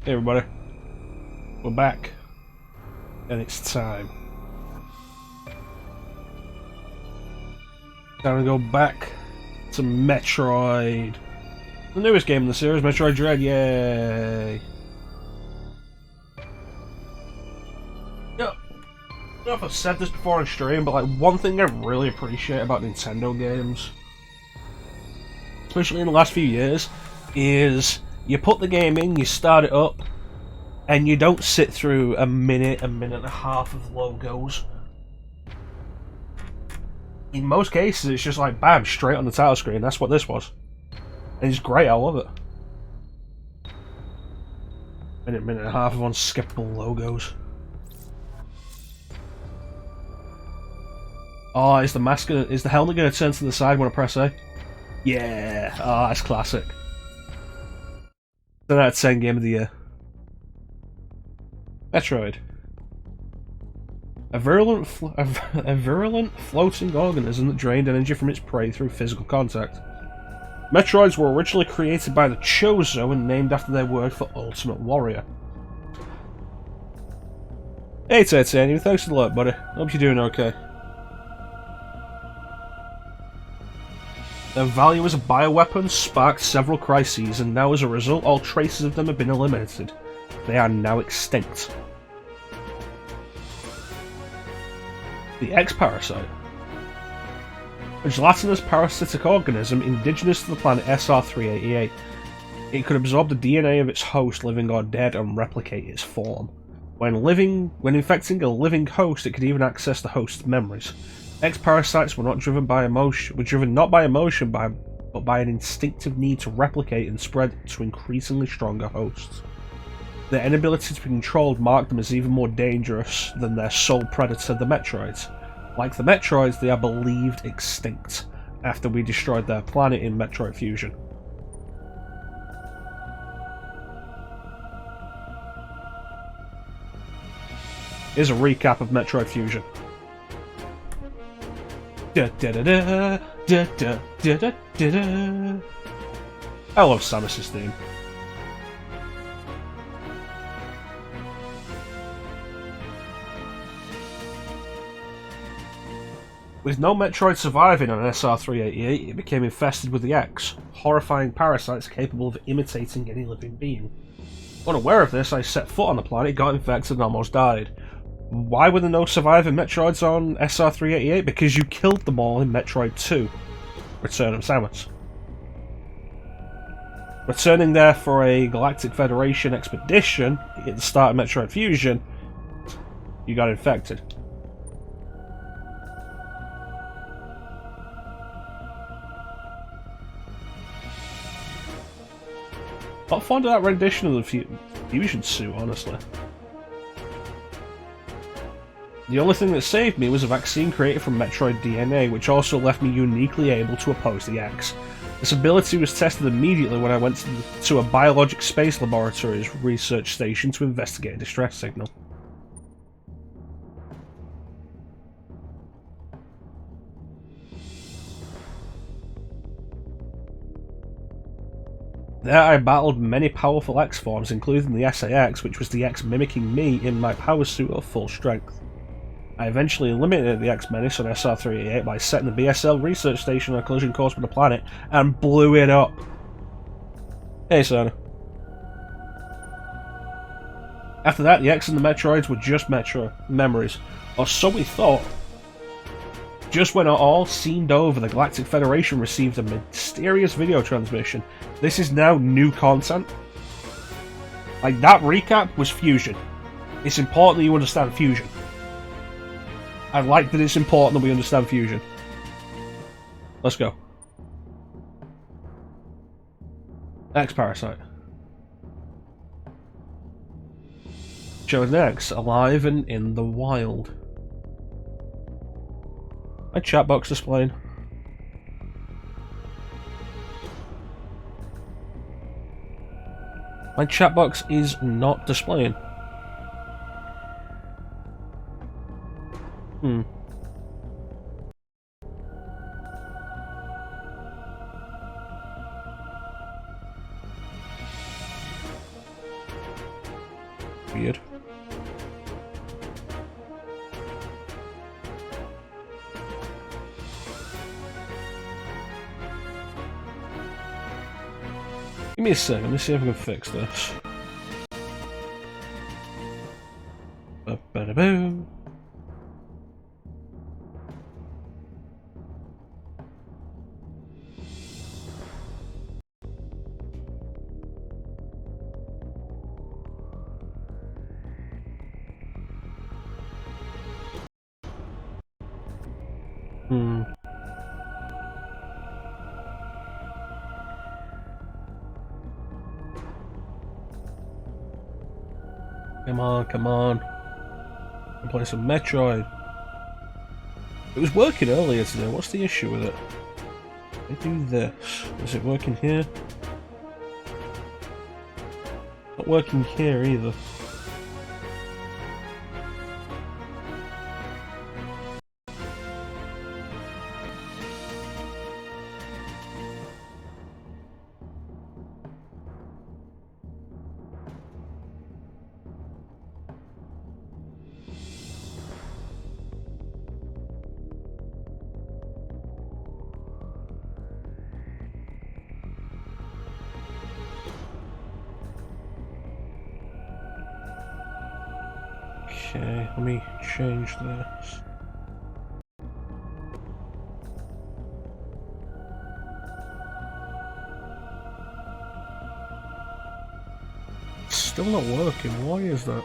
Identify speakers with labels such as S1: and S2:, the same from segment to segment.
S1: Hey everybody, we're back, and it's time. Time to go back to Metroid. The newest game in the series, Metroid Dread, yay! Yeah, I don't know if I've said this before on stream, but like one thing I really appreciate about Nintendo games, especially in the last few years, is you put the game in, you start it up, and you don't sit through a minute and a half of logos. In most cases, it's just like bam, straight on the title screen. That's what this was. And it's great, I love it. Minute and a half of unskippable logos. Oh, is the helmet gonna turn to the side when I press A? Yeah, oh, that's classic. 10 out of 10 game of the year. Metroid. A virulent floating organism that drained energy from its prey through physical contact. Metroids were originally created by the Chozo and named after their word for ultimate warrior. Hey Titanium, thanks for the alert, buddy. Hope you're doing okay. Their value as a bioweapon sparked several crises, and now as a result all traces of them have been eliminated. They are now extinct. The X-Parasite. A gelatinous parasitic organism indigenous to the planet SR-388. It could absorb the DNA of its host, living or dead, and replicate its form. When infecting a living host, it could even access the host's memories. X-Parasites were driven not by emotion, but by an instinctive need to replicate and spread to increasingly stronger hosts. Their inability to be controlled marked them as even more dangerous than their sole predator, the Metroids. Like the Metroids, they are believed extinct after we destroyed their planet in Metroid Fusion. Here's a recap of Metroid Fusion. I love Samus's theme. With no Metroid surviving on SR-388, it became infested with the X, horrifying parasites capable of imitating any living being. Unaware of this, I set foot on the planet, got infected, and almost died. Why were there no surviving Metroids on SR-388? Because you killed them all in Metroid 2, Return of Samus. Returning there for a Galactic Federation expedition at the start of Metroid Fusion, you got infected. Not fond of that rendition of the fusion suit, honestly. The only thing that saved me was a vaccine created from Metroid DNA, which also left me uniquely able to oppose the X. This ability was tested immediately when I went to a biologic space laboratory's research station to investigate a distress signal. There I battled many powerful X forms, including the SA-X, which was the X mimicking me in my power suit at full strength. I eventually eliminated the X-Menace on SR-388 by setting the BSL research station on a collision course with the planet and blew it up. Hey, son. After that, the X and the Metroids were just memories, or so we thought. Just when it all seemed over, the Galactic Federation received a mysterious video transmission. This is now new content. Like, that recap was Fusion. It's important that you understand Fusion. I like that it's important that we understand Fusion. Let's go. X-Parasite. Showing X alive and in the wild. My chat box displaying. My chat box is not displaying. weird. Give me a second, let me see if I can fix this. Ba-ba-da-boom. Come on, come on. I'm playing some Metroid. It was working earlier today. What's the issue with it? I do this. Is it working here? Not working here either. Okay, let me change this. It's still not working. Why is that?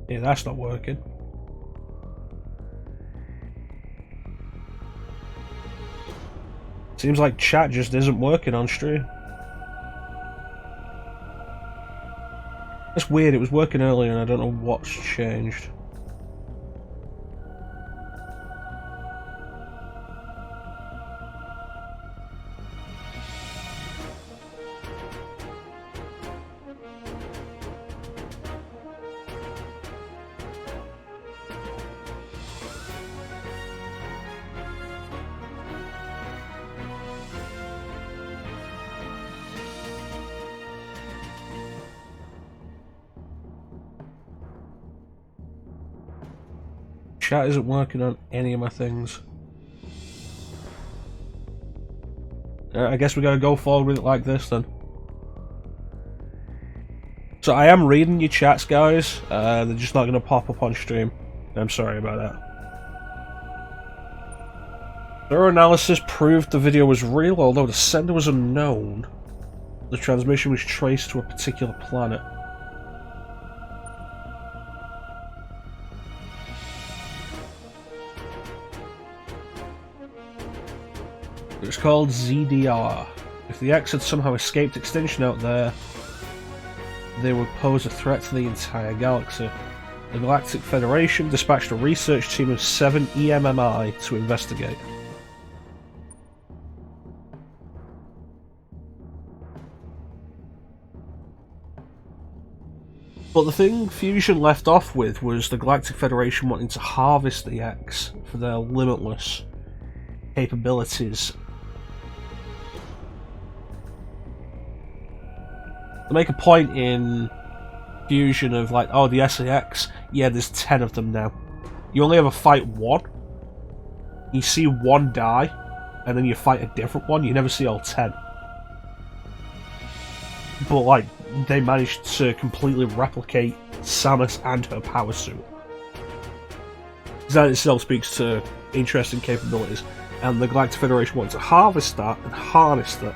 S1: Yeah, that's not working. Seems like chat just isn't working on stream. That's weird, it was working earlier and I don't know what's changed. Chat isn't working on any of my things. I guess we gotta go forward with it like this then. So I am reading your chats, guys. They're just not gonna pop up on stream. I'm sorry about that. Thorough analysis proved the video was real, although the sender was unknown. The transmission was traced to a particular planet. It was called ZDR. If the X had somehow escaped extinction out there, they would pose a threat to the entire galaxy. The Galactic Federation dispatched a research team of 7 e.m.m.i to investigate. But the thing Fusion left off with was the Galactic Federation wanting to harvest the X for their limitless capabilities They make a point in Fusion of like, oh, the SAX, yeah, there's 10 of them now. You only ever fight one. You see one die, and then you fight a different one. You never see all 10. But like, they managed to completely replicate Samus and her power suit. That itself speaks to interesting capabilities, and the Galactic Federation wanted to harvest that and harness that.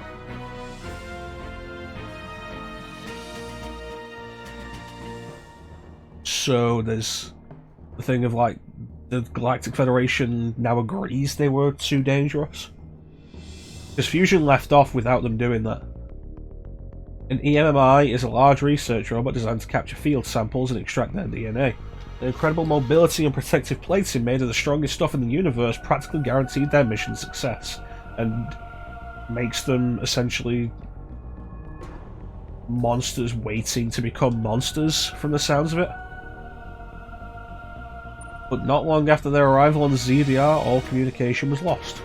S1: So there's the thing of like, the Galactic Federation now agrees they were too dangerous. Because Fusion left off without them doing that. An e.m.m.i is a large research robot designed to capture field samples and extract their DNA. Their incredible mobility and protective plating made of the strongest stuff in the universe practically guaranteed their mission success, and makes them essentially monsters waiting to become monsters from the sounds of it. But not long after their arrival on the ZDR, all communication was lost.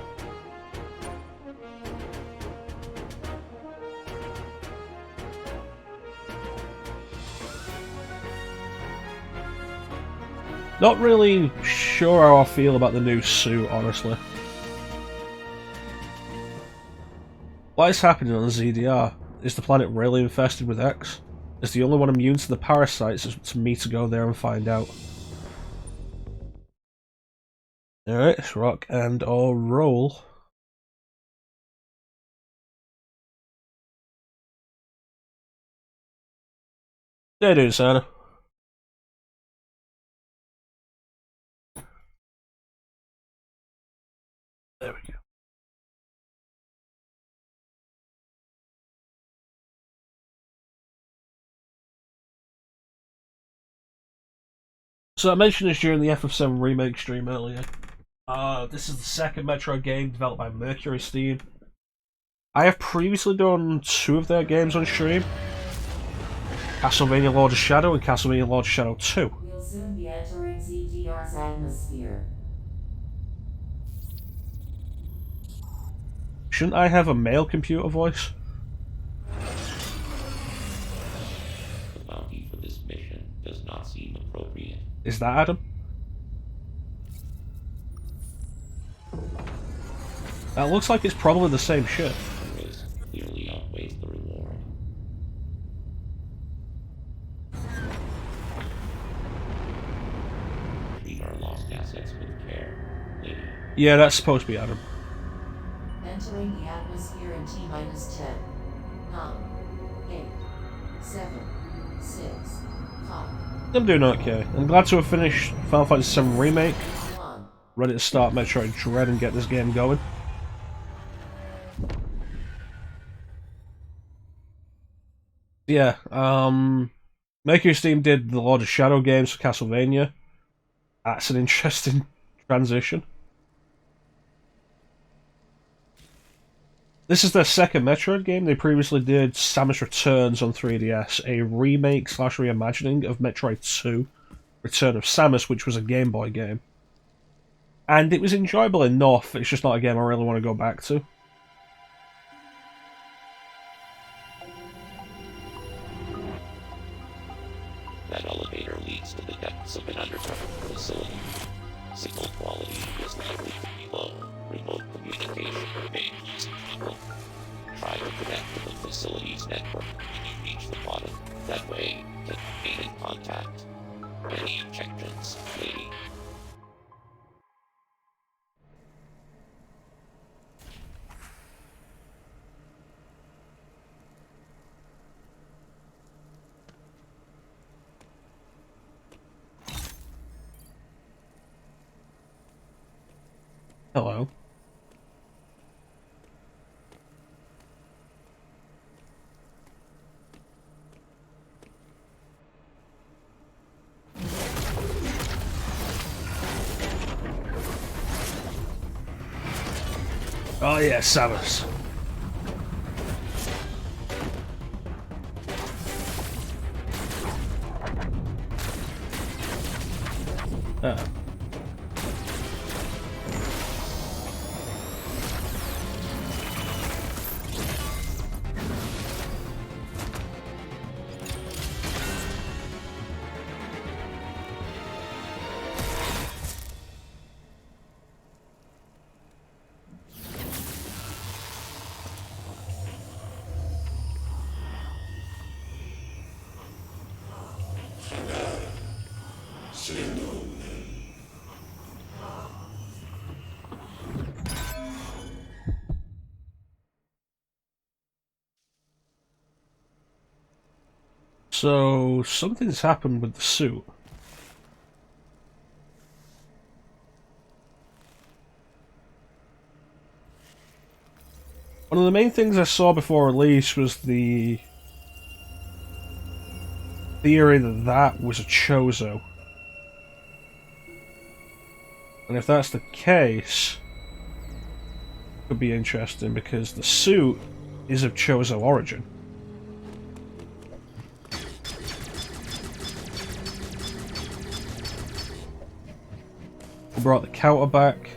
S1: Not really sure how I feel about the new suit, honestly. What is happening on the ZDR? Is the planet really infested with X? Is the only one immune to the parasites? It's to me to go there and find out. Alright, let's rock and or roll. How you doing, Sana? There we go. So I mentioned this during the FF7 remake stream earlier. This is the second Metroid game developed by Mercury Steam. I have previously done 2 of their games on stream. Castlevania Lord of Shadow and Castlevania Lord of Shadow 2.
S2: We'll soon be entering ZDR's atmosphere.
S1: Shouldn't I have a male computer voice?
S3: The bounty for this mission does not seem appropriate.
S1: Is that Adam? That looks like it's probably the same shit.
S3: The risk clearly outweighs the reward. Treat our lost assets with care, lady.
S1: Yeah, that's supposed to be Adam.
S2: Entering the atmosphere in T-10, 9, 8, 7, 6, 5,
S1: I'm doing okay. I'm glad to have finished Final Fantasy VII Remake.
S2: 1.
S1: Ready to start Metroid Dread and get this game going. Yeah, Mercury Steam did the Lord of Shadow games for Castlevania. That's an interesting transition. This is their second Metroid game. They previously did Samus Returns on 3DS, a remake / reimagining of Metroid 2, Return of Samus, which was a Game Boy game. And it was enjoyable enough, it's just not a game I really want to go back to.
S3: That elevator leads to the depths of an underground facility. Signal quality is likely to be low. Remote communication remains difficult. Try to connect to the facility's network when you reach the bottom. That way, get remain in contact. Any objections, lady?
S1: Hello. Oh yeah, Samus. So, something's happened with the suit. One of the main things I saw before release was the theory that that was a Chozo. And if that's the case, it could be interesting because the suit is of Chozo origin. We brought the counter back.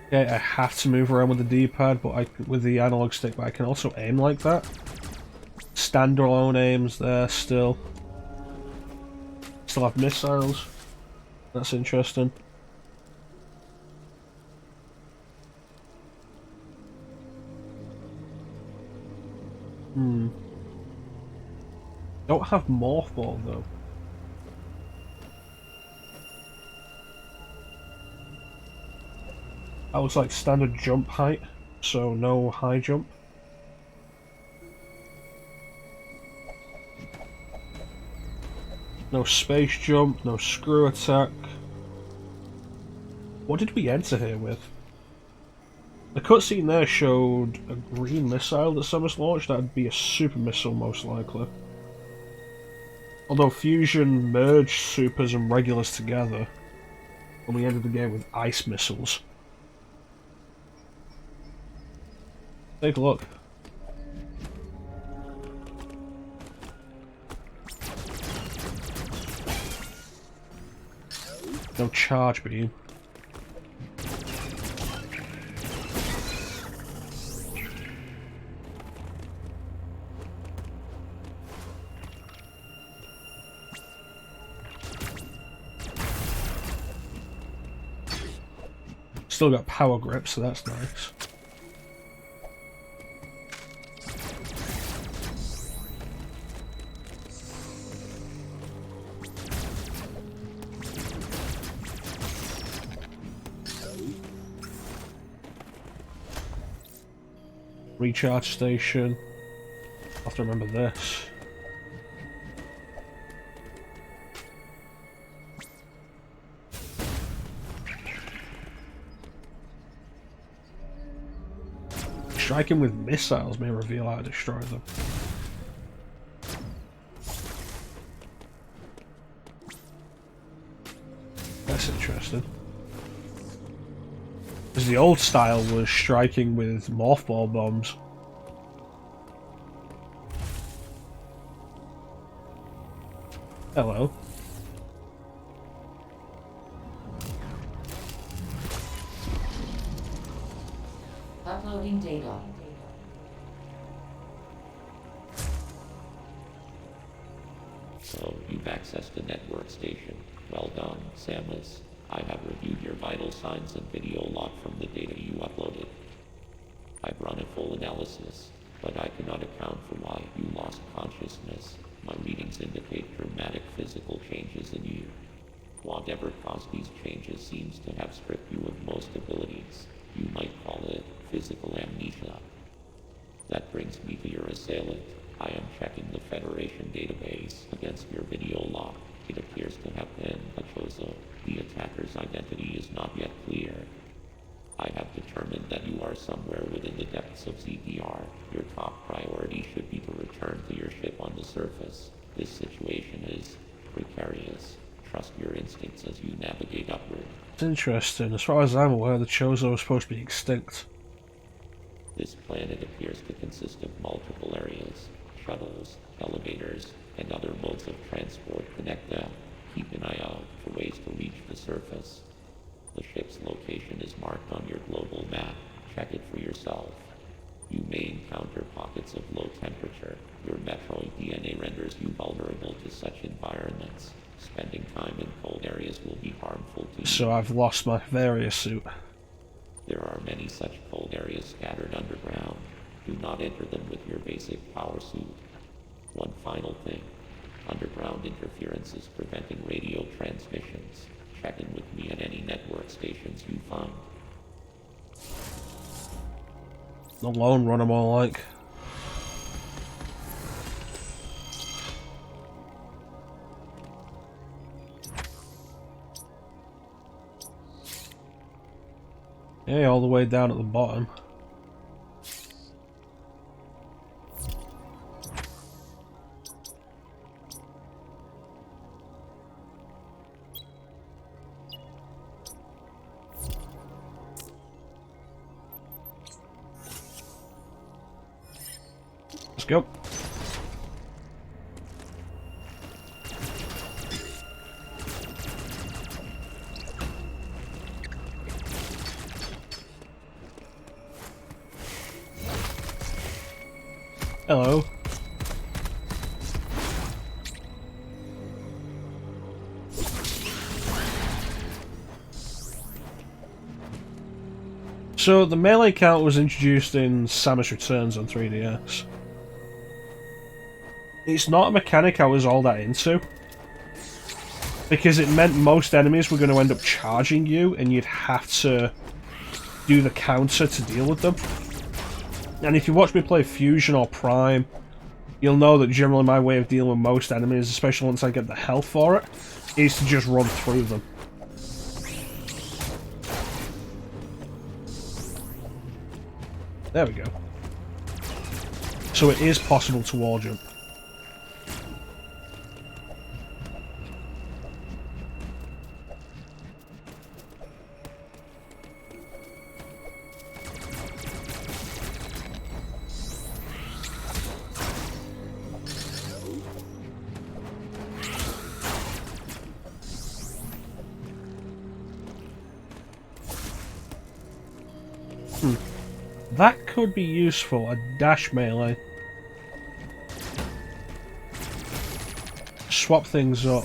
S1: Okay, I have to move around with the D-pad, but with the analog stick, but I can also aim like that. Standalone aims there still. Still have missiles. That's interesting. Don't have morph ball though. That was like standard jump height, so no high jump. No space jump, no screw attack. What did we enter here with? The cutscene there showed a green missile that Samus launched. That would be a super missile most likely. Although Fusion merged supers and regulars together, and we ended the game with ice missiles. Take a look. No charge beam. Still got power grip, so that's nice. Recharge station. I'll have to remember this. Striking with missiles may reveal how to destroy them. That's interesting. Because the old style was striking with morph ball bombs. Hello.
S2: Uploading data.
S3: So, you've accessed the network station. Well done, Samus. I have reviewed your vital signs and video log from the data you uploaded. I've run a full analysis, but I cannot account for why you lost consciousness. My readings indicate dramatic physical changes in you. Whatever caused these changes seems to have stripped you of most abilities. You might call it physical amnesia. That brings me to your assailant. I am checking the Federation database against your video log. It appears to have been a Chozo. The attacker's identity is not yet clear. I have determined that you are somewhere within the depths of ZDR. Your top priority should be to return to your ship on the surface. This situation is precarious. Trust your instincts as you navigate upward.
S1: It's interesting. As far as I'm aware, the Chozo was supposed to be extinct.
S3: This planet appears to consist of multiple areas. Shuttles, elevators, and other modes of transport connect them. Keep an eye out for ways to reach the surface. The ship's location is marked on your global map. Check it for yourself. You may encounter pockets of low temperature. Your Metroid DNA renders you vulnerable to such environments. Spending time in cold areas will be harmful to you.
S1: So I've lost my various suit.
S3: There are many such cold areas scattered underground. Do not enter them with your basic power suit. One final interferences preventing radio transmissions. Check in with me on any network stations you find.
S1: The lone runner more like. Yeah, all the way down at the bottom. Let's go. Hello. So the melee count was introduced in Samus Returns on 3DS. It's not a mechanic I was all that into, because it meant most enemies were going to end up charging you and you'd have to do the counter to deal with them. And if you watch me play Fusion or Prime, you'll know that generally my way of dealing with most enemies, especially once I get the health for it, is to just run through them. There we go. So it is possible to wall jump. That could be useful, a dash melee. Swap things up.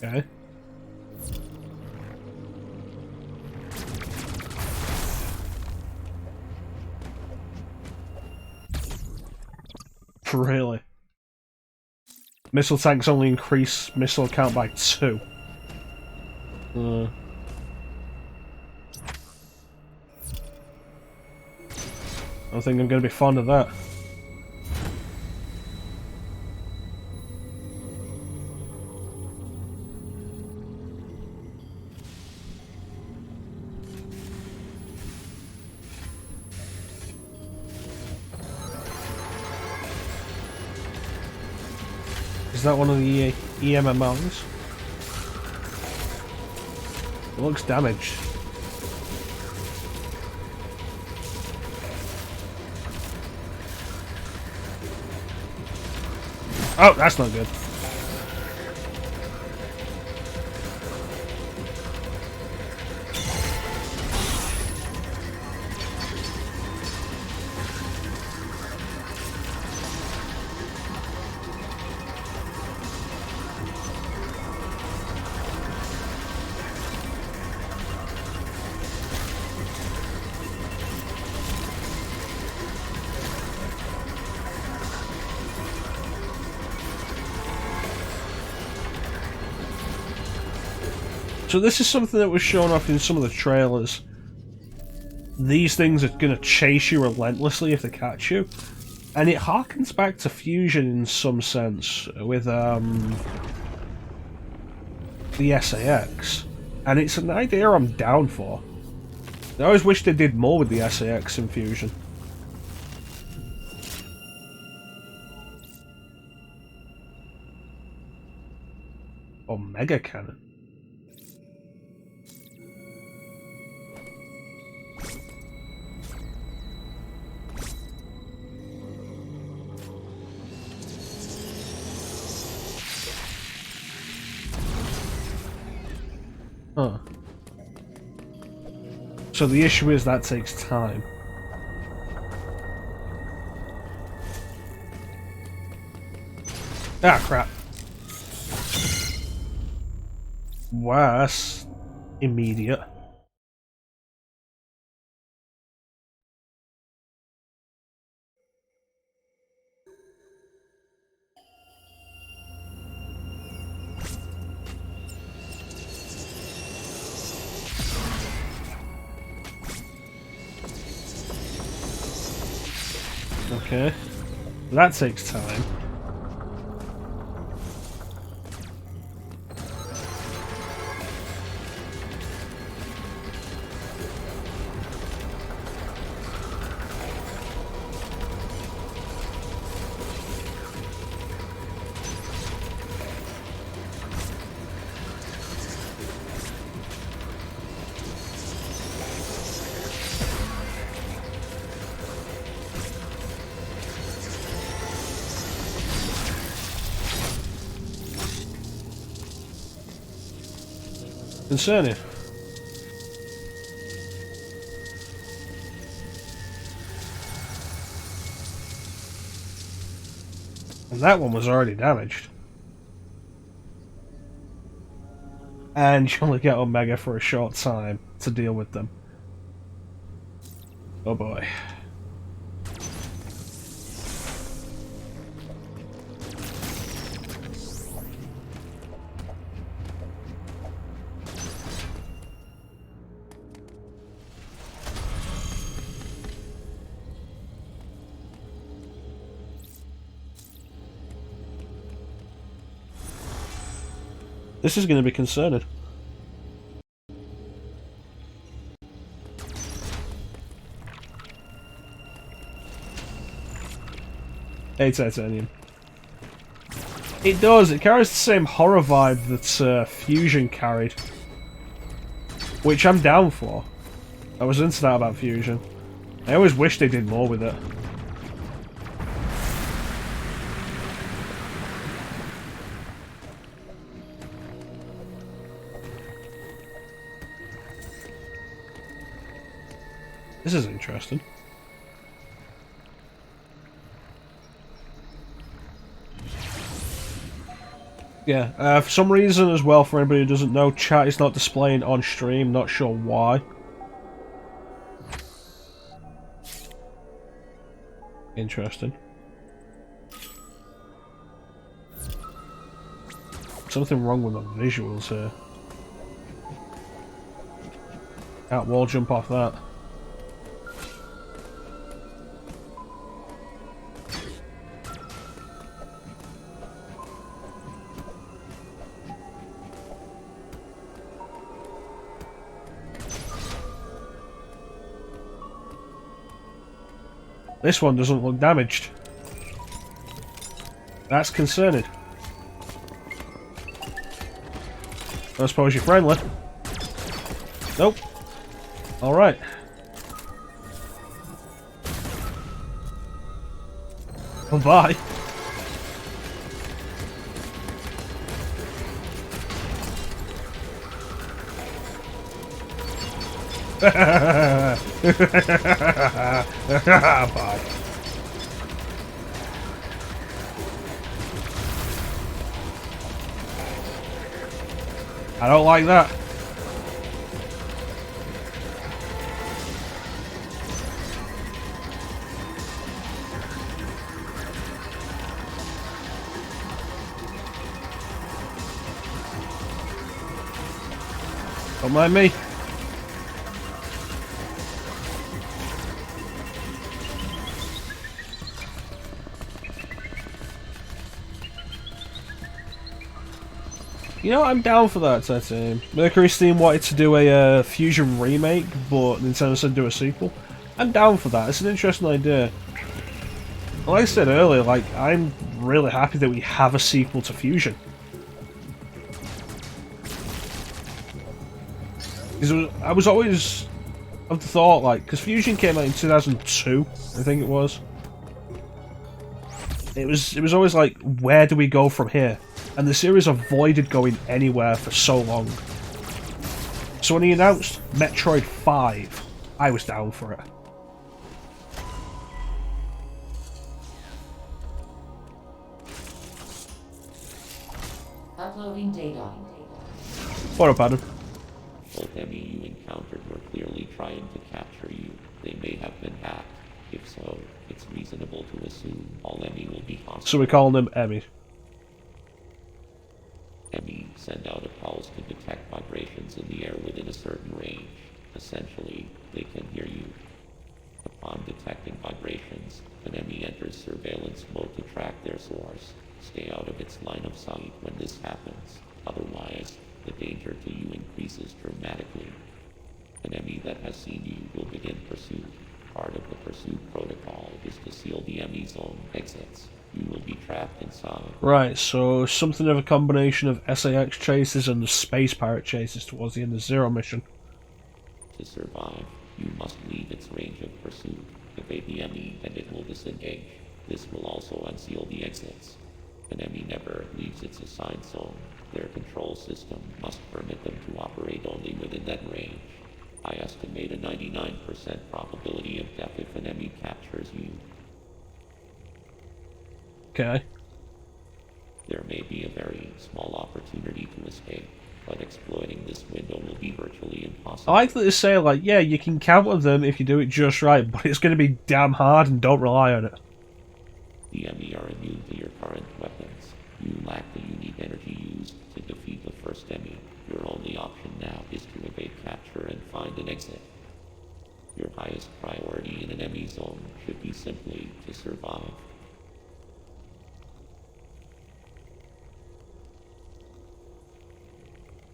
S1: Okay. Really? Missile tanks only increase missile count by 2. I don't think I'm going to be fond of that. Is that one of the e.m.m.is? It looks damaged. Oh, that's not good. So this is something that was shown off in some of the trailers. These things are going to chase you relentlessly if they catch you. And it harkens back to Fusion in some sense with the SAX. And it's an idea I'm down for. I always wish they did more with the SAX in Fusion. Or Mega Cannon. Huh. So the issue is that takes time. Ah, crap. Wow, that's immediate. Okay. That takes time. Concerning. And that one was already damaged. And you only get Omega for a short time to deal with them. Oh boy. This is going to be concerning. Hey, Titanium. It does, it carries the same horror vibe that Fusion carried. Which I'm down for. I was into that about Fusion. I always wish they did more with it. This is interesting. Yeah, for some reason as well, for anybody who doesn't know, chat is not displaying on stream, not sure why. Interesting. Something wrong with the visuals here. Can't wall jump off that. This one doesn't look damaged. That's concerning. I suppose you're friendly. Nope. Alright. Oh, bye. Bye. I don't like that. Don't mind me. You know, I'm down for that. Mercury Steam wanted to do a Fusion remake, but Nintendo said do a sequel. I'm down for that. It's an interesting idea. Like I said earlier, like I'm really happy that we have a sequel to Fusion. Because I was always of the thought, like, because Fusion came out in 2002, I think it was. It was always like, where do we go from here? And the series avoided going anywhere for so long. So when he announced Metroid 5, I was down for it.
S2: Uploading data.
S1: What up, Adam?
S3: Both e.m.m.i you encountered were clearly trying to capture you. They may have been hacked. If so, it's reasonable to assume all e.m.m.i will be hostile.
S1: So we're calling them e.m.m.i.
S3: e.m.m.i send out a pulse to detect vibrations in the air within a certain range. Essentially, they can hear you. Upon detecting vibrations, an e.m.m.i enters surveillance mode to track their source. Stay out of its line of sight when this happens. Otherwise, the danger to you increases dramatically. An e.m.m.i that has seen you will begin pursuit. Part of the pursuit protocol is to seal the e.m.m.i's own exits. You will be trapped inside.
S1: Right, so something of a combination of SAX chases and the space pirate chases towards the end of Zero mission.
S3: To survive, you must leave its range of pursuit. Evade the e.m.m.i and it will disengage. This will also unseal the exits. An e.m.m.i never leaves its assigned zone. Their control system must permit them to operate only within that range. I estimate a 99% probability of death if an e.m.m.i captures you.
S1: Okay.
S3: There may be a very small opportunity to escape, but exploiting this window will be virtually impossible.
S1: I like that they say, like, yeah, you can counter them if you do it just right, but it's going to be damn hard and don't rely on it.
S3: The e.m.m.i are immune to your current weapons. You lack the unique energy used to defeat the first e.m.m.i. Your only option now is to evade capture and find an exit. Your highest priority in an e.m.m.i zone should be simply to survive.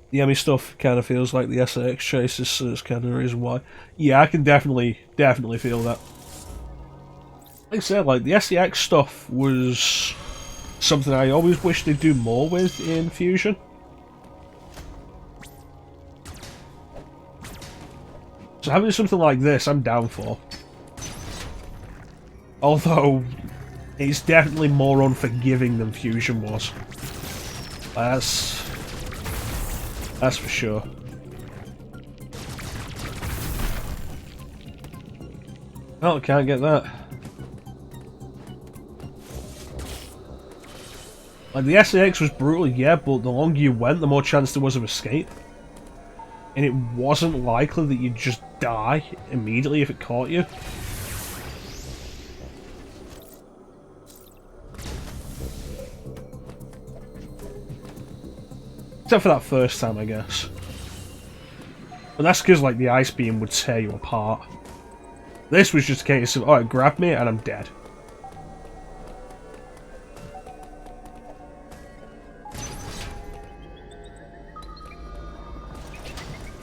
S1: The e.m.m.i stuff kind of feels like the SAX chases, so that's kind of the reason why. Yeah, I can definitely feel that. Like I said, like, the SAX stuff was something I always wish they'd do more with in Fusion. So having something like this, I'm down for. Although, it's definitely more unforgiving than Fusion was. That's for sure. Oh, can't get that. Like, the SAX was brutal, yeah, but the longer you went, the more chance there was of escape. And it wasn't likely that you'd just die immediately if it caught you. Except for that first time, I guess. But that's because, like, the ice beam would tear you apart. This was just a case of, oh, it grabbed me and I'm dead.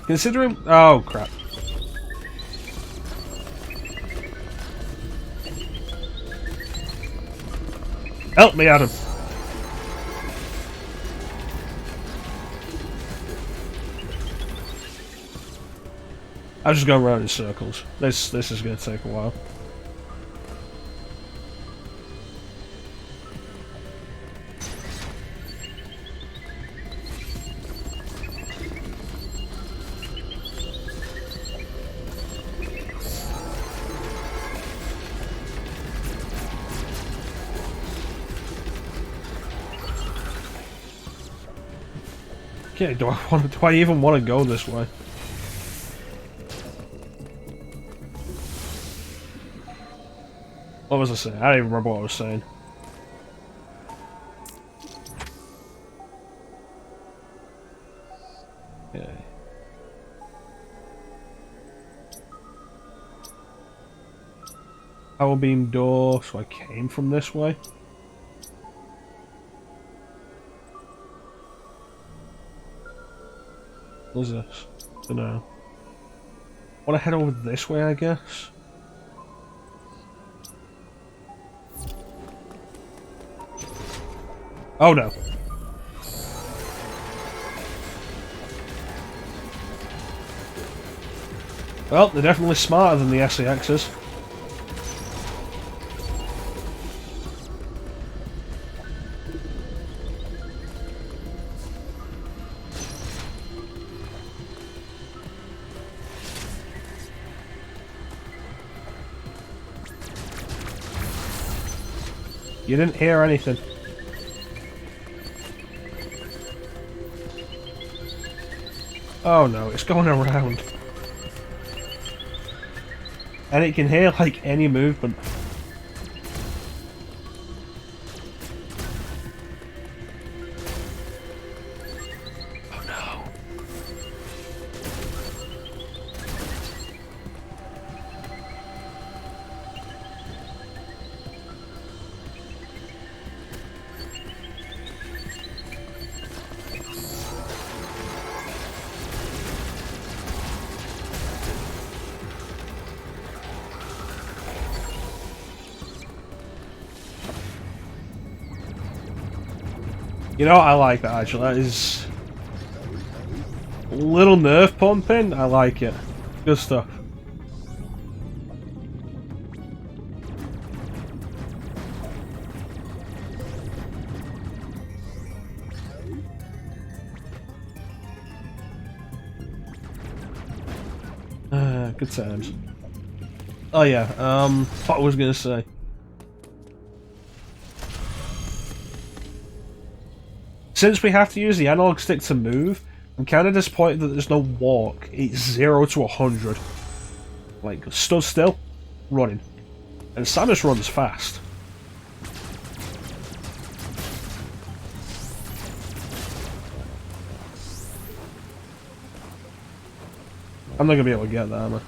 S1: Considering... Oh, crap. Help me, Adam. I'm just going around in circles. This is going to take a while. Okay, do I even want to go this way? What was I saying? I don't even remember what I was saying. Okay. Power beam door, so I came from this way. What is this? Dunno. Want to head over this way, I guess? Oh no. Well, they're definitely smarter than the SAXs. You didn't hear anything. Oh no, it's going around. And it can hear, like, any movement. Oh no. You know, I like that actually. That is a little nerve pumping. I like it. Good stuff. Good times. Oh yeah, what I was gonna say. Since we have to use the analog stick to move, I'm kind of disappointed that there's no walk. It's 0 to 100. Like, stood still, running. And Samus runs fast. I'm not gonna be able to get that, am I?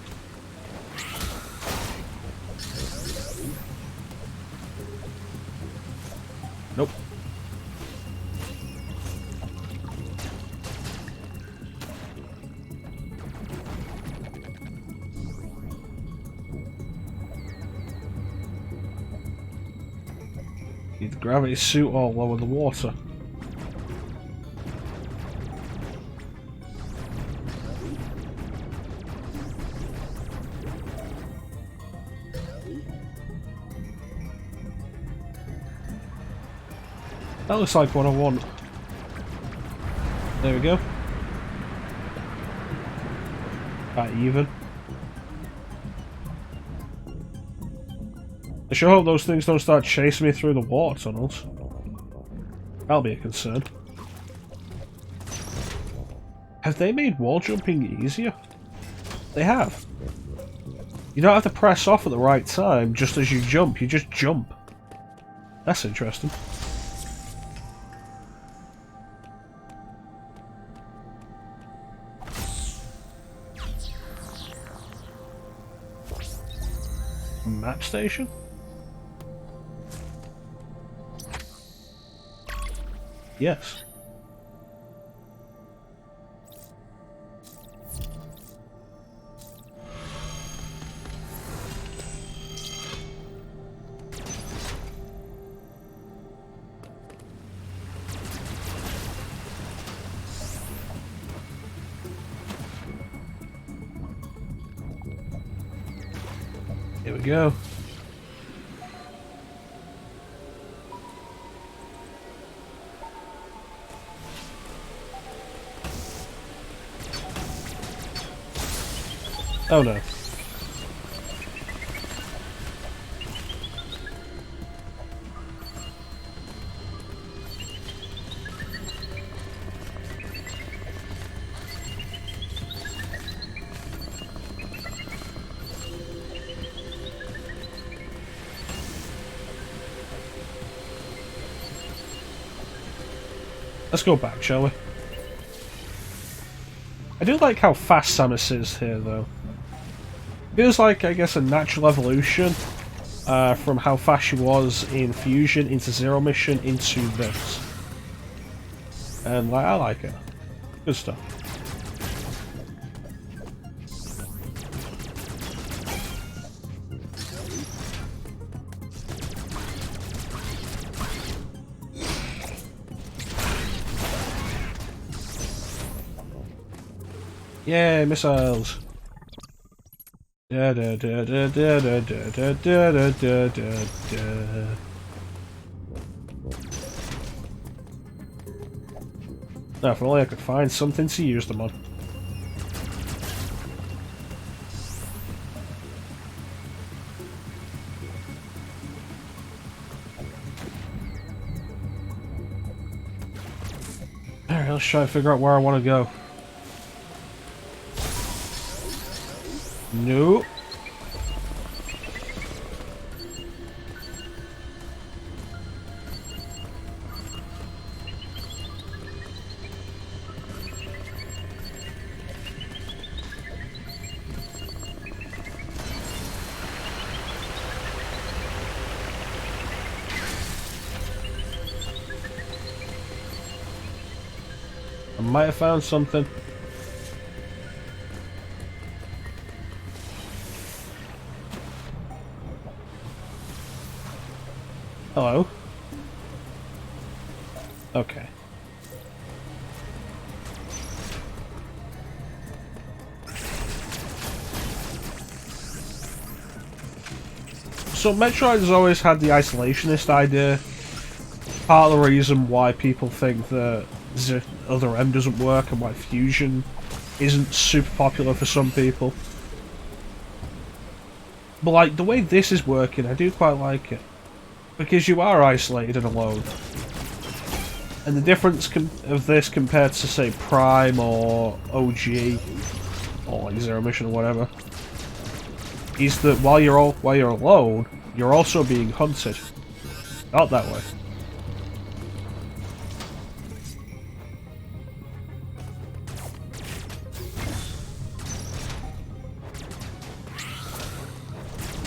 S1: Nope. Need the gravity suit or lower the water. That looks like what I want. There we go. About even. I sure hope those things don't start chasing me through the water tunnels. That'll be a concern. Have they made wall jumping easier? They have. You don't have to press off at the right time just as you jump, you just jump. That's interesting. Map station? Yes. Here we go. Oh no. Let's go back, shall we? I do like how fast Samus is here, though. Feels like, I guess, a natural evolution from how fast she was in Fusion into Zero Mission into this. And I like it. Good stuff. Yeah, missiles. Da da da da da da da da da da da. Now, if only I could find something to use them on. Alright, let's try to figure out where I want to go. No. I might have found something. Hello? Okay. So Metroid has always had the isolationist idea. Part of the reason why people think that other M doesn't work and why Fusion isn't super popular for some people. But like, the way this is working, I do quite like it. Because you are isolated and alone. And the difference of this compared to, say, Prime or OG, or like Zero Mission or whatever, is that while you're alone, you're also being hunted. Not that way.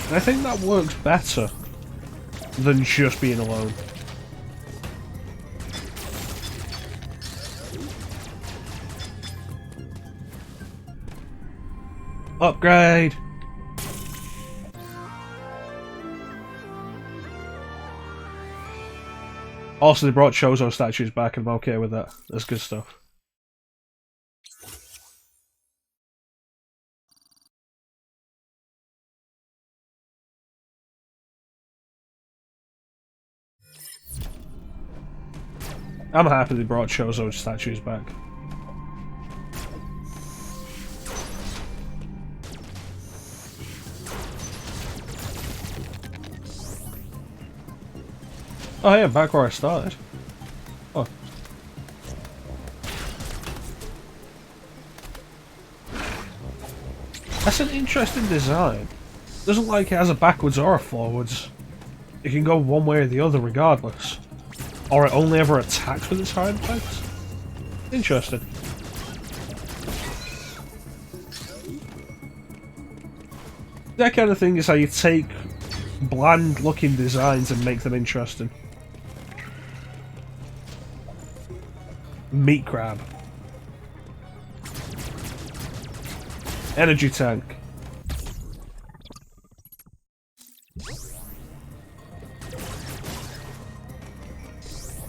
S1: And I think that works better than just being alone. Upgrade! Also, they brought Chozo statues back, and I'm okay with that. That's good stuff. I'm happy they brought Chozo statues back. Oh yeah, back where I started. Oh. That's an interesting design. Doesn't like it has a backwards or a forwards. It can go one way or the other regardless. Or it only ever attacks with its hind legs. Interesting. That kind of thing is how you take bland looking designs and make them interesting. Meat crab. Energy tank.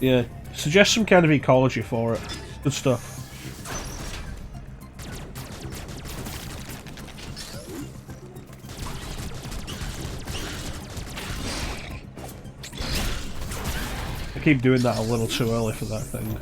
S1: Yeah, suggest some kind of ecology for it. Good stuff. I keep doing that a little too early for that thing.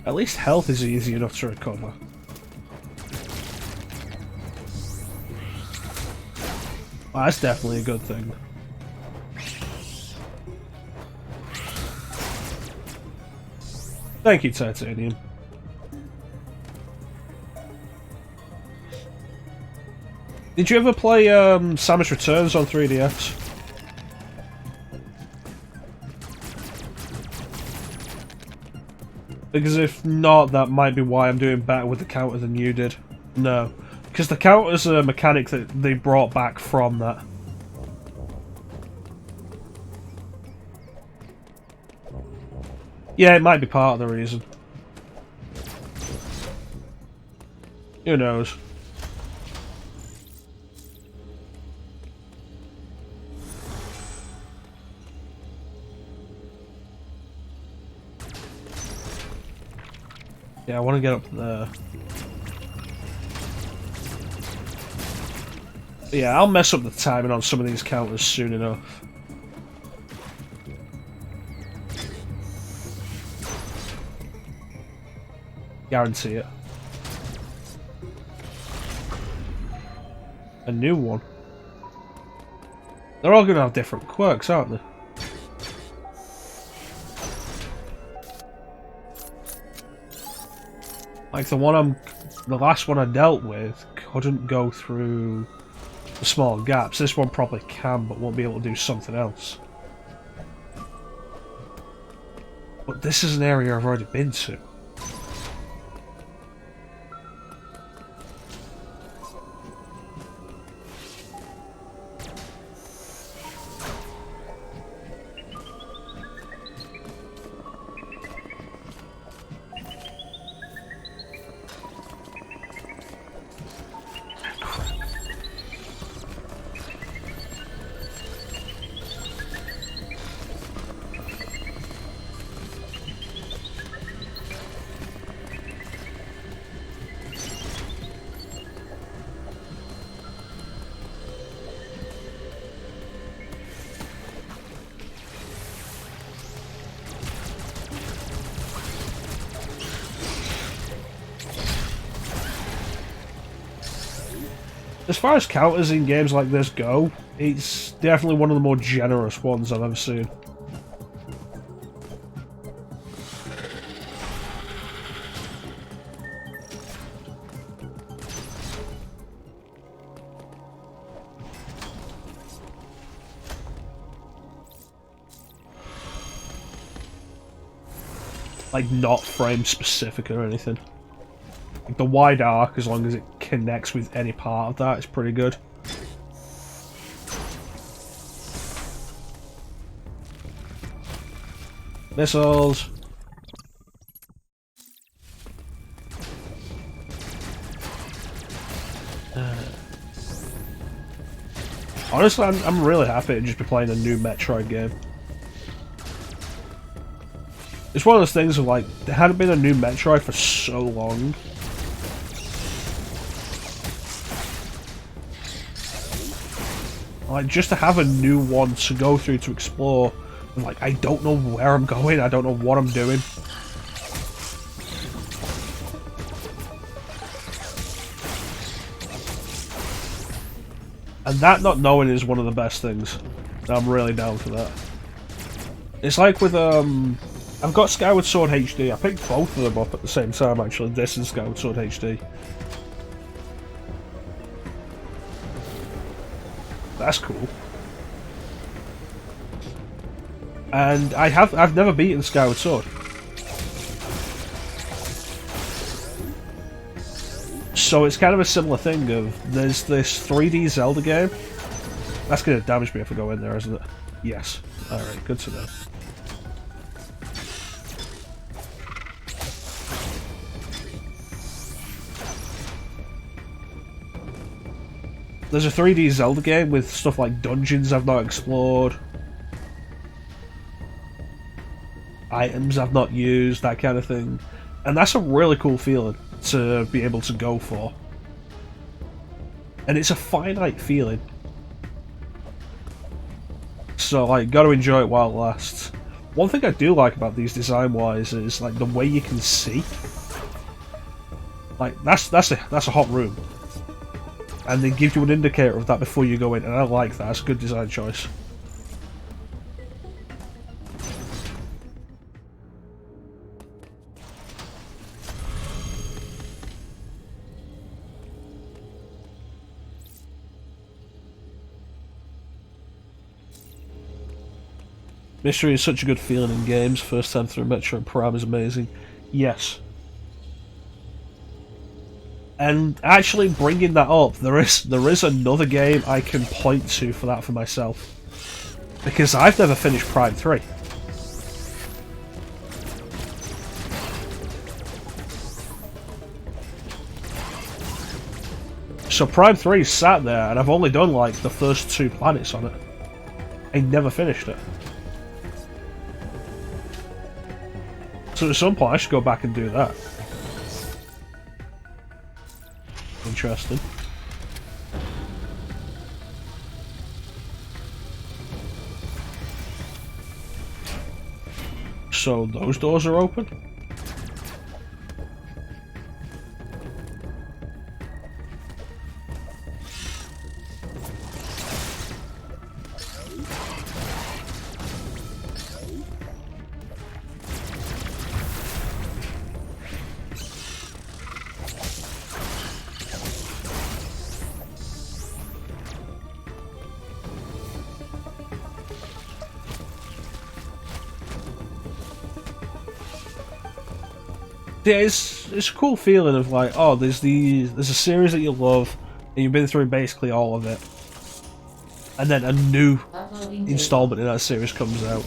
S1: At least health is easy enough to recover. Well, that's definitely a good thing. Thank you, Titanium. Did you ever play Samus Returns on 3DS? Because if not, that might be why I'm doing better with the counter than you did. No. Because the counter's a mechanic that they brought back from that. Yeah, it might be part of the reason. Who knows? Yeah, I want to get up there. But yeah, I'll mess up the timing on some of these counters soon enough. Guarantee it. A new one. They're all going to have different quirks, aren't they? Like the last one I dealt with couldn't go through the small gaps. This one probably can, but won't be able to do something else. But this is an area I've already been to. As far as counters in games like this go, it's definitely one of the more generous ones I've ever seen. Like, not frame specific or anything. Like, the wide arc, as long as it connects with any part of that, is pretty good. Missiles. Honestly, I'm really happy to just be playing a new Metroid game. It's one of those things of like, there hadn't been a new Metroid for so long. Like, just to have a new one to go through to explore, and like, I don't know where I'm going, I don't know what I'm doing. And that not knowing is one of the best things. I'm really down for that. It's like with, I've got Skyward Sword HD, I picked both of them up at the same time actually, this and Skyward Sword HD. That's cool. And I've never beaten Skyward Sword. So it's kind of a similar thing of, there's this 3D Zelda game. That's going to damage me if I go in there, isn't it? Yes. Alright, good to know. There's a 3D Zelda game with stuff like dungeons I've not explored, items I've not used, that kind of thing. And that's a really cool feeling to be able to go for. And it's a finite feeling. So, like, gotta enjoy it while it lasts. One thing I do like about these design-wise is, like, the way you can see. Like, that's a hot room. And they give you an indicator of that before you go in, and I like that. It's a good design choice. Mystery is such a good feeling in games. First time through Metroid Prime is amazing. Yes. And actually bringing that up, there is another game I can point to for that for myself. Because I've never finished Prime 3. So Prime 3 sat there and I've only done like the first 2 planets on it. I never finished it. So at some point I should go back and do that. Interesting. So those doors are open? Yeah, it's a cool feeling of like, oh, there's a series that you love, and you've been through basically all of it, and then a new
S2: Uploading data.
S1: installment in that series comes out.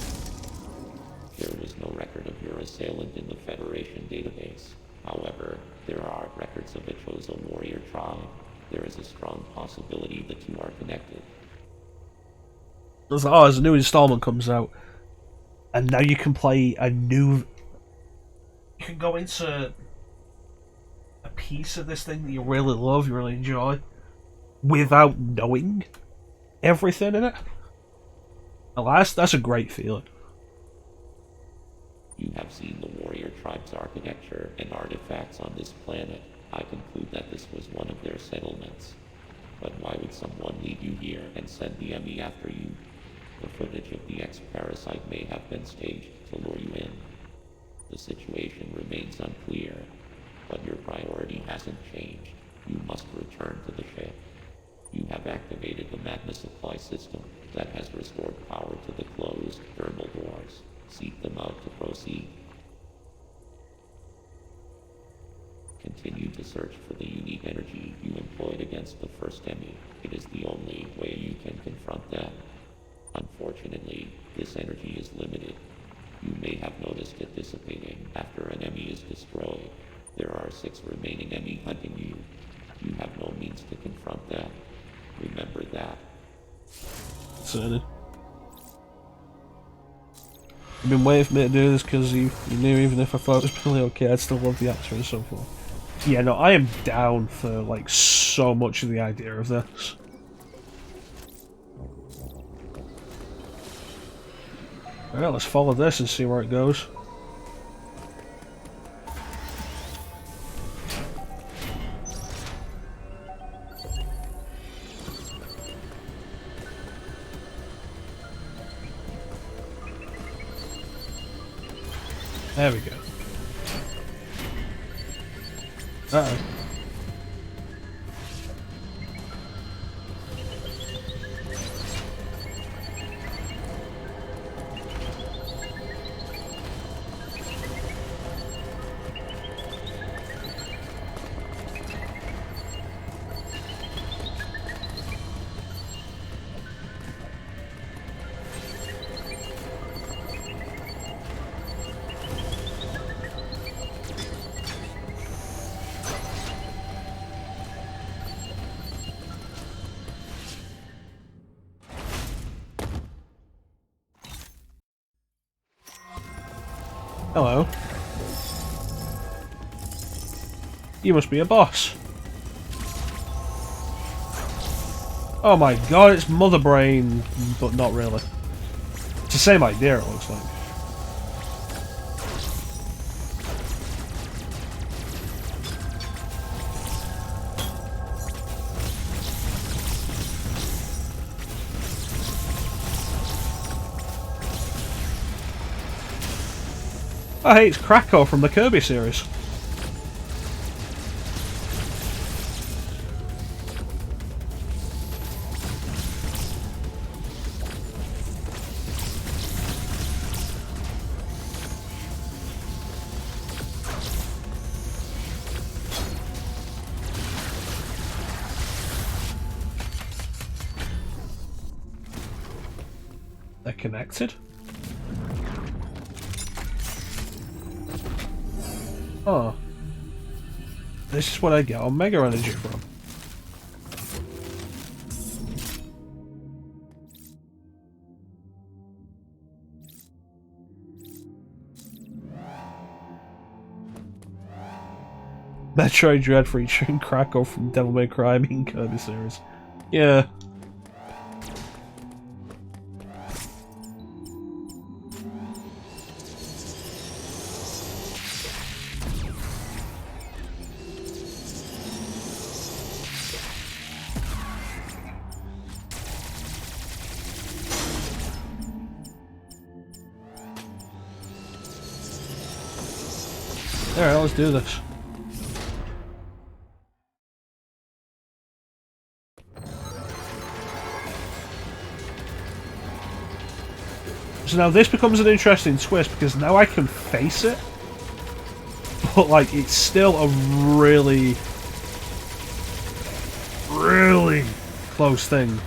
S3: There was no record of your assailant in the Federation database. However, there are records of the chosen warrior tribe. There is a strong possibility the two are connected.
S1: It's like, oh, as a new installment comes out, and now you can play a new. You can go into a piece of this thing that you really love, you really enjoy, without knowing everything in it. Well, that's a great feeling.
S3: You have seen the warrior tribe's architecture and artifacts on this planet. I conclude that this was one of their settlements. But why would someone leave you here and send the e.m.m.i after you? The footage of the X-parasite may have been staged to lure you in. The situation remains unclear, but your priority hasn't changed. You must return to the ship. You have activated the magma supply system that has restored power to the closed thermal doors. Seek them out to proceed. Continue to search for the unique energy you employed against the first e.m.m.i. It is the only way you can confront them. Unfortunately, this energy is limited. You may have noticed it dissipating after an e.m.m.i is destroyed. There are 6 remaining e.m.m.i hunting you. You have no means to confront them. Remember that.
S1: Certainly. You've been waiting for me to do this because you knew even if I thought it was really okay, I'd still love the actor and so forth. Yeah, no, I am down for like so much of the idea of this. Alright, let's follow this and see where it goes. There we go. Uh-oh. Hello. You must be a boss. Oh my god, it's Mother Brain, but not really. It's the same idea, it looks like. Oh hey, it's Krakow from the Kirby series. They're connected? Oh. This is what I get Omega Energy from. Metroid Dread featuring Krakow from Devil May Cry being Kirby series. Yeah. Alright, let's do this. So now this becomes an interesting twist because now I can face it. but like it's still a really, really close thing.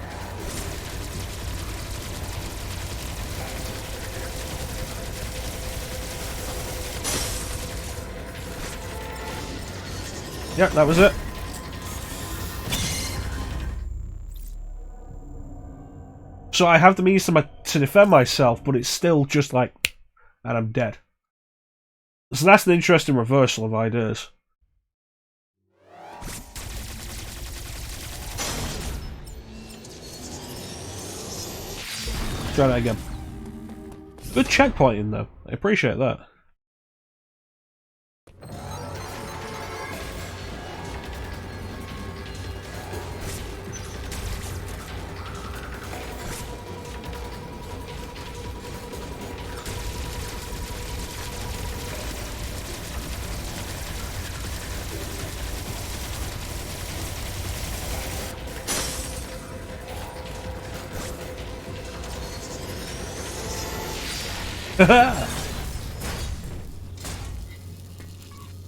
S1: Yep, that was it. So I have the means to defend myself, but it's still just like, and I'm dead. So that's an interesting reversal of ideas. Try that again. Good checkpointing though. I appreciate that.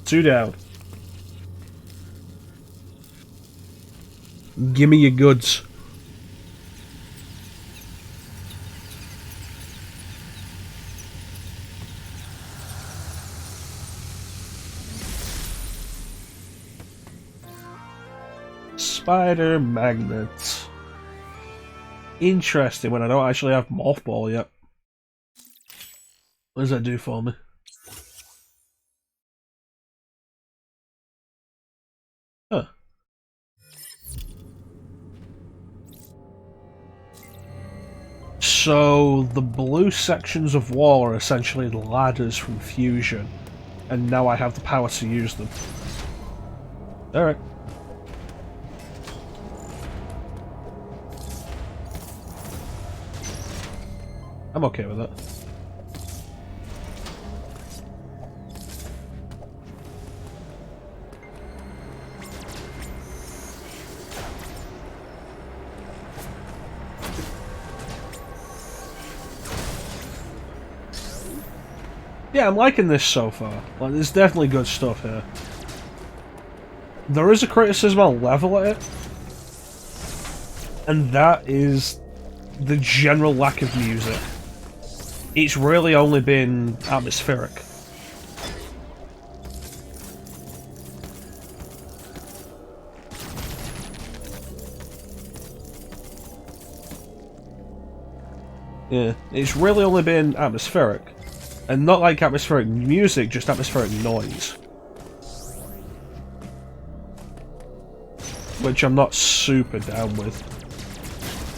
S1: Two down. Give me your goods. Spider magnets. Interesting when I don't actually have mothball yet. What does that do for me? Huh. So the blue sections of wall are essentially the ladders from Fusion, and now I have the power to use them. Alright. I'm okay with that. Yeah, I'm liking this so far. Like, there's definitely good stuff here. There is a criticism I'll level at it, and that is the general lack of music. It's really only been atmospheric. Yeah, it's really only been atmospheric. And not like atmospheric music, just atmospheric noise. Which I'm not super down with.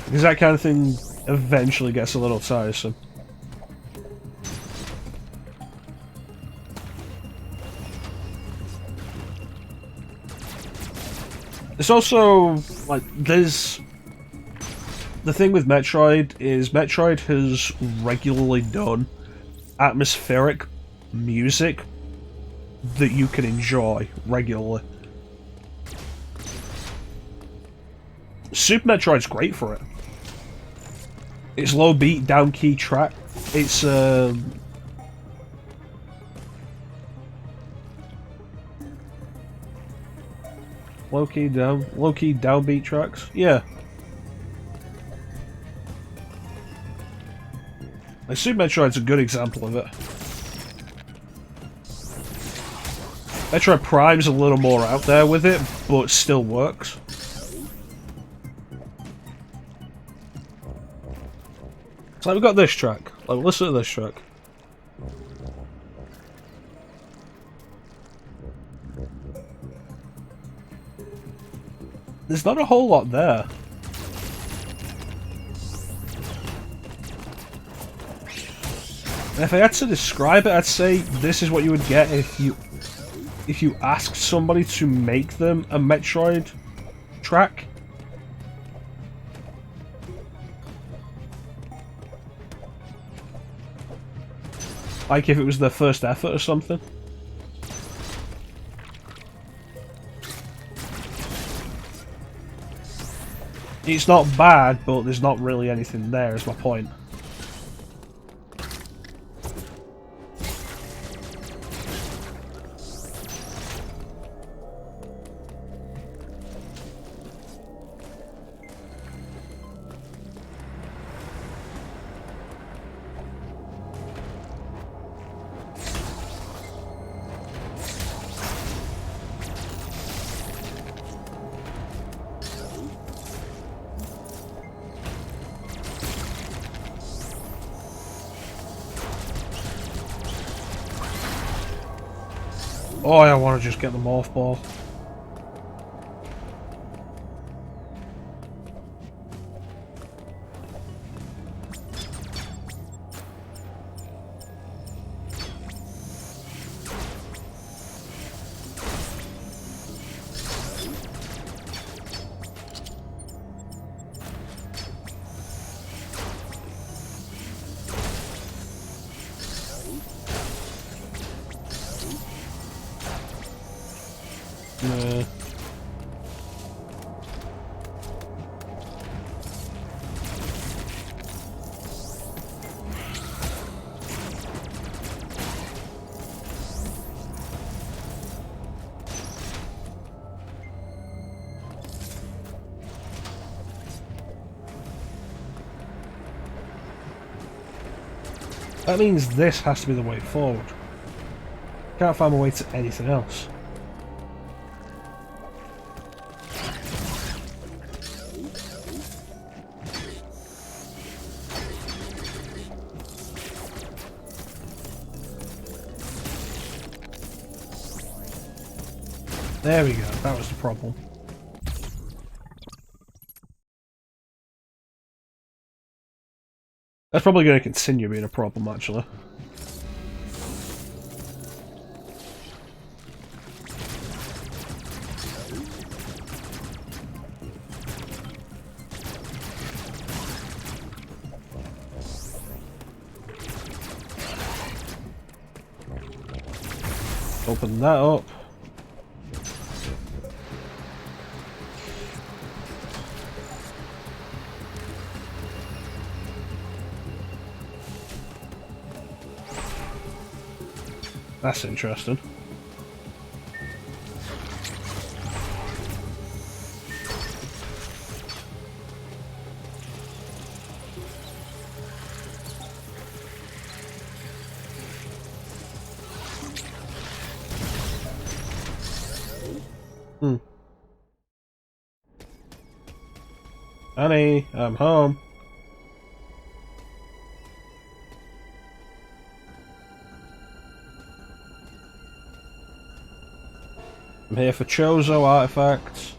S1: Because that kind of thing eventually gets a little tiresome. It's also, like, there's... The thing with Metroid is Metroid has regularly done atmospheric music that you can enjoy regularly. Super Metroid's great for it. It's low beat, down key track. It's low key downbeat tracks. Yeah. Like, Super Metroid's a good example of it. Metroid Prime's a little more out there with it, but still works. So we've got this track. Like, listen to this track. There's not a whole lot there. If I had to describe it, I'd say this is what you would get if you asked somebody to make them a Metroid track. Like if it was their first effort or something. It's not bad, but there's not really anything there, is my point. Oh, I want to just get the morph ball. Nah. That means this has to be the way forward. Can't find my way to anything else. There we go, that was the problem. That's probably going to continue being a problem, actually. Open that up. That's interesting. Honey, I'm home. I'm here for Chozo artifacts.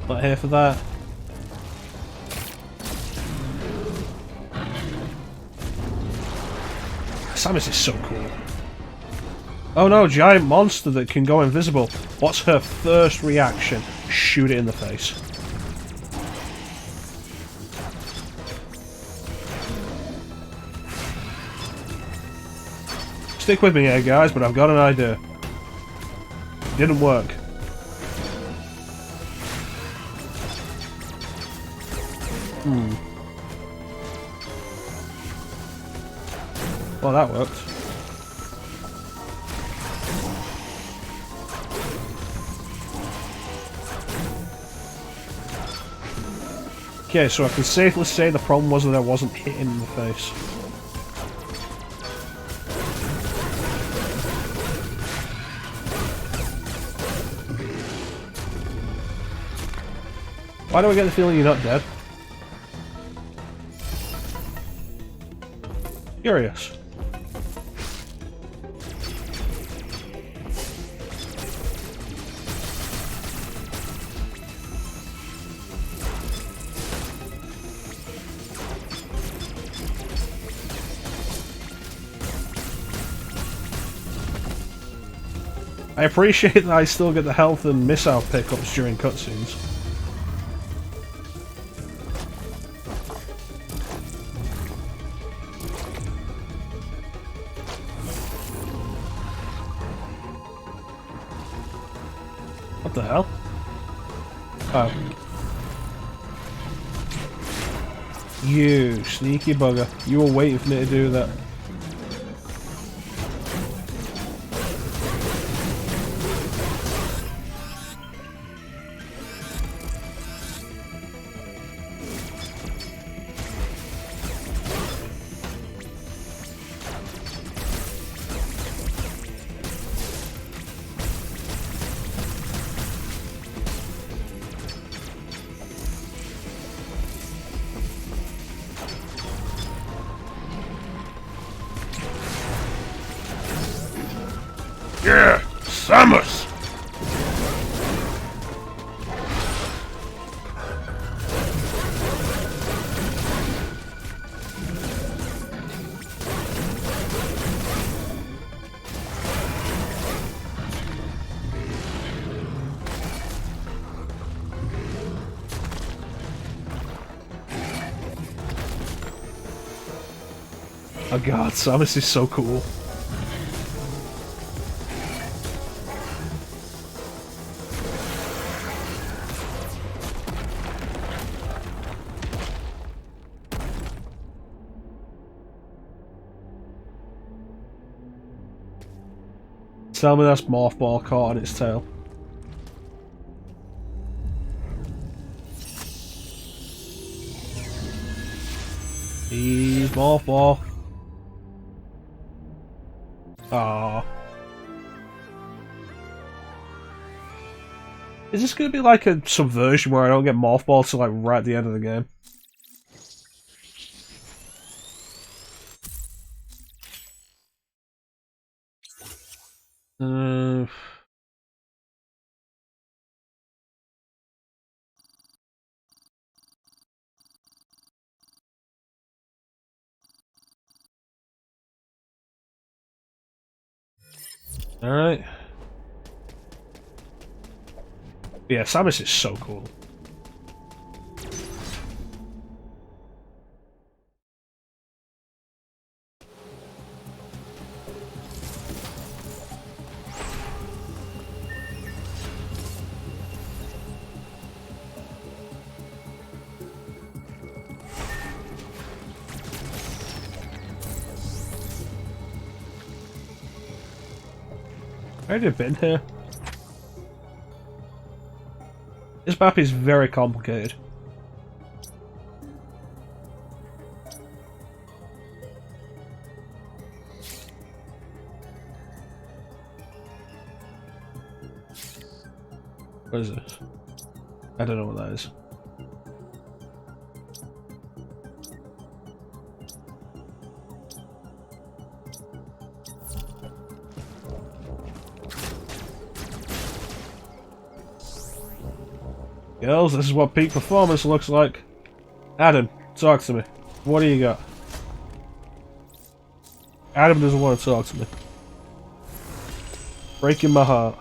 S1: Not here for that. Samus is so cool. Oh no, giant monster that can go invisible. What's her first reaction? Shoot it in the face. Stick with me here, guys, but I've got an idea. Didn't work. Well, that worked. Okay, so I can safely say the problem was that I wasn't hitting in the face. Why do I get the feeling you're not dead? Curious. I appreciate that I still get the health and missile pickups during cutscenes. What the hell? Oh. You sneaky bugger. You were waiting for me to do that. Yeah, Samus! Oh god, Samus is so cool. Tell me that's Morph Ball caught on its tail. He's Morph Ball. Aww. Is this gonna be like a subversion where I don't get Morph Ball till like right at the end of the game? Alright. Yeah, Samus is so cool. I've already been here. This map is very complicated. What is this? I don't know what that is. Girls, this is what peak performance looks like. Adam, talk to me. What do you got? Adam doesn't want to talk to me. Breaking my heart.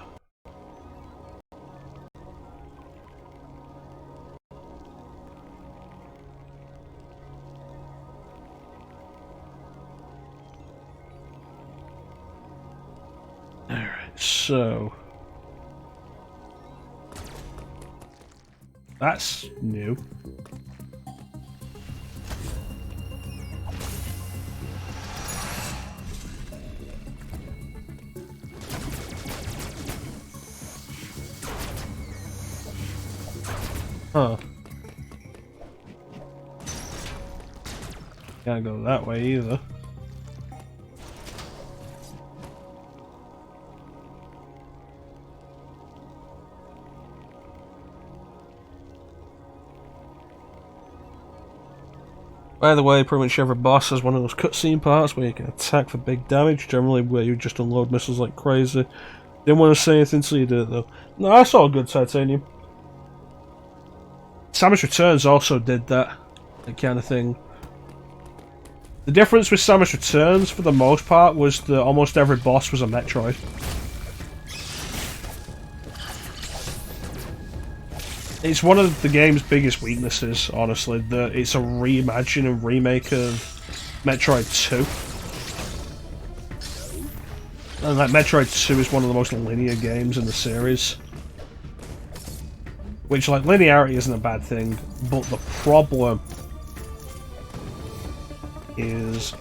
S1: Alright, so... That's new. Huh. Can't go that way either. By the way, pretty much every boss has one of those cutscene parts where you can attack for big damage, generally where you just unload missiles like crazy. Didn't want to say anything until you did it though. No, I saw a good titanium. Samus Returns also did that kind of thing. The difference with Samus Returns, for the most part, was that almost every boss was a Metroid. It's one of the game's biggest weaknesses, honestly, that it's a reimagine and remake of Metroid 2. And like Metroid 2 is one of the most linear games in the series. Which, like, linearity isn't a bad thing, but the problem is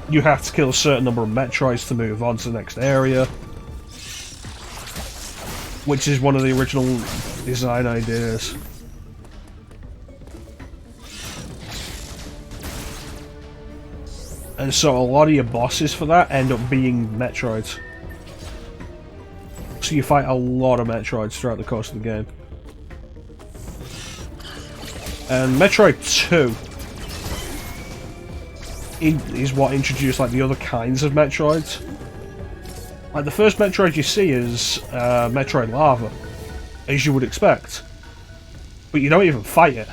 S1: you have to kill a certain number of Metroids to move on to the next area. Which is one of the original design ideas. And so a lot of your bosses for that end up being Metroids. So you fight a lot of Metroids throughout the course of the game. And Metroid 2 is what introduced like the other kinds of Metroids. Like the first Metroid you see is Metroid Lava, as you would expect, but you don't even fight it.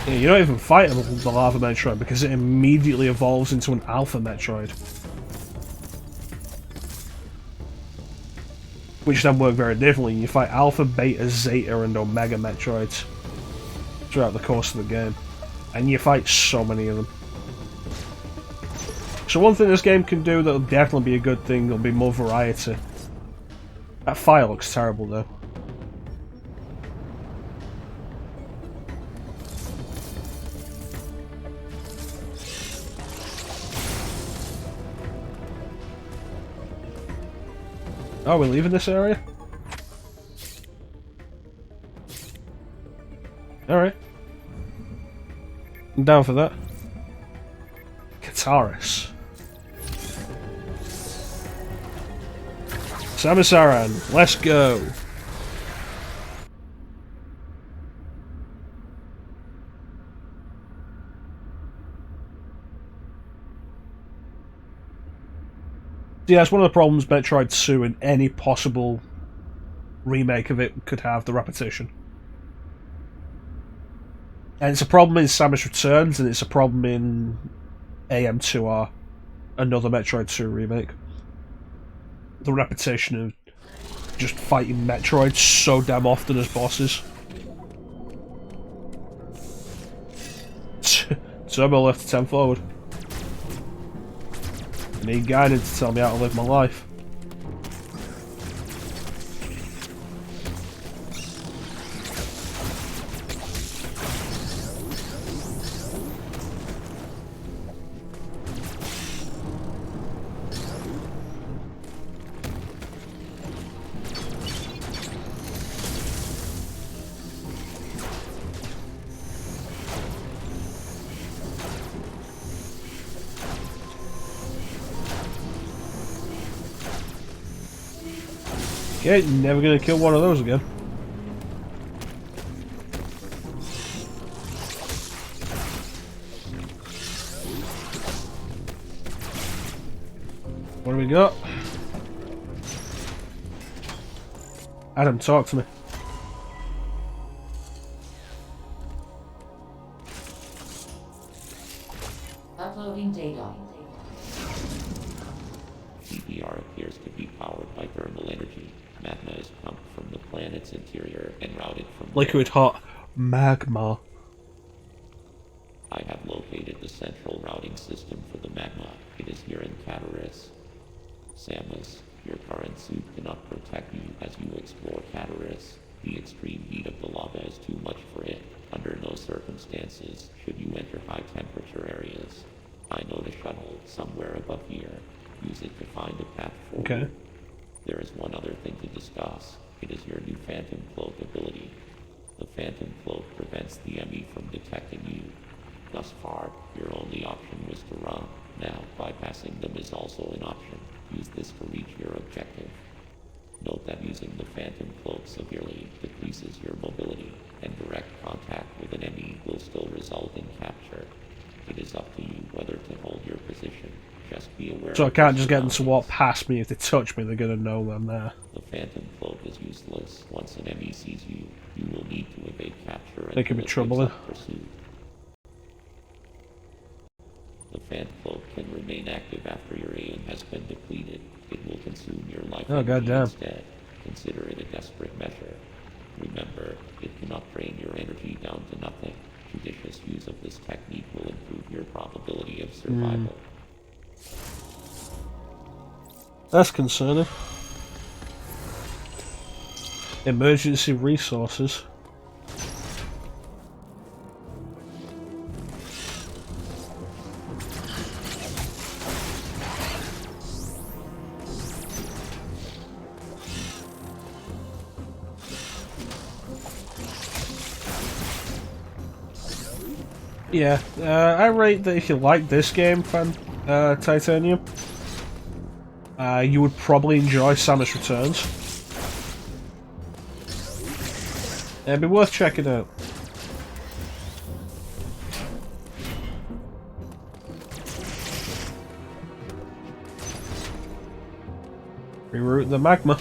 S1: Yeah, you don't even fight the Lava Metroid because it immediately evolves into an Alpha Metroid. Which then work very differently. You fight Alpha, Beta, Zeta, and Omega Metroids throughout the course of the game. And you fight so many of them. So one thing this game can do that'll definitely be a good thing, there'll be more variety. That fire looks terrible though. Oh, we're leaving this area? Alright. I'm down for that. Kataris. Samus Aran, let's go! Yeah, it's one of the problems Metroid 2 and any possible remake of it could have, the repetition. And it's a problem in Samus Returns, and it's a problem in e.m.m.i, another Metroid 2 remake. The repetition of just fighting Metroids so damn often as bosses. Turbo left to 10 forward. I need guidance to tell me how to live my life. Okay, never gonna kill one of those again. What do we got? Adam, talk to me.
S2: Uploading data.
S3: CPR appears to be powered by thermal energy. Magma is pumped from the planet's interior and routed from
S1: Liquid hot magma.
S3: I have located the central routing system for the magma. It is here in Cataris. Samus, your current suit cannot protect you as you explore Cataris. The extreme heat of the lava is too much for it. Under no circumstances should you enter high temperature areas. I know the shuttle somewhere above here. Use it to find a path forward.
S1: Okay.
S3: There is one other thing to discuss. It is your new Phantom Cloak ability. The Phantom Cloak prevents the e.m.m.i from detecting you. Thus far, your only option was to run. Now, bypassing them is also an option. Use this to reach your objective. Note that using the Phantom Cloak severely decreases your mobility, and direct contact with an e.m.m.i will still result in capture. It is up to you whether to hold your position. Just be aware.
S1: So I can't just get them to walk past me. If they touch me, they're gonna know I'm there.
S3: The Phantom Cloak is useless. Once an e.m.m.i sees you, you will need to evade capture
S1: They could be
S3: until it
S1: troubling.
S3: picks up pursuit. The Phantom Cloak can remain active after your aim has been depleted. It will consume your life
S1: Oh,
S3: energy
S1: goddamn.
S3: instead. Consider it a desperate measure. Remember, it cannot drain your energy down to nothing. Judicious use of this technique will improve your probability of survival.
S1: That's concerning. Emergency resources. Yeah, I rate that if you like this game, Titanium, you would probably enjoy Samus Returns. It'd be worth checking out. Reroute the magma.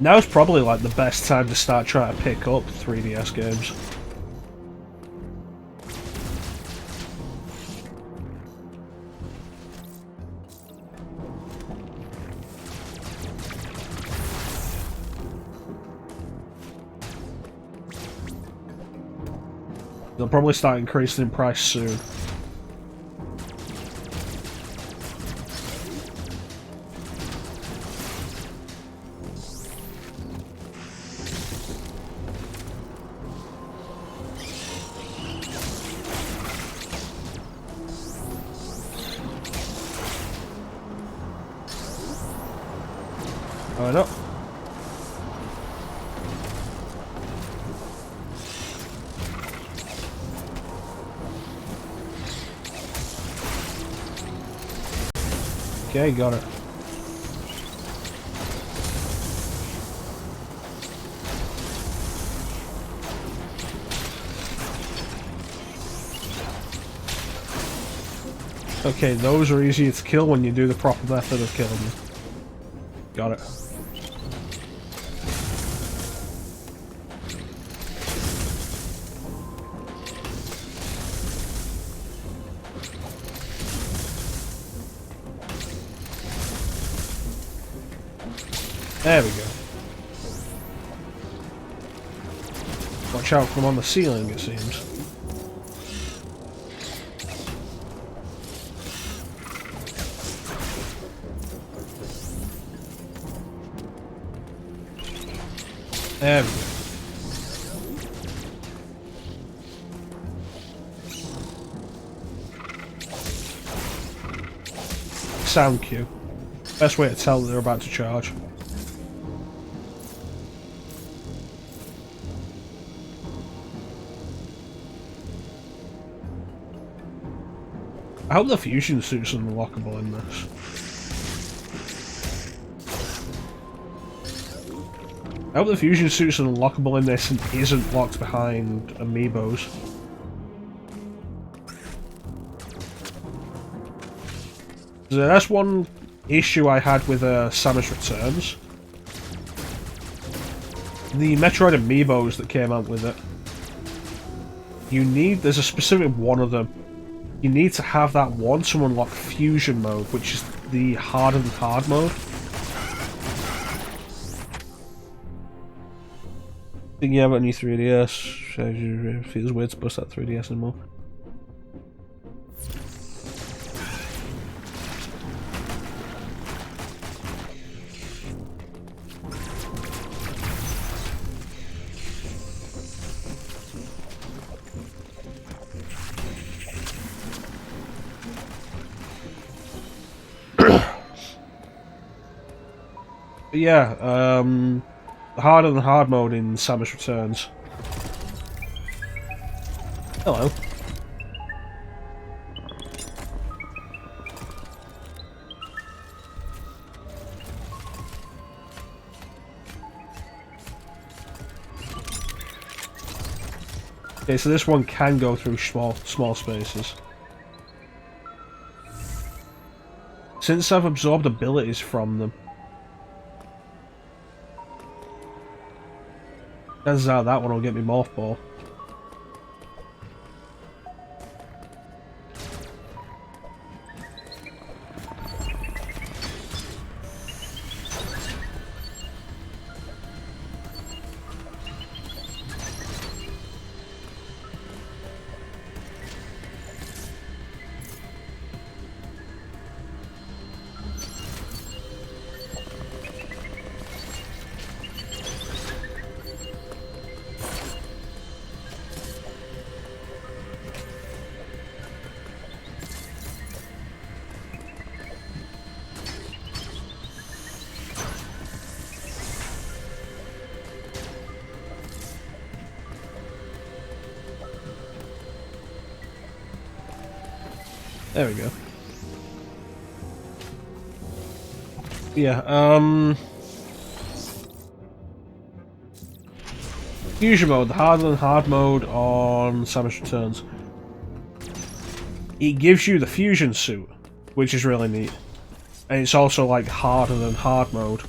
S1: Now's probably like the best time to start trying to pick up 3DS games. They'll probably start increasing in price soon. Oh no. Okay, got it. Okay, those are easier to kill when you do the proper method of killing them. Got it. There we go. Watch out from on the ceiling, it seems. There we go. Sound cue. Best way to tell that they're about to charge. I hope the fusion suit's unlockable in this. I hope the fusion suit's unlockable in this and isn't locked behind amiibos. So that's one issue I had with Samus Returns. The Metroid amiibos that came out with it. There's a specific one of them. You need to have that one to unlock Fusion mode, which is the hardened hard mode. Thinking about a new 3DS. Feels weird to bust that 3DS anymore. But yeah, the harder than hard mode in Samus Returns. Hello. Okay, so this one can go through small spaces. Since I've absorbed abilities from them, turns out that one will get me Morph Ball. There we go. Yeah, Fusion mode, the harder than hard mode on Samus Returns. It gives you the fusion suit, which is really neat. And it's also like harder than hard mode.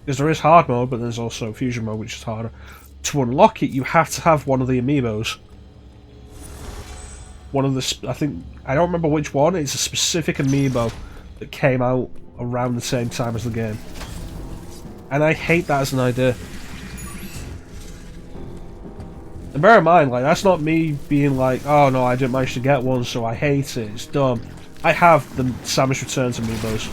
S1: Because there is hard mode, but there's also fusion mode, which is harder. To unlock it, you have to have one of the amiibos. One of the, I don't remember which one, it's a specific amiibo that came out around the same time as the game. And I hate that as an idea. And bear in mind, like, that's not me being like, oh no, I didn't manage to get one, so I hate it, it's dumb. I have the Samus Returns amiibos.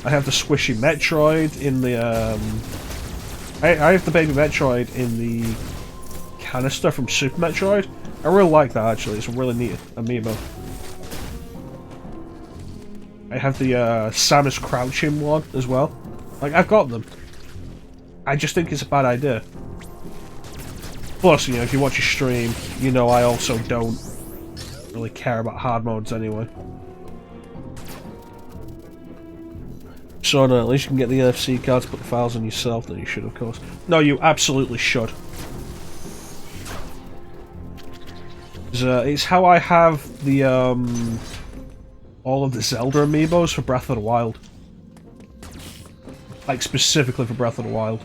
S1: I have the squishy Metroid in the, I have the baby Metroid in the canister from Super Metroid. I really like that, actually, it's a really neat amiibo. I have the, Samus crouching one as well. Like, I've got them. I just think it's a bad idea. Plus, you know, if you watch a stream, you know I also don't really care about hard modes anyway. So no, at least you can get the NFC card to put the files on yourself, that you should, of course. No, you absolutely should. It's how I have the, all of the Zelda amiibos for Breath of the Wild. Like, specifically for Breath of the Wild.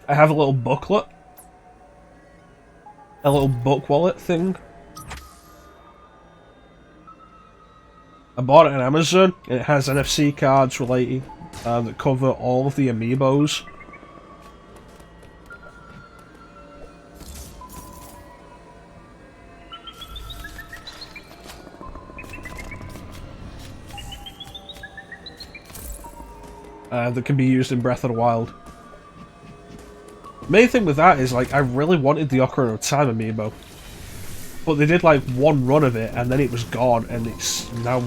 S1: I have a little booklet. A little book wallet thing. I bought it on Amazon, and it has NFC cards related that cover all of the amiibos. That can be used in Breath of the Wild. The main thing with that is, like, I really wanted the Ocarina of Time amiibo. But they did, like, one run of it, and then it was gone, and it's now,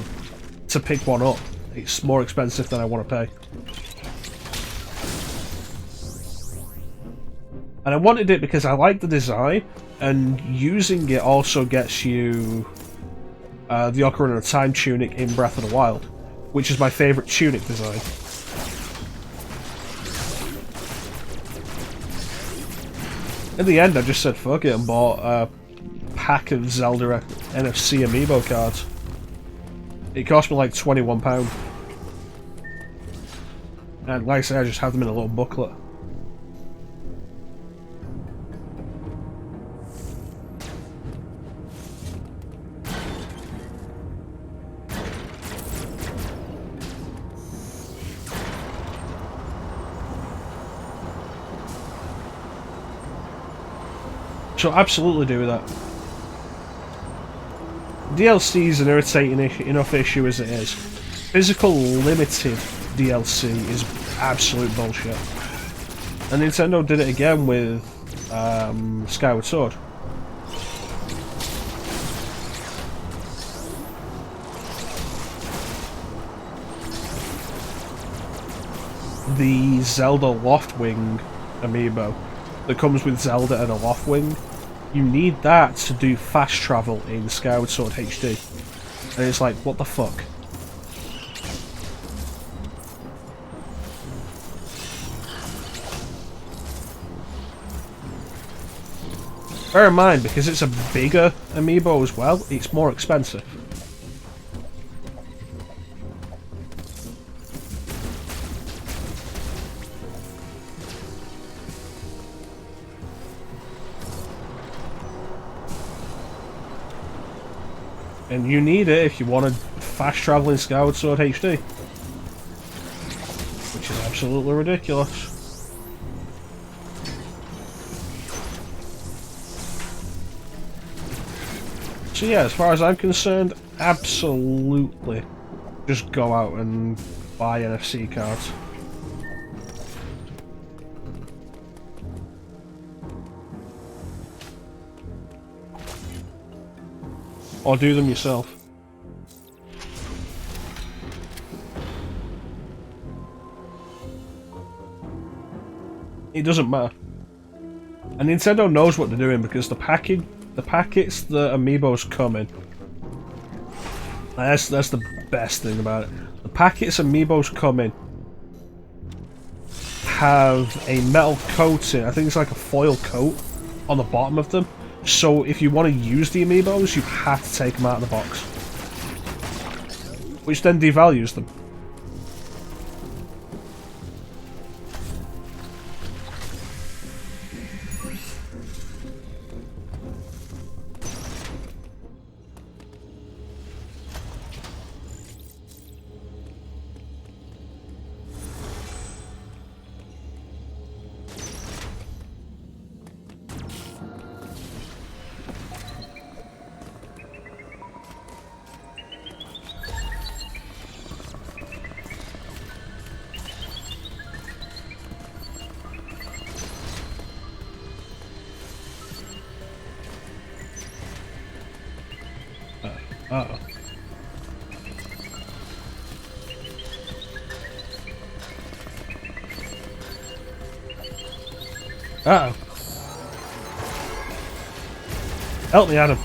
S1: to pick one up, it's more expensive than I want to pay. And I wanted it because I like the design, and using it also gets you the Ocarina of Time tunic in Breath of the Wild, which is my favourite tunic design. In the end, I just said fuck it and bought a pack of Zelda NFC amiibo cards. It cost me like £21. And like I say, I just have them in a little booklet. So absolutely do that. DLC is an irritating enough issue as it is. Physical limited DLC is absolute bullshit. And Nintendo did it again with Skyward Sword. The Zelda Loftwing amiibo that comes with Zelda and a Loftwing. You need that to do fast travel in Skyward Sword HD. And it's like, what the fuck? Bear in mind, because it's a bigger amiibo as well, it's more expensive. And you need it if you want to fast travel in Skyward Sword HD. Which is absolutely ridiculous. So yeah, as far as I'm concerned, absolutely just go out and buy NFC cards. Or do them yourself. It doesn't matter. And Nintendo knows what they're doing because the packets the amiibos come in. That's the best thing about it. The packets amiibos come in have a metal coating. I think it's like a foil coat on the bottom of them. So if you want to use the amiibos, you have to take them out of the box, which then devalues them. Uh-oh. Uh-oh. Help me, Adam.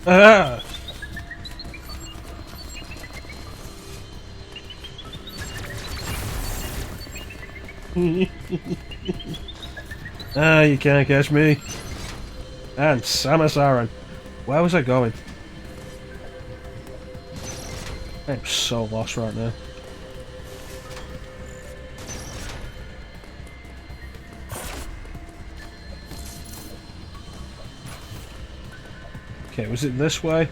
S1: Ah! Ah, you can't catch me. And Samus Aran. Where was I going? I'm so lost right now. Okay, was it this way?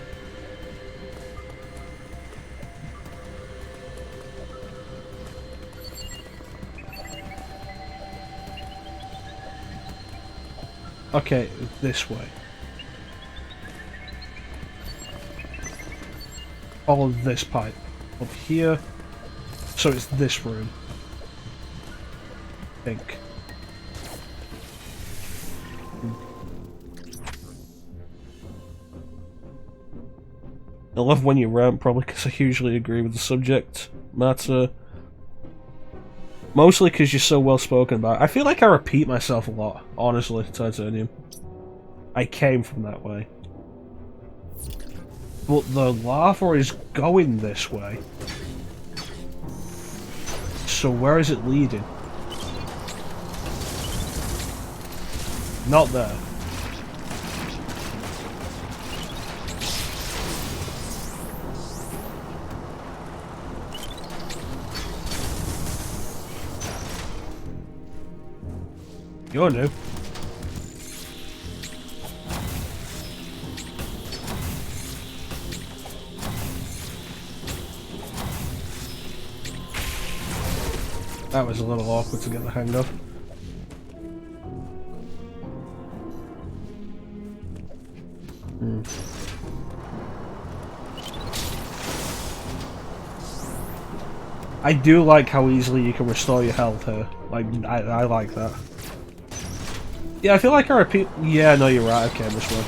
S1: Okay, this way. Follow this pipe. Up here. So it's this room. I think. I love when you rant, probably because I usually agree with the subject matter. Mostly because you're so well spoken about it. I feel like I repeat myself a lot, honestly, Titanium. I came from that way. But the lava is going this way. So where is it leading? Not there. You're new. That was a little awkward to get the hang of. I do like how easily you can restore your health here. Like, I like that. Yeah, I feel like I repeat... Yeah, no, you're right, I came this way.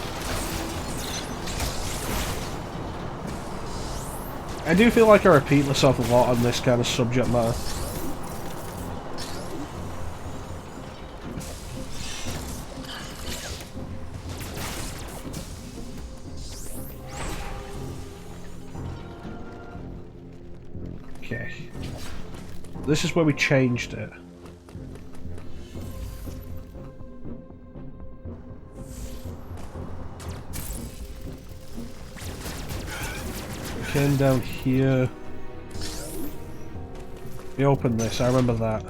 S1: I do feel like I repeat myself a lot on this kind of subject matter. Okay. This is where we changed it. Came down here. We opened this, I remember that.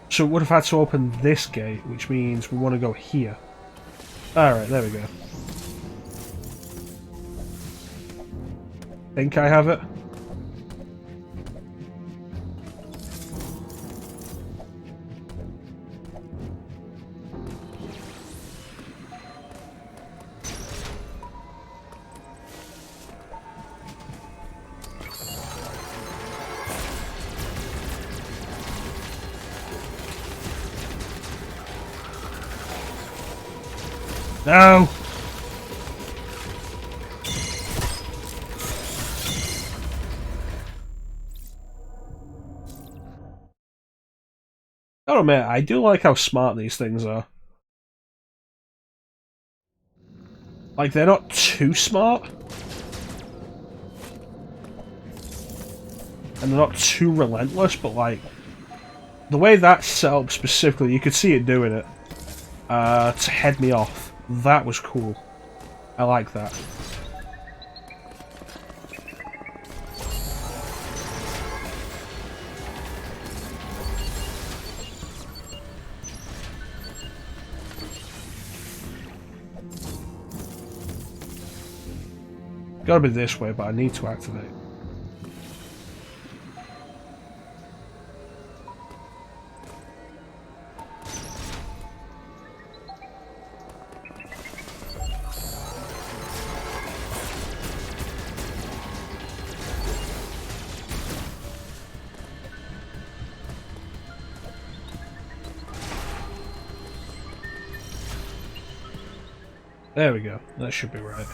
S1: So we would have had to open this gate, which means we want to go here. Alright, there we go. Think I have it? No! I don't admit, I do like how smart these things are. Like, they're not too smart. And they're not too relentless, but like, the way that's set up specifically, you could see it doing it. To head me off. That was cool. I like that. Gotta be this way, but I need to activate. There we go. That should be right.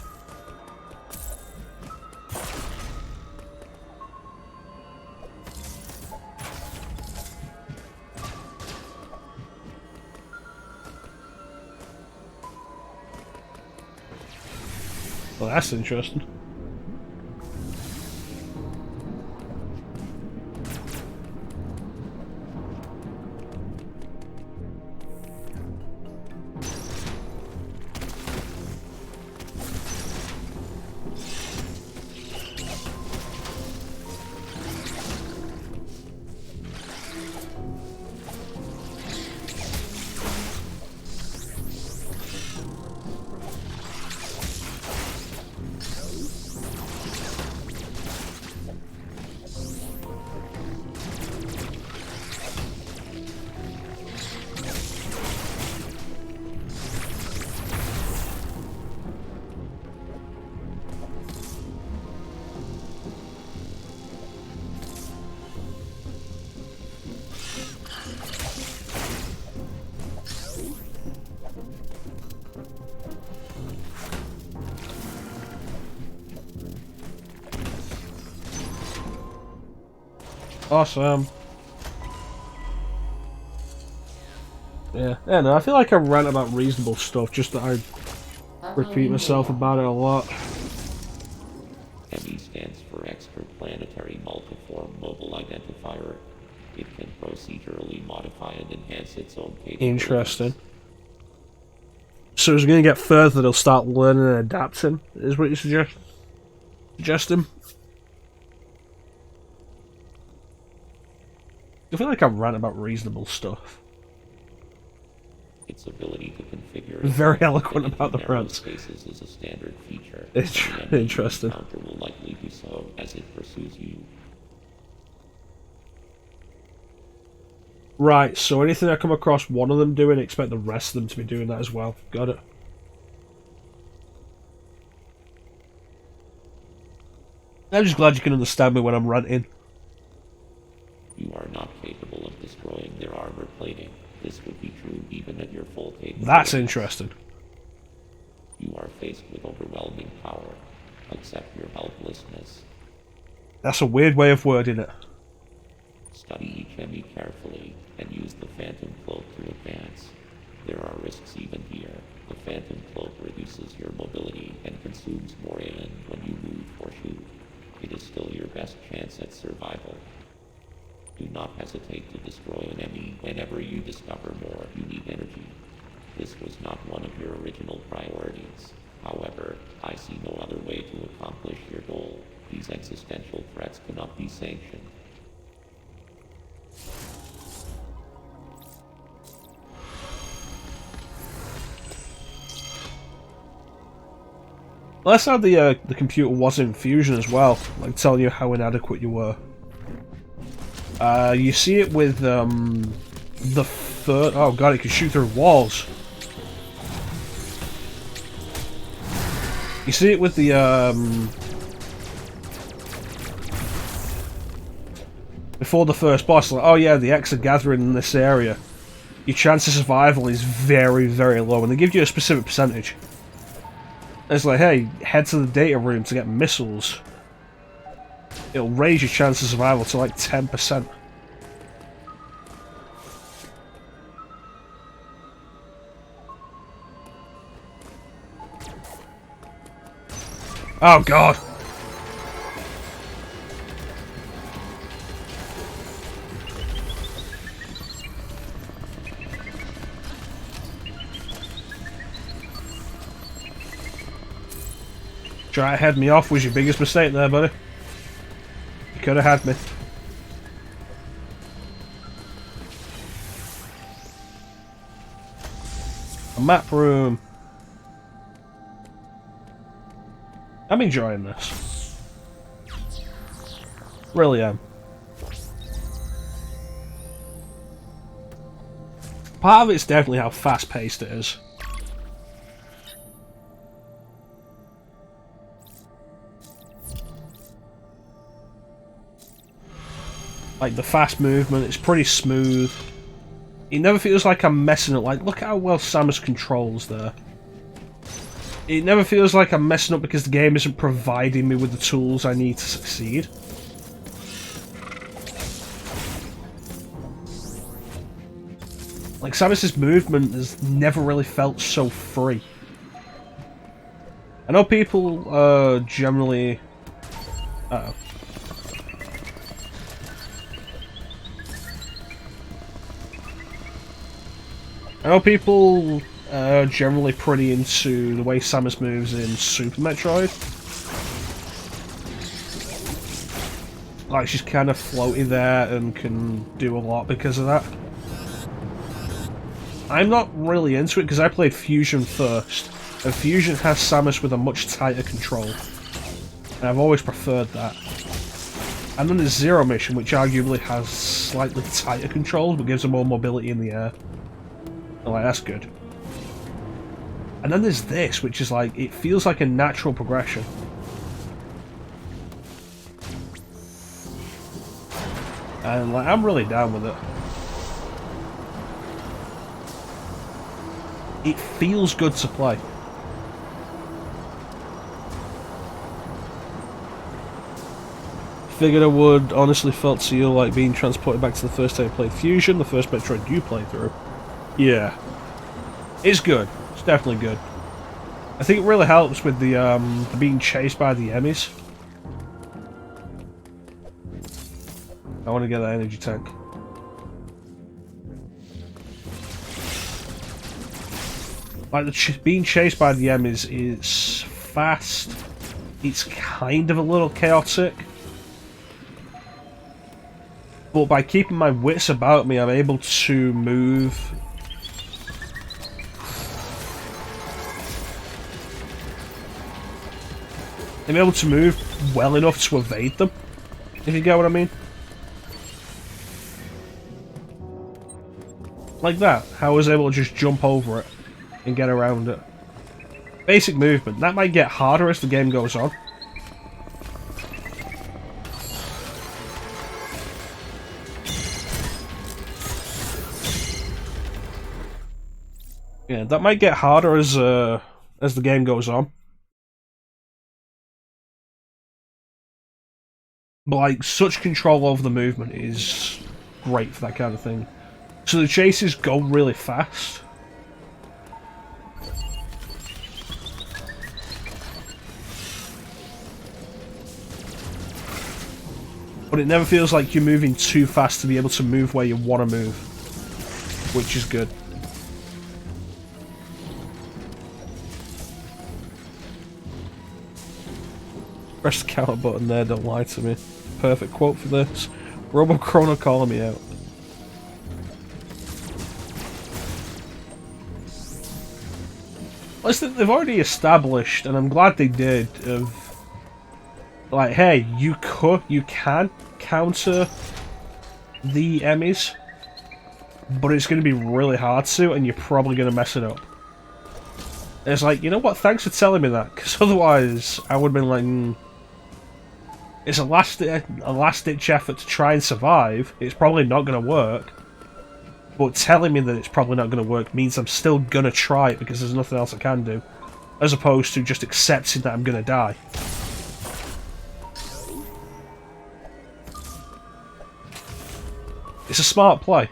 S1: Well, that's interesting. Awesome. Yeah, no, I feel like I rant about reasonable stuff, just that I repeat myself about it a lot.
S3: e.m.m.i stands for Extraplanetary Multiform Mobile Identifier. It can procedurally modify and enhance its own capabilities.
S1: Interesting. So as we're going to get further, they'll start learning and adapting, is what you suggesting? I feel like I rant about reasonable stuff.
S3: Its ability to configure
S1: Very eloquent about the rants.
S3: spaces is a standard feature.
S1: Interesting.
S3: The encounter will likely do so as it pursues you.
S1: Right, so anything I come across one of them doing, expect the rest of them to be doing that as well. Got it. I'm just glad you can understand me when I'm ranting.
S3: You are not capable of destroying their armor plating. This would be true even at your full capability.
S1: That's interesting.
S3: You are faced with overwhelming power. Accept your helplessness.
S1: That's a weird way of wording it.
S3: Study e.m.m.i carefully and use the Phantom Cloak to advance. There are risks even here. The Phantom Cloak reduces your mobility and consumes more e.m.m.i when you move or shoot. It is still your best chance at survival. Do not hesitate to destroy an enemy whenever you discover more. You need energy. This was not one of your original priorities. However, I see no other way to accomplish your goal. These existential threats cannot be sanctioned.
S1: Well, that's how the computer was in Fusion as well, like telling you how inadequate you were. You see it with the third. Oh god, it can shoot through walls. You see it with the before the first boss. Like, oh yeah, the X are gathering in this area. your chance of survival is very, very low, and they give you a specific percentage. It's like, hey, head to the data room to get missiles. It'll raise your chance of survival to like 10%. Oh god! Try to head me off was your biggest mistake there, buddy. You could have had me. A map room. I'm enjoying this. Really am. Part of it's definitely how fast paced it is. Like the fast movement, it's pretty smooth. It never feels like I'm messing up. Like, look how well Samus controls there. It never feels like I'm messing up because the game isn't providing me with the tools I need to succeed. Like, Samus's movement has never really felt so free. I know people generally... Uh-oh. I know people are generally pretty into the way Samus moves in Super Metroid. Like, she's kind of floaty there and can do a lot because of that. I'm not really into it because I played Fusion first, and Fusion has Samus with a much tighter control. And I've always preferred that. And then there's Zero Mission, which arguably has slightly tighter controls, but gives her more mobility in the air. Like, that's good. And then there's this, which is like, it feels like a natural progression. And like, I'm really down with it. It feels good to play. Figured I would. Honestly felt to you like being transported back to the first time you played Fusion, the first Metroid you played through. Yeah. It's good. It's definitely good. I think it really helps with the being chased by the e.m.m.is. I want to get that energy tank. Like, being chased by the e.m.m.is is fast. It's kind of a little chaotic. But by keeping my wits about me, I'm able to move... I'm able to move well enough to evade them, if you get what I mean. Like that, how I was able to just jump over it and get around it. Basic movement. That might get harder as the game goes on. Yeah, that might get harder as the game goes on. But like, such control over the movement is great for that kind of thing. So the chases go really fast. But it never feels like you're moving too fast to be able to move where you want to move. Which is good. Press the counter button there, don't lie to me. Perfect quote for this. Robo-Chrono calling me out. Listen, they've already established, and I'm glad they did, of... Like, hey, you can counter the e.m.m.is, but it's going to be really hard to, and you're probably going to mess it up. And it's like, you know what, thanks for telling me that, because otherwise I would have been like... It's a last-ditch effort to try and survive. It's probably not going to work. but telling me that it's probably not going to work means I'm still going to try it because there's nothing else I can do, as opposed to just accepting that I'm going to die. It's a smart play.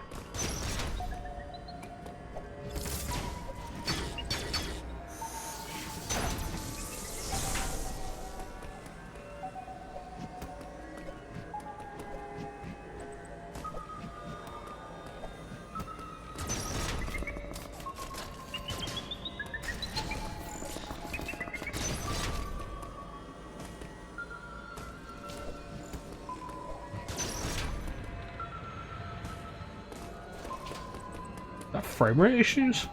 S1: That frame rate issues?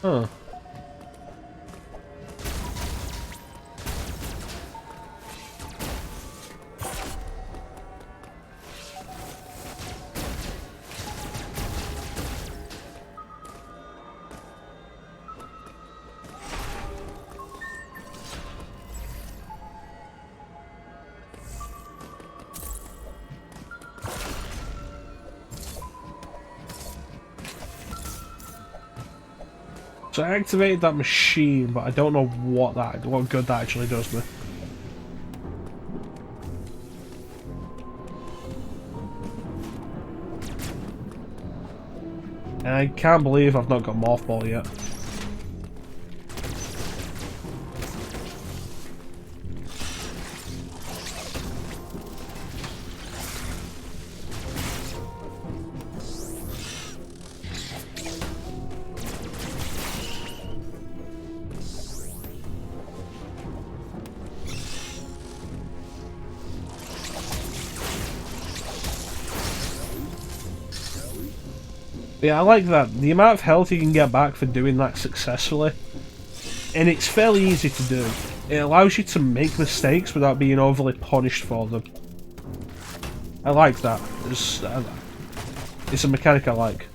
S1: Huh. So I activated that machine, but I don't know what good that actually does me. And I can't believe I've not got Morphball yet. Yeah, I like that. The amount of health you can get back for doing that successfully, and it's fairly easy to do. It allows you to make mistakes without being overly punished for them. I like that. It's a mechanic I like.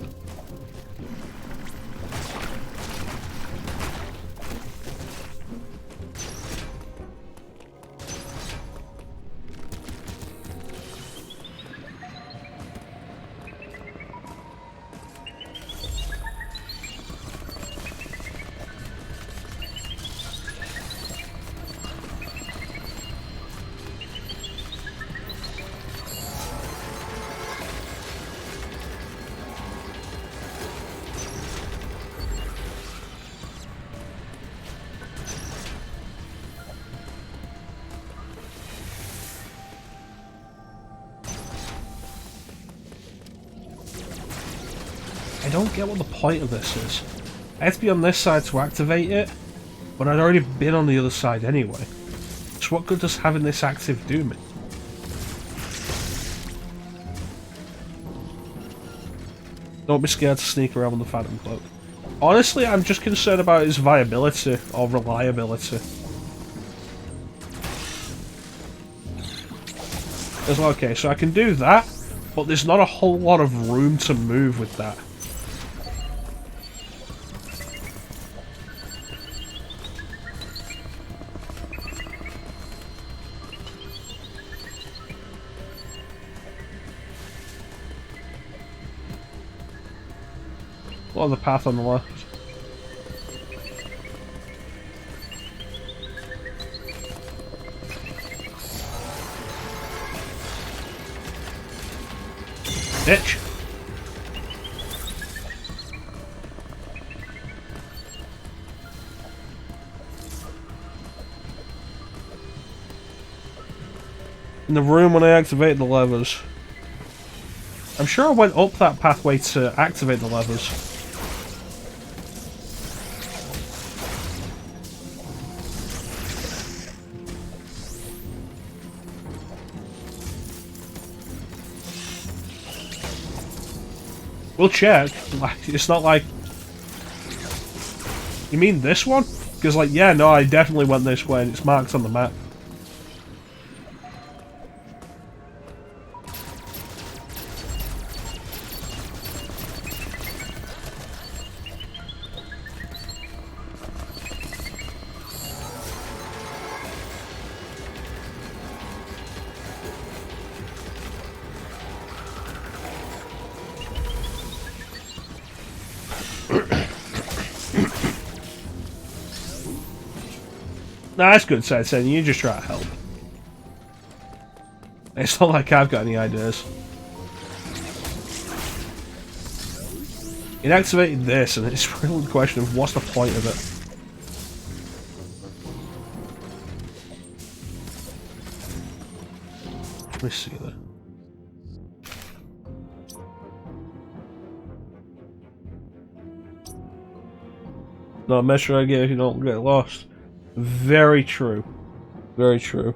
S1: I don't get what the point of this is. I have to be on this side to activate it, but I'd already been on the other side anyway. So what good does having this active do me? Don't be scared to sneak around with the Phantom Cloak. Honestly, I'm just concerned about its viability or reliability. Okay, so I can do that, but there's not a whole lot of room to move with that. On the path on the left. Bitch. In the room when I activate the levers. I'm sure I went up that pathway to activate the levers. We'll check. Like, it's not like... You mean this one? Because, like, yeah, no, I definitely went this way and it's marked on the map. Nah, that's good, Satan. You just try to help. It's not like I've got any ideas. It activated this, and it's really the question of what's the point of it. Let me see that. No, Metroid game, you don't get lost. Very true. Very true.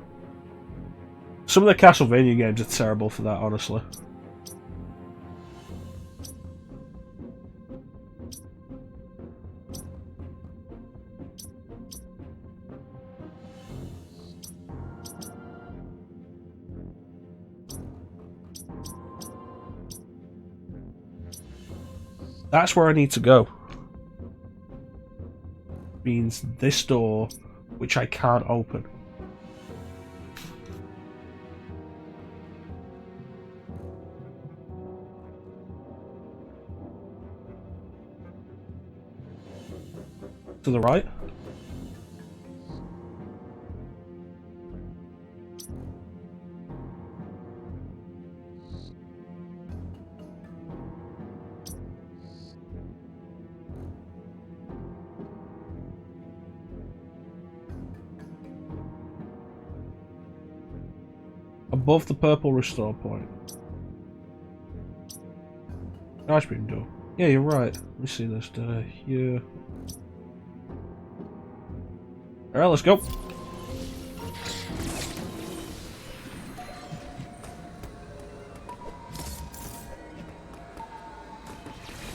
S1: Some of the Castlevania games are terrible for that, honestly. That's where I need to go. Means this door, which I can't open. To the right? Above the purple restore point. Ice cream door. Yeah, you're right. Let me see this. Here. Alright, let's go.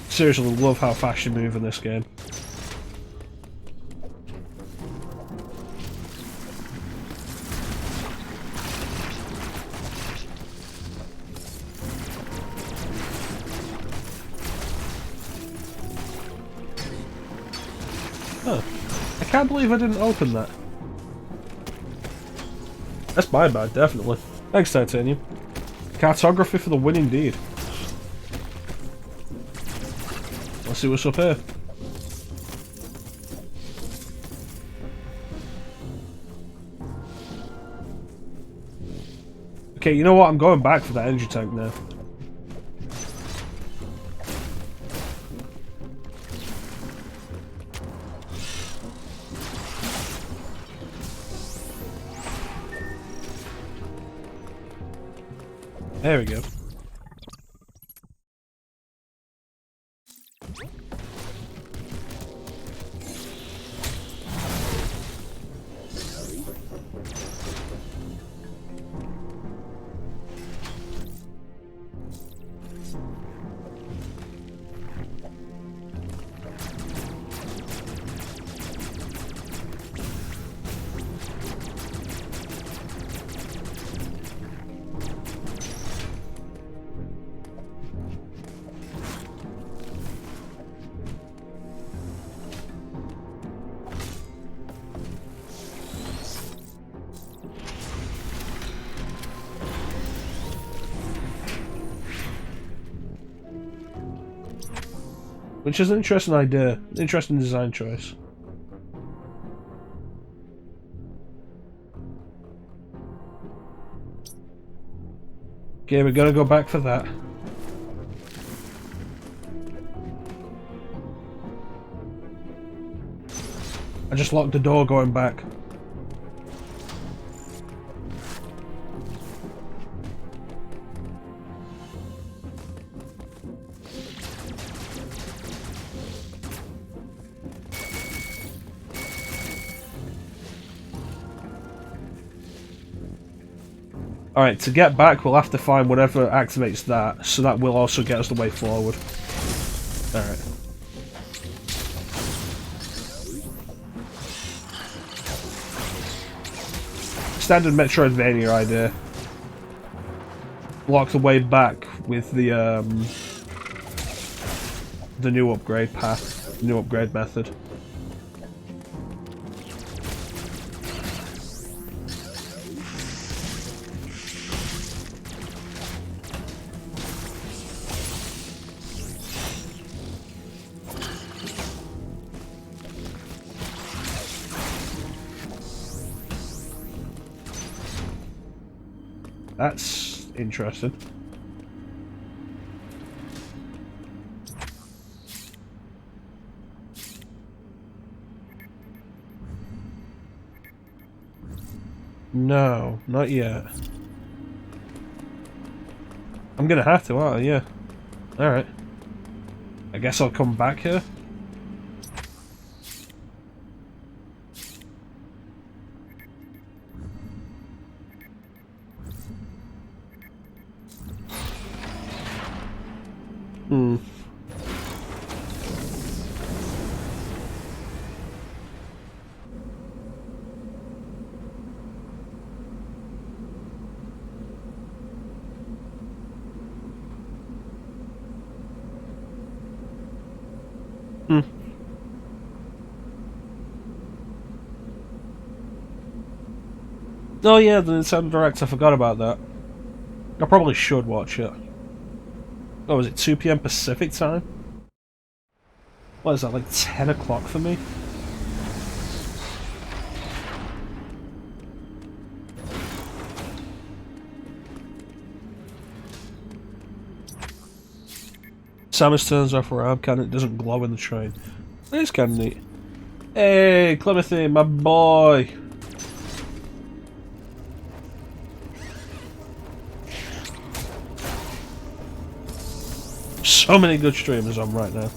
S1: Seriously, love how fast you move in this game. Oh, I can't believe I didn't open that. That's my bad, definitely. Thanks, Titanium. Cartography for the win indeed. Let's see what's up here. Okay, you know what? I'm going back for that energy tank now. There we go. Which is an interesting idea, interesting design choice. Okay, we're gonna go back for that. I just locked the door going back. Alright, to get back we'll have to find whatever activates that, so that will also get us the way forward. Alright. Standard Metroidvania idea. Block the way back with the new upgrade path, new upgrade method. That's interesting. No, not yet. I'm gonna have to, aren't I? Yeah. Alright. I guess I'll come back here. Hmm. Hmm. Oh yeah, the Nintendo Direct, I forgot about that. I probably should watch it. Oh, was it 2 PM Pacific time? What is that, like 10 o'clock for me? Samus turns off her arm cannon, it doesn't glow in the train. It's kind of neat. Hey, Clementine, my boy! So many good streamers on right now.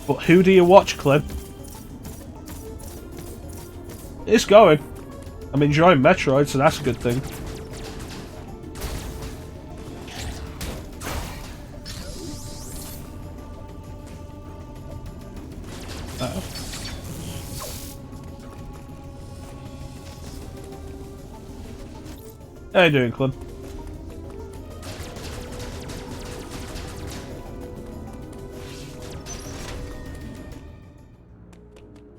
S1: But who do you watch, Clem? It's going. I'm enjoying Metroid, so that's a good thing. Uh-oh. How you doing, Clem?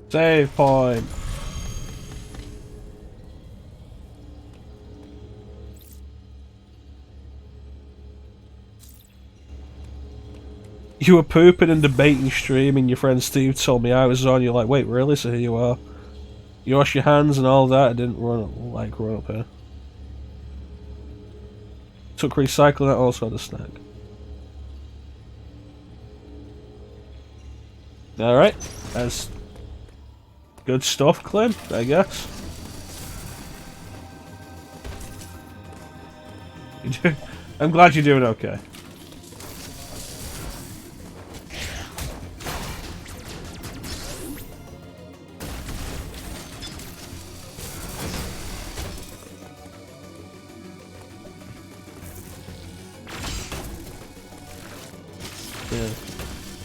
S1: Save point. You were pooping and debating stream and your friend Steve told me I was on. You're like, wait, really? So here you are. You wash your hands and all that. I didn't run up here. Took recycling out also the snack. Alright. That's good stuff, Clem, I guess. I'm glad you're doing okay. Yeah.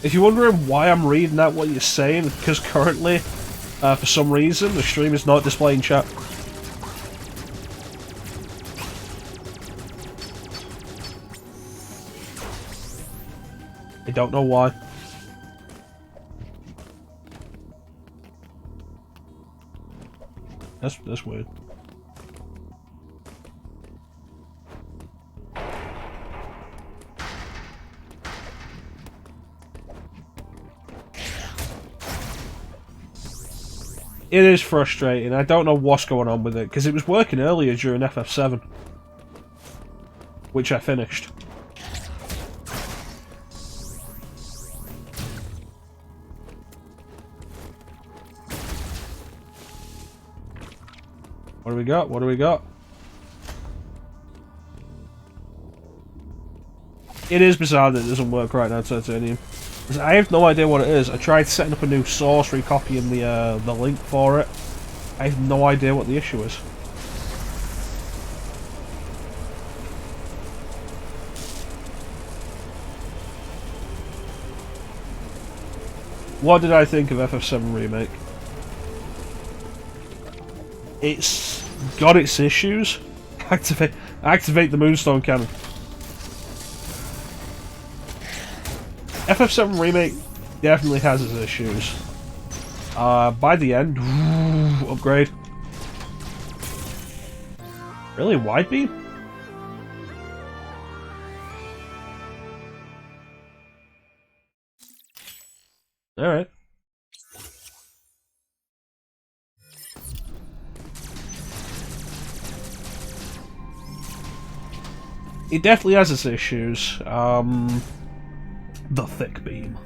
S1: If you're wondering why I'm reading out what you're saying, because currently, for some reason, the stream is not displaying chat. I don't know why. That's weird. It is frustrating. I don't know what's going on with it, because it was working earlier during FF7. Which I finished. What do we got? What do we got? It is bizarre that it doesn't work right now, Titanium. I have no idea what it is. I tried setting up a new source, recopying the link for it. I have no idea what the issue is. What did I think of FF7 Remake? It's got its issues. Activate the Moonstone Cannon. FF7 Remake definitely has its issues. By the end, upgrade. Really, wide beam? Alright. it definitely has its issues. The thick beam.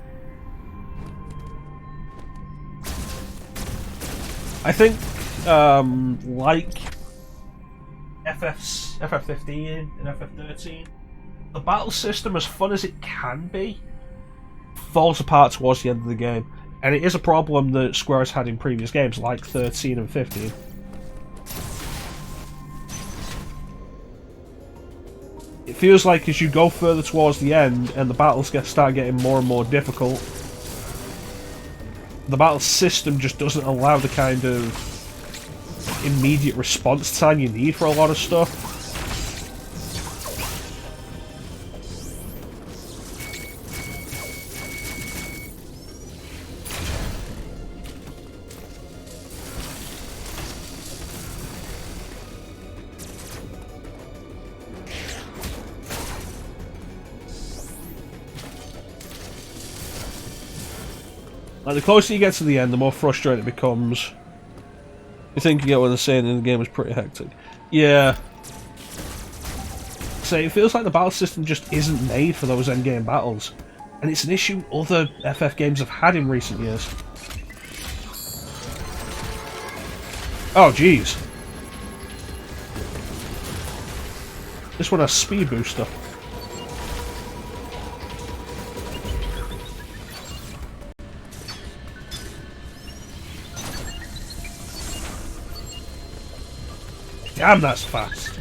S1: I think, like FF15 and FF13, the battle system, as fun as it can be, falls apart towards the end of the game. And it is a problem that Square has had in previous games, like 13 and 15. It feels like as you go further towards the end and the battles start getting more and more difficult, the battle system just doesn't allow the kind of immediate response time you need for a lot of stuff. Like, the closer you get to the end, the more frustrating it becomes. You think you get what they're saying, and the game is pretty hectic. Yeah. So it feels like the battle system just isn't made for those endgame battles. And it's an issue other FF games have had in recent years. Oh, jeez. This one has speed booster. Damn, that's fast.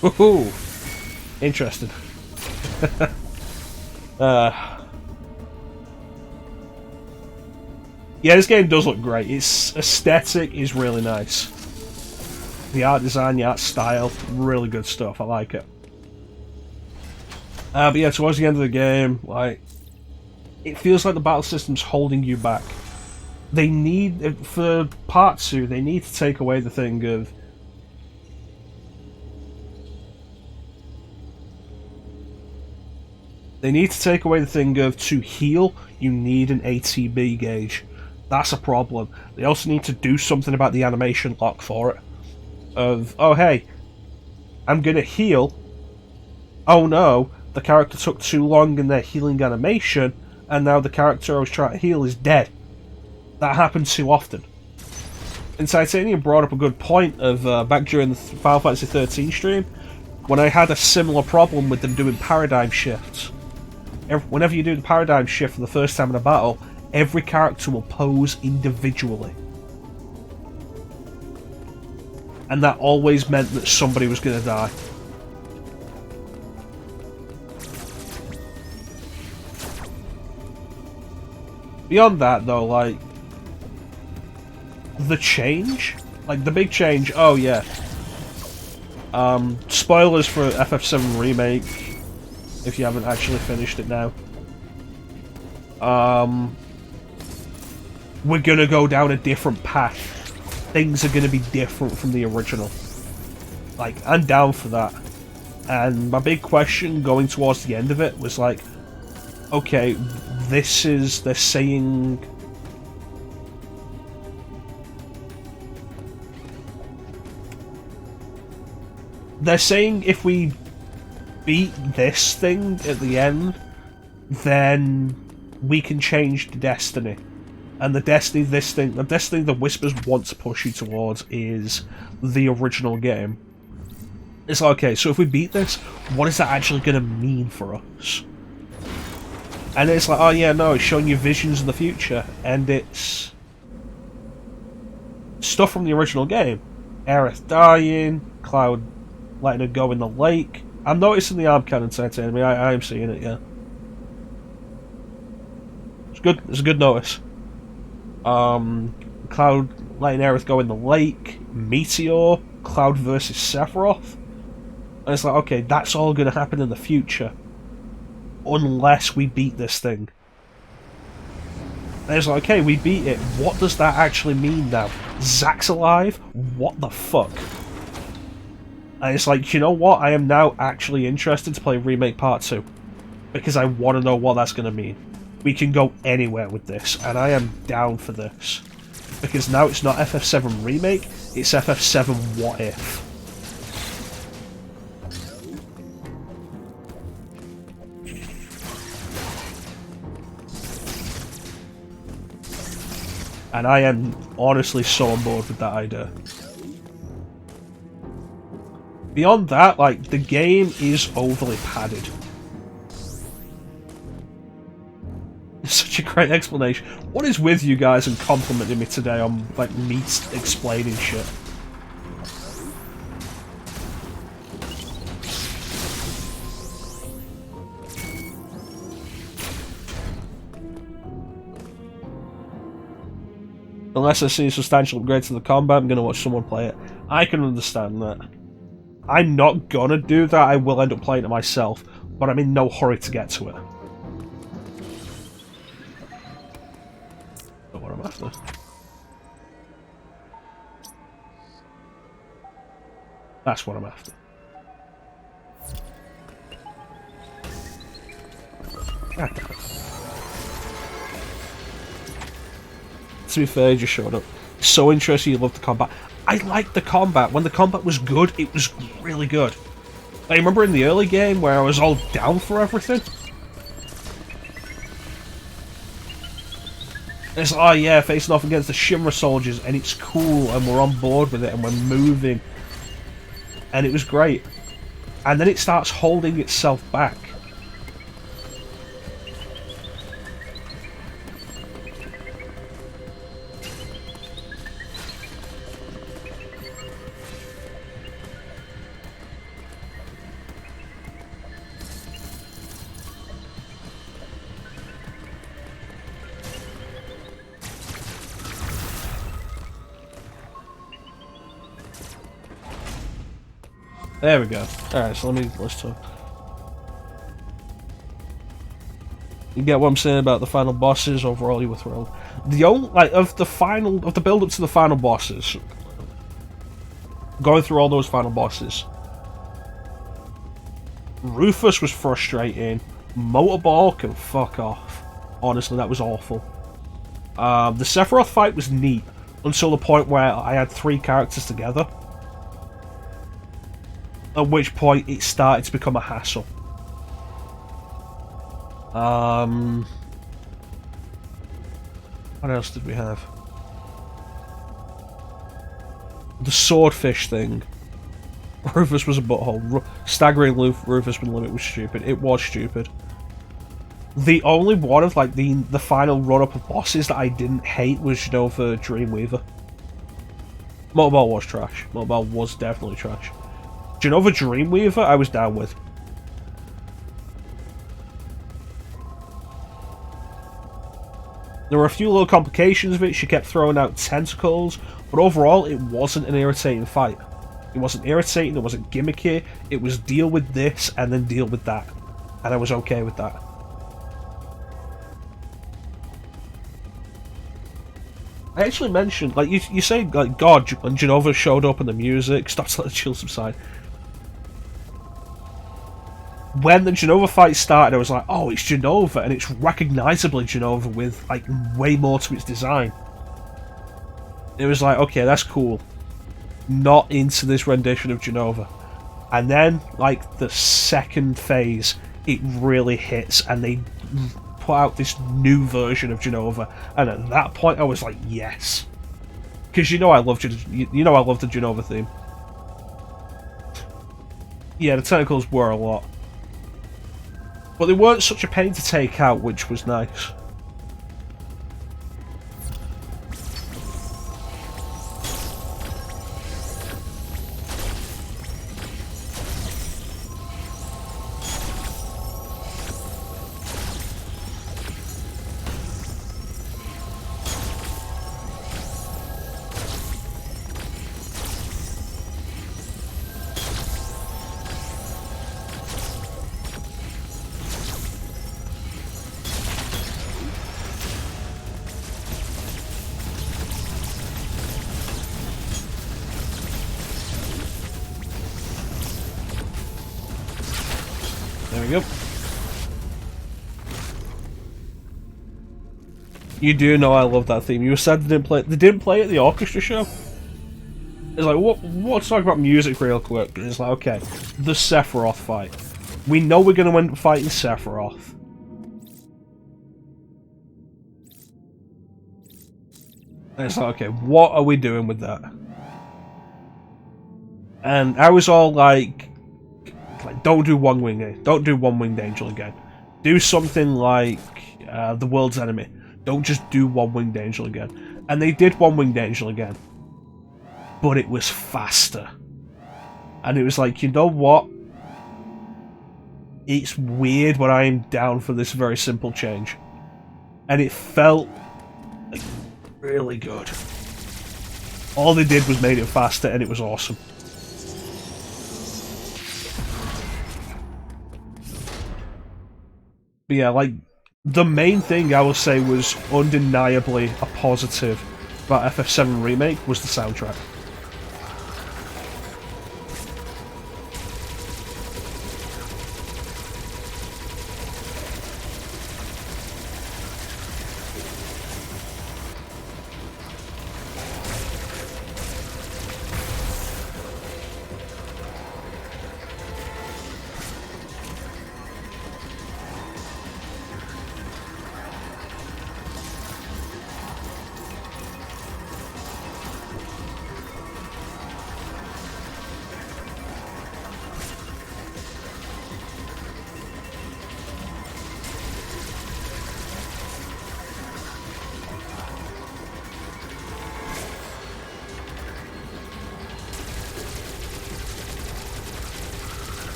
S1: Woohoo! Interesting. Yeah, this game does look great. Its aesthetic is really nice. The art design, the art style, really good stuff. I like it. But yeah, towards the end of the game, like, it feels like the battle system's holding you back. They need, for part 2, they need to take away the thing of to heal, you need an ATB gauge. That's a problem. They also need to do something about the animation lock for it. Of, oh hey, I'm gonna heal. Oh no, the character took too long in their healing animation, and now the character I was trying to heal is dead. That happens too often. And Titanium brought up a good point of back during the Final Fantasy 13 stream, when I had a similar problem with them doing paradigm shifts. Whenever you do the paradigm shift for the first time in a battle, every character will pose individually. And that always meant that somebody was going to die. Beyond that, though, like, the change? Like, the big change, oh yeah. Spoilers for FF7 Remake, if you haven't actually finished it now. We're gonna go down a different path. Things are gonna be different from the original. Like, I'm down for that. And my big question going towards the end of it was like, okay, they're saying... They're saying if we beat this thing at the end, then we can change the destiny. And the destiny the Whispers want to push you towards is the original game. It's like, okay, so if we beat this, what is that actually going to mean for us? And it's like, oh yeah, no, it's showing you visions of the future, and it's stuff from the original game. Aerith dying, Cloud letting her go in the lake. I'm noticing the arm cannon Titanium. I am seeing it, yeah. It's good. It's a good notice. Cloud letting Aerith go in the lake. Meteor. Cloud versus Sephiroth. And it's like, okay, that's all going to happen in the future. Unless we beat this thing. And it's like, okay, we beat it. What does that actually mean now? Zack's alive? What the fuck? And it's like, you know what? I am now actually interested to play Remake Part 2. Because I want to know what that's going to mean. We can go anywhere with this, and I am down for this. Because now it's not FF7 Remake, it's FF7 What If. And I am honestly so on board with that idea. Beyond that, like, the game is overly padded. Such a great explanation. What is with you guys and complimenting me today on, like, me explaining shit? Unless I see a substantial upgrade to the combat, I'm going to watch someone play it. I can understand that. I'm not going to do that, I will end up playing it myself, but I'm in no hurry to get to it. Not what I'm after. That's what I'm after. God damn it. To be fair, he just showed up. So interesting, you love the combat. I liked the combat. When the combat was good, it was really good. I remember in the early game where I was all down for everything. It's like, oh yeah, facing off against the Shimmer soldiers, and it's cool, and we're on board with it, and we're moving. And it was great. And then it starts holding itself back. There we go. Alright, so let's talk. You get what I'm saying about the final bosses? Overall, you were thrilled. The only, like, of the build up to the final bosses, going through all those final bosses, Rufus was frustrating. Motorball can fuck off. Honestly, that was awful. The Sephiroth fight was neat until the point where I had 3 characters together. At which point it started to become a hassle. What else did we have? The swordfish thing. Rufus was a butthole. Staggering Rufus with limit was stupid. It was stupid. The only one of like the final run-up of bosses that I didn't hate was Genova Dreamweaver. Motorball was trash. Motorball was definitely trash. Genova Dreamweaver, I was down with. There were a few little complications of it. She kept throwing out tentacles, but overall, it wasn't an irritating fight. It wasn't irritating, it wasn't gimmicky. It was deal with this and then deal with that, and I was okay with that. I actually mentioned, like, you say, like, God, when Genova showed up and the music, stop to let the chill subside. When the Genova fight started, I was like, oh, it's Genova, and it's recognisably Genova with, like, way more to its design. It was like, okay, that's cool. Not into this rendition of Genova. And then, like, the second phase, it really hits, and they put out this new version of Genova, and at that point I was like, yes. Because you know I love I love the Genova theme. Yeah, the tentacles were a lot. But they weren't such a pain to take out, which was nice. There we go. You do know I love that theme. You said they didn't play it at the orchestra show. It's like, let's talk about music real quick. It's like, okay, the Sephiroth fight. We know we're going to end up fighting Sephiroth. And it's like, okay, what are we doing with that? And I was all like don't do One Winged Angel again. Do something like the World's Enemy. Don't just do One Winged Angel again. And they did One Winged Angel again. But it was faster. And it was like, you know what? It's weird, but I am down for this very simple change. And it felt like really good. All they did was made it faster, and it was awesome. But yeah, like, the main thing I will say was undeniably a positive about FF7 Remake was the soundtrack.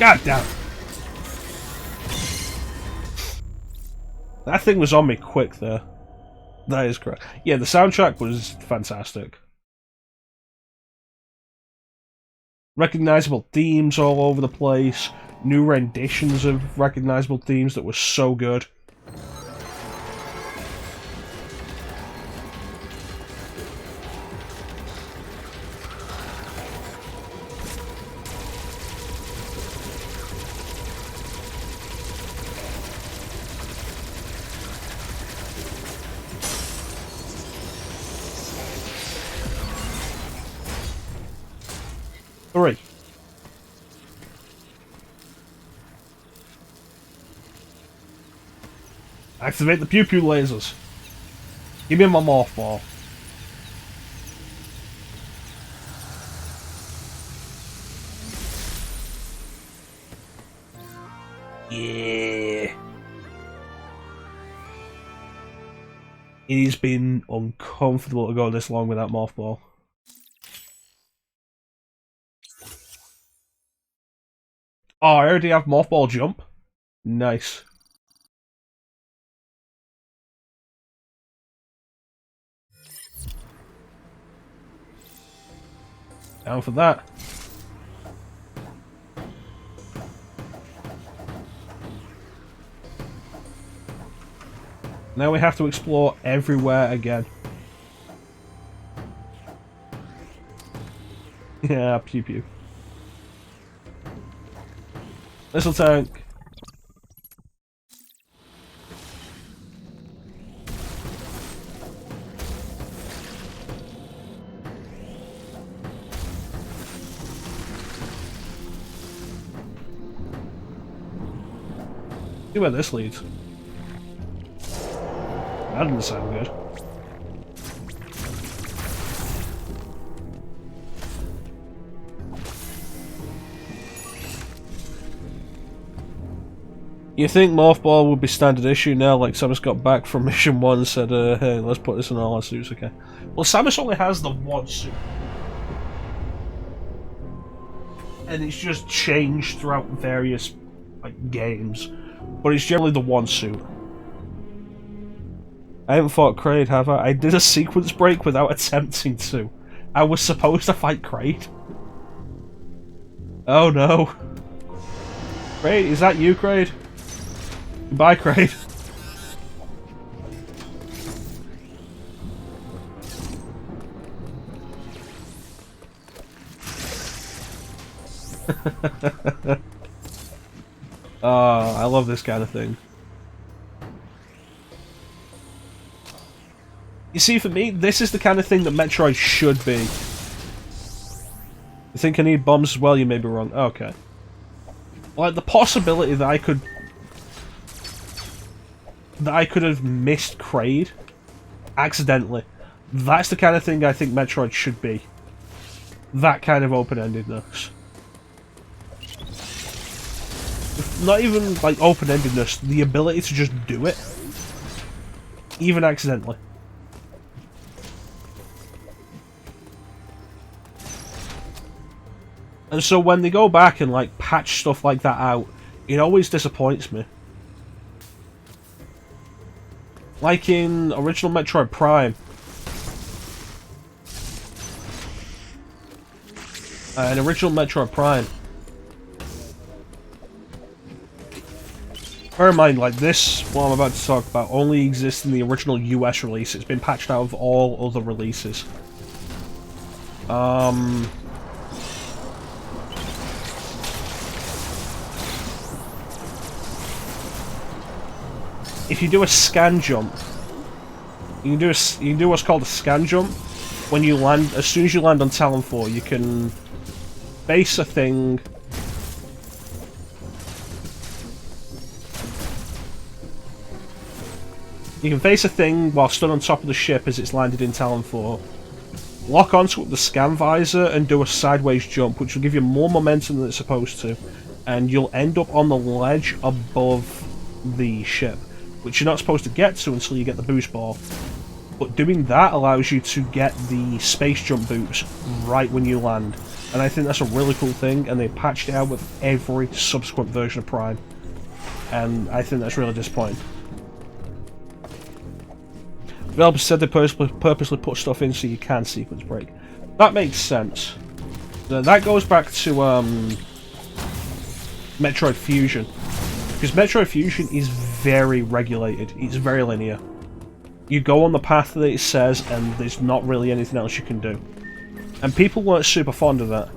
S1: God damn. That thing was on me quick there. That is correct. Yeah, the soundtrack was fantastic. Recognizable themes all over the place. New renditions of recognizable themes that were so good. Three. Activate the pew pew lasers. Give me my morph ball. Yeah. It has been uncomfortable to go this long without morph ball. Oh, I already have morph ball jump. Nice. Down for that. Now we have to explore everywhere again. Yeah, pew pew. Missile tank. See where this leads. That doesn't sound good. You think Morph Ball would be standard issue now, like Samus got back from Mission 1 and said, hey, let's put this in all our suits, okay. Well, Samus only has the one suit. And it's just changed throughout various, like, games. But it's generally the one suit. I haven't fought Kraid, have I? I did a sequence break without attempting to. I was supposed to fight Kraid. Oh no. Kraid, is that you, Kraid? Goodbye, Kraid. Oh, I love this kind of thing. You see, for me, this is the kind of thing that Metroid should be. You think I need bombs as well? You may be wrong. Okay. Like, the possibility that I could have missed Kraid accidentally. That's the kind of thing I think Metroid should be. That kind of open-endedness. Not even, like, open-endedness, the ability to just do it. Even accidentally. And so when they go back and, like, patch stuff like that out, it always disappoints me. Like in original Metroid Prime. In original Metroid Prime. Bear in mind, like, this, what I'm about to talk about, only exists in the original US release. It's been patched out of all other releases. If you do a scan jump, you can do what's called a scan jump. When you land, as soon as you land on Talon 4, you can base a thing. You can face a thing while stood on top of the ship as it's landed in Talon 4. Lock onto it with the scan visor and do a sideways jump, which will give you more momentum than it's supposed to. And you'll end up on the ledge above the ship, which you're not supposed to get to until you get the boost ball. But doing that allows you to get the space jump boots right when you land. And I think that's a really cool thing, and they patched it out with every subsequent version of Prime. And I think that's really disappointing. Developers said they purposely put stuff in so you can sequence break. That makes sense. That goes back to Metroid Fusion. Because Metroid Fusion is very regulated. It's very linear. You go on the path that it says, and there's not really anything else you can do. And people weren't super fond of that.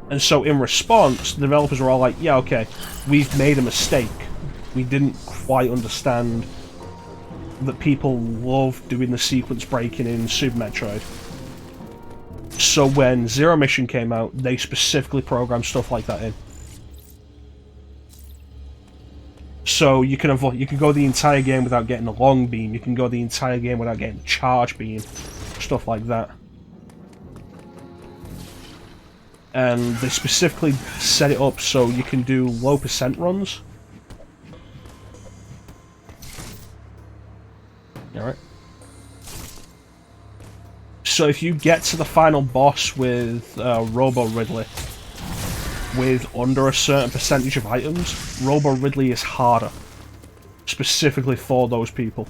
S1: And so in response, the developers were all like, yeah, okay, we've made a mistake. We didn't quite understand that people love doing the sequence breaking in Super Metroid. So when Zero Mission came out, they specifically programmed stuff like that in. So you can go the entire game without getting the long beam, you can go the entire game without getting the charge beam, stuff like that. And they specifically set it up so you can do low percent runs. Alright. So if you get to the final boss with Robo Ridley with under a certain percentage of items, Robo Ridley is harder. Specifically for those people.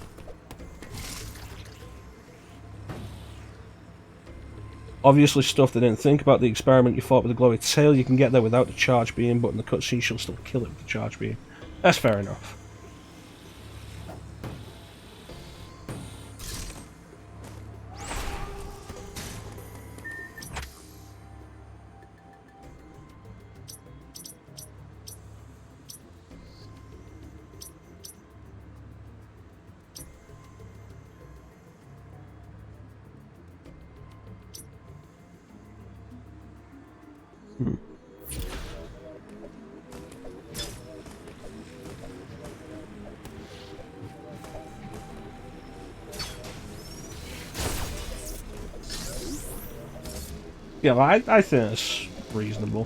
S1: Obviously stuff they didn't think about. The experiment you fought with the glowy tail, you can get there without the charge beam, but in the cutscene she'll still kill it with the charge beam. That's fair enough. Yeah, I think that's reasonable.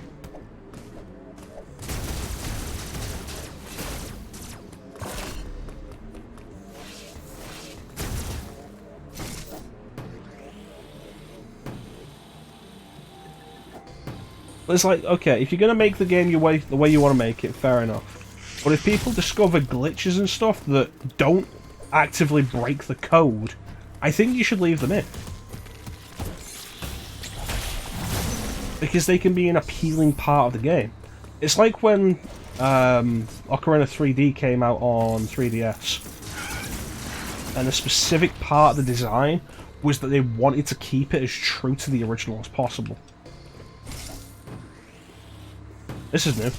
S1: But it's like, okay, if you're gonna make the game the way you want to make it, fair enough. But if people discover glitches and stuff that don't actively break the code, I think you should leave them in. because they can be an appealing part of the game. It's like when Ocarina 3D came out on 3DS, and a specific part of the design was that they wanted to keep it as true to the original as possible. This is new.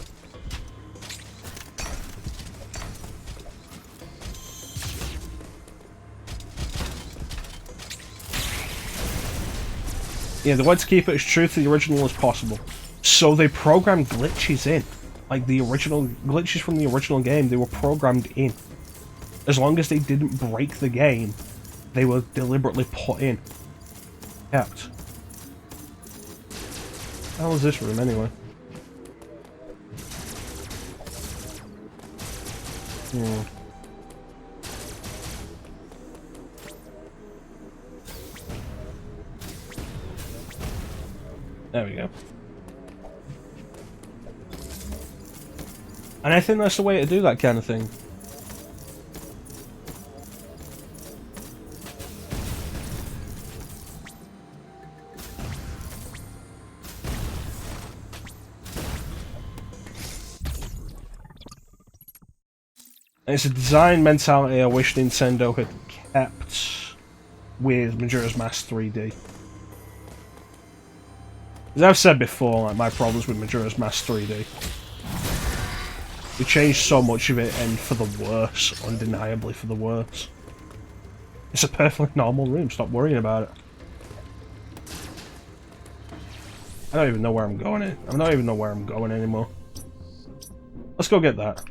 S1: Yeah, they wanted to keep it as true to the original as possible. So they programmed glitches in. Like the original glitches from the original game, they were programmed in. As long as they didn't break the game, they were deliberately put in. Kept. How is this room anyway? There we go. And I think that's the way to do that kind of thing. And it's a design mentality I wish Nintendo had kept with Majora's Mask 3D. As I've said before, like my problems with Majora's Mask 3D. They changed so much of it, and for the worse, undeniably for the worse. It's a perfectly normal room, stop worrying about it. I don't even know where I'm going in. I don't even know where I'm going anymore. Let's go get that.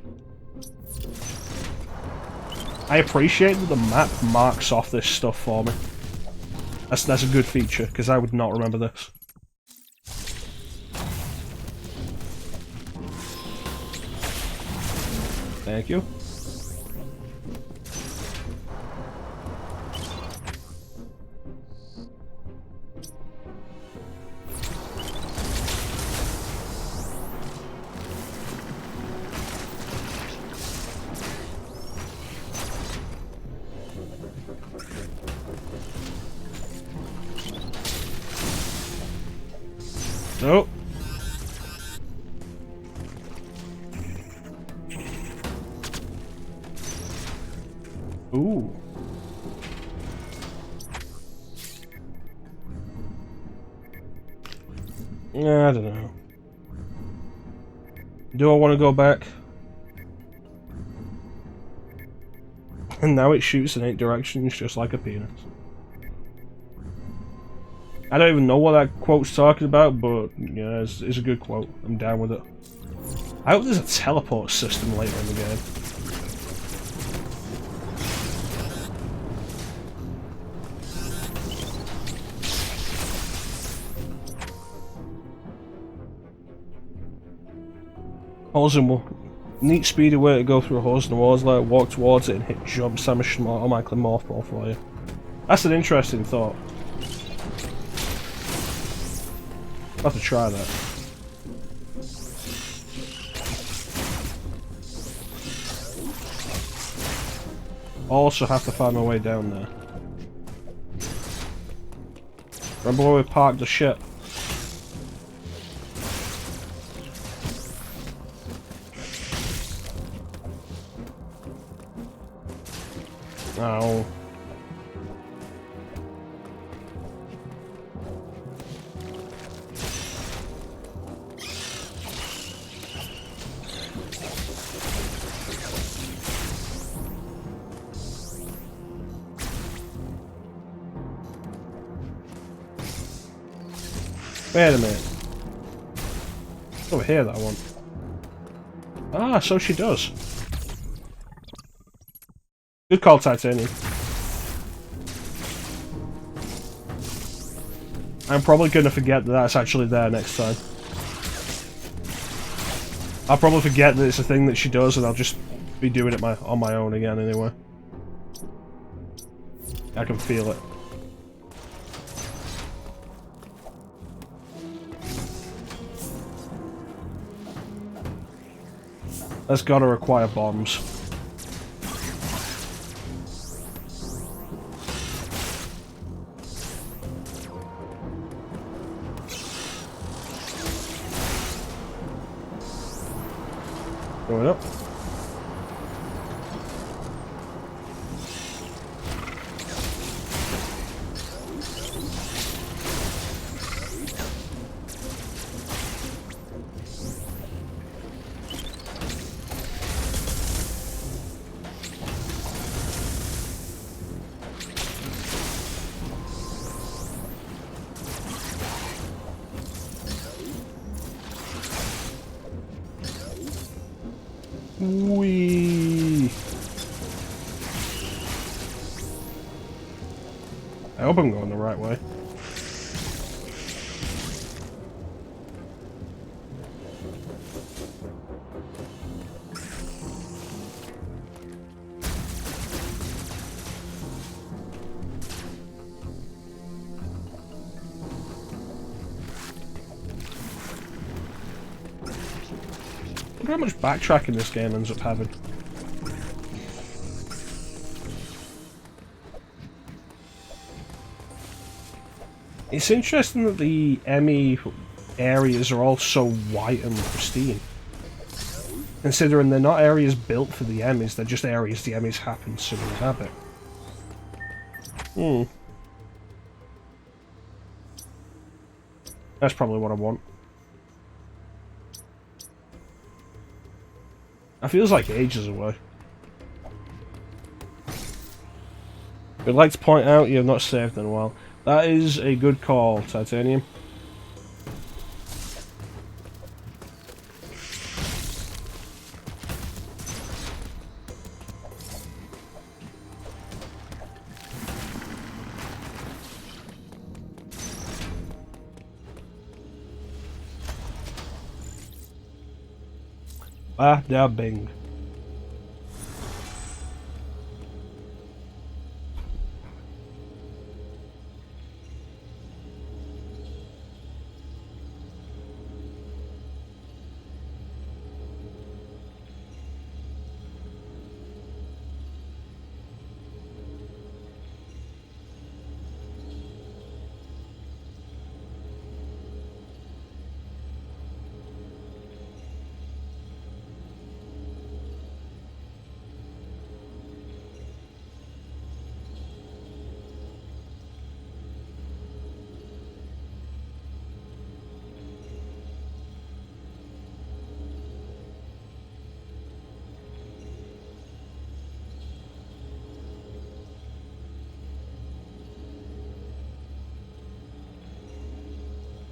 S1: I appreciate that the map marks off this stuff for me. That's a good feature, because I would not remember this. Thank you. Nope. Ooh. I don't know. Do I want to go back? And now it shoots in 8 directions just like a penis. I don't even know what that quote's talking about, but yeah, it's a good quote. I'm down with it. I hope there's a teleport system later in the game. Holes in wall. Neat speedy way to go through holes in the walls, like walk towards it and hit jumps, I'm automatically morph ball for you. That's an interesting thought. I'll have to try that. Also have to find my way down there. Remember where we parked the ship? Ow. Wait a minute. It's over here that I want. Ah, so she does. Good call, Titanium. I'm probably gonna forget that that's actually there next time. I'll probably forget that it's a thing that she does, and I'll just be doing it on my own again anyway. I can feel it. That's gotta require bombs. Going up. Whee! I hope I'm going the right way. Look how much backtracking this game ends up having. It's interesting that the e.m.m.i areas are all so white and pristine. Considering they're not areas built for the e.m.m.is, they're just areas the e.m.m.is happen to inhabit. That's probably what I want. That feels like ages away. I'd like to point out you have not saved in a while. That is a good call, Titanium. Ah, da bing.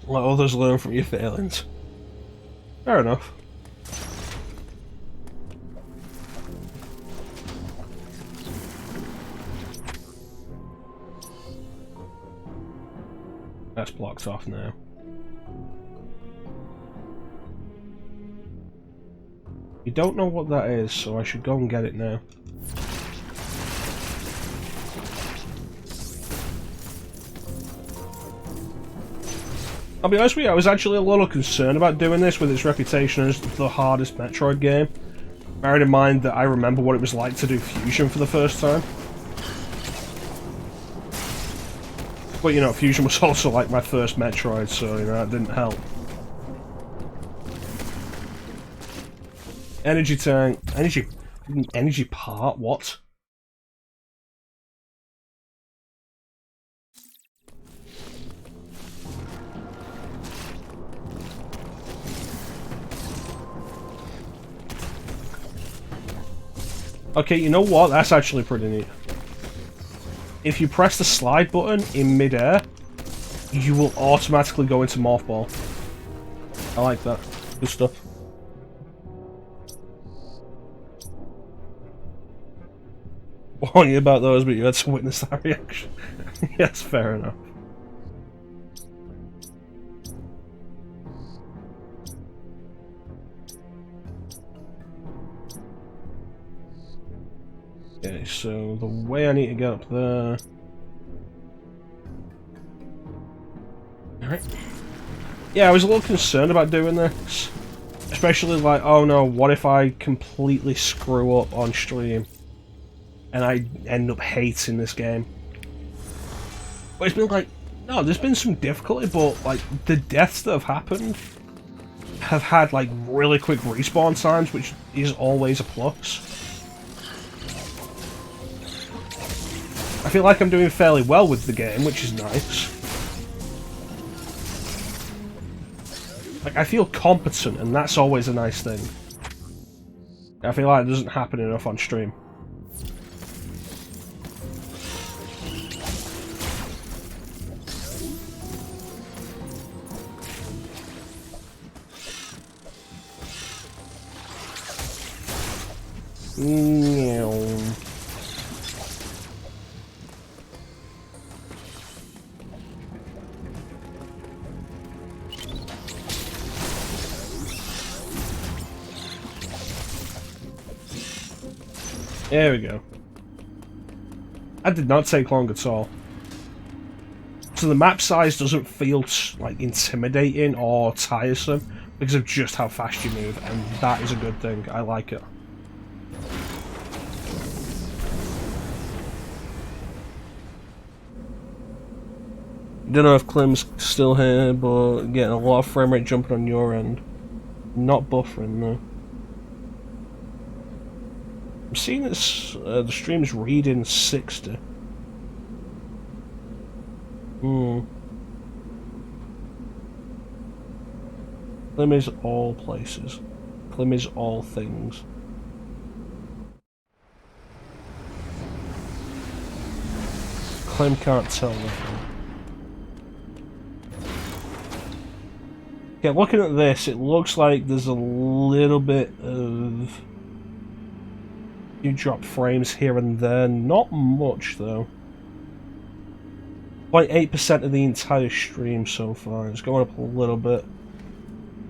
S1: Let others learn from your failings. Fair enough. That's blocked off now. You don't know what that is, so I should go and get it now. I'll be honest with you, I was actually a little concerned about doing this with its reputation as the hardest Metroid game. Bearing in mind that I remember what it was like to do Fusion for the first time. But you know, Fusion was also like my first Metroid, so you know, that didn't help. Energy tank. Energy part? What? Okay, you know what? That's actually pretty neat. If you press the slide button in midair, you will automatically go into Morph Ball. I like that. Good stuff. Warning you about those, but you had to witness that reaction. Yes, fair enough. Okay, so the way I need to get up there... Alright. Yeah, I was a little concerned about doing this. Especially like, oh no, what if I completely screw up on stream? And I end up hating this game. But it's been like, no, there's been some difficulty, but like, the deaths that have happened have had like really quick respawn times, which is always a plus. I feel like I'm doing fairly well with the game, which is nice. Like, I feel competent, and that's always a nice thing. I feel like it doesn't happen enough on stream. There we go. That did not take long at all. So the map size doesn't feel like intimidating or tiresome because of just how fast you move, and that is a good thing. I like it. Don't know if Klim's still here, but getting a lot of frame rate jumping on your end. Not buffering though. I'm seeing this. The stream's reading 60. Klim is all places. Klim is all things. Klim can't tell nothing. Okay, looking at this, it looks like there's a little bit of... You drop frames here and there, not much though. 0.8% of the entire stream so far. It's going up a little bit.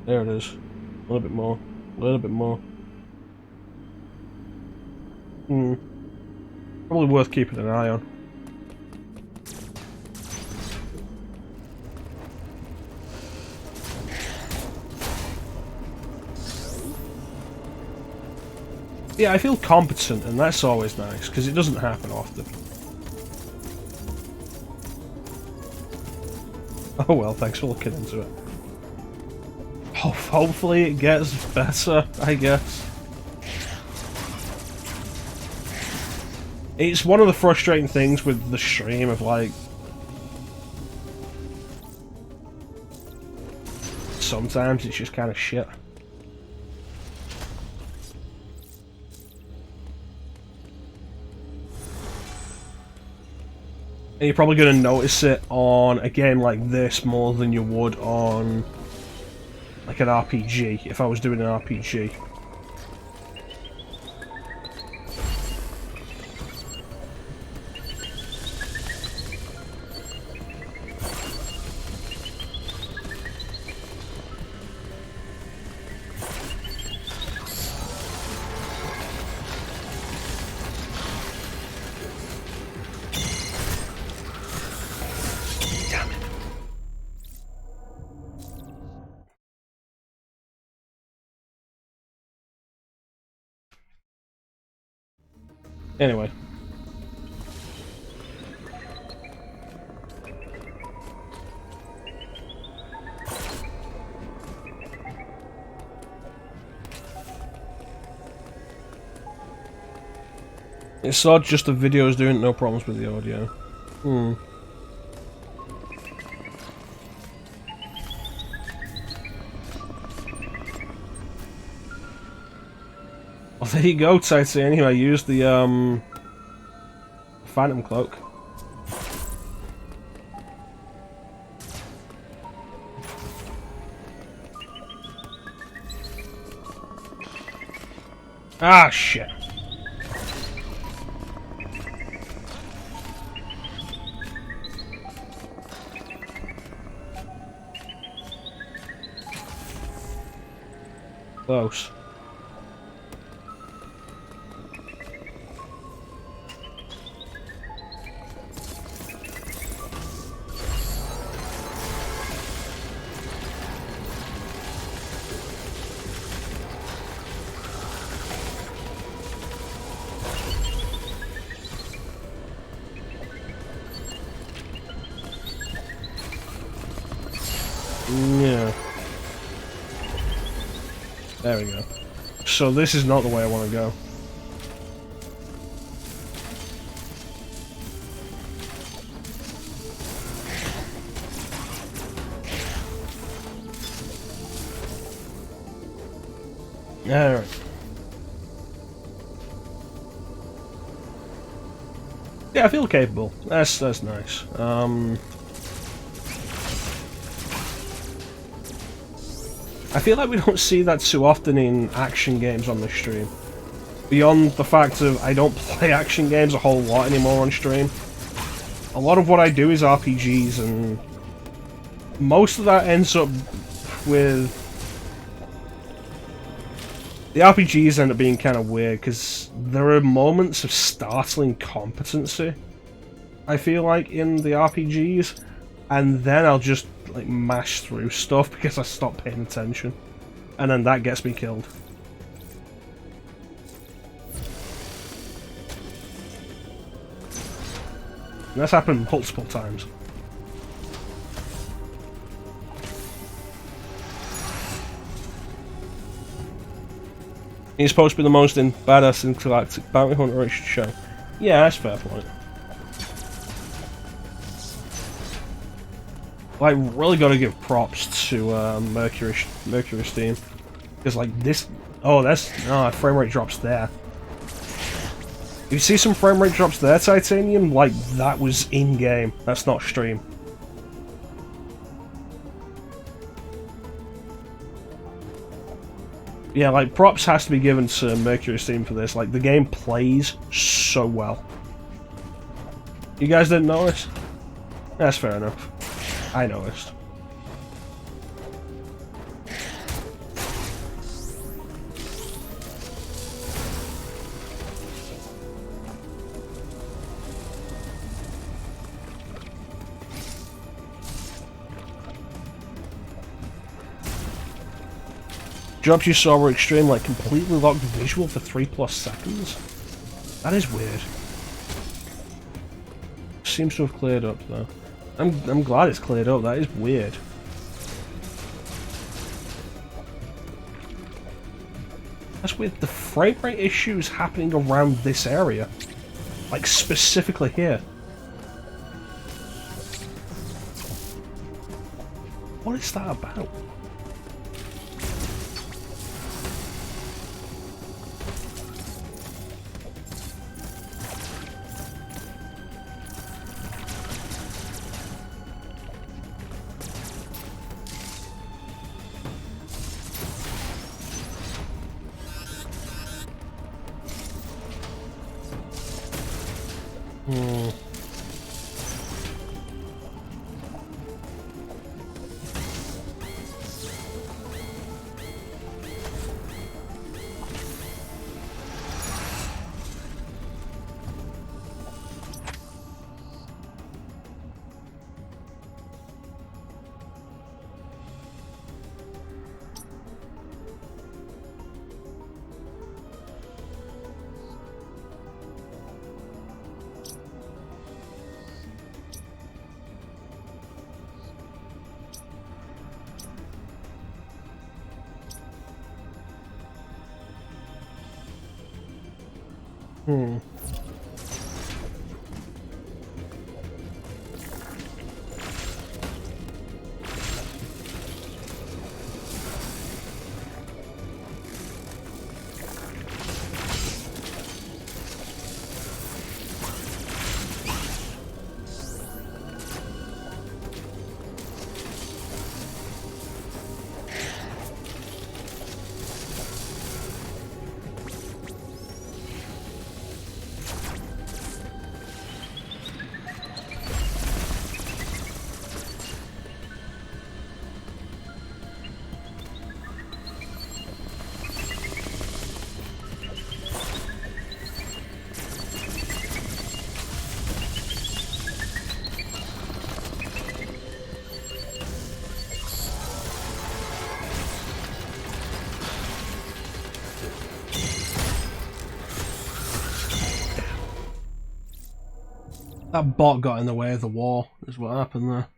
S1: There it is. A little bit more. A little bit more. Probably worth keeping an eye on. Yeah, I feel competent, and that's always nice, because it doesn't happen often. Oh well, thanks for looking into it. Oh, hopefully it gets better, I guess. It's one of the frustrating things with the stream of, like... Sometimes it's just kind of shit. And you're probably going to notice it on a game like this more than you would on like an RPG, if I was doing an RPG. Anyway. It's not just the videos doing no problems with the audio. Well, there you go, Titanium. I used the, Phantom Cloak. Ah, shit. Close. Yeah. There we go. So this is not the way I want to go. Alright. Yeah, I feel capable. That's nice. I feel like we don't see that too often in action games on this stream. Beyond the fact of I don't play action games a whole lot anymore on stream. A lot of what I do is RPGs, and most of that ends up with... The RPGs end up being kind of weird, because there are moments of startling competency, I feel like, in the RPGs, and then I'll just like mash through stuff because I stop paying attention, and then that gets me killed. And that's happened multiple times. He's supposed to be the most badass intergalactic bounty hunter it should show. Yeah, that's a fair point. Like, really got to give props to Mercury's team, because like this, frame rate drops there. If you see some frame rate drops there, Titanium, like that was in game. That's not stream. Yeah, like props has to be given to Mercury's team for this. Like the game plays so well. You guys didn't notice? That's fair enough. I noticed. Drops you saw were extreme, like completely locked visual for 3+ seconds. That is weird. Seems to have cleared up though. I'm glad it's cleared up. That is weird. That's weird. The frame rate issue is happening around this area, like specifically here. What is that about? That bot got in the way of the wall, is what happened there.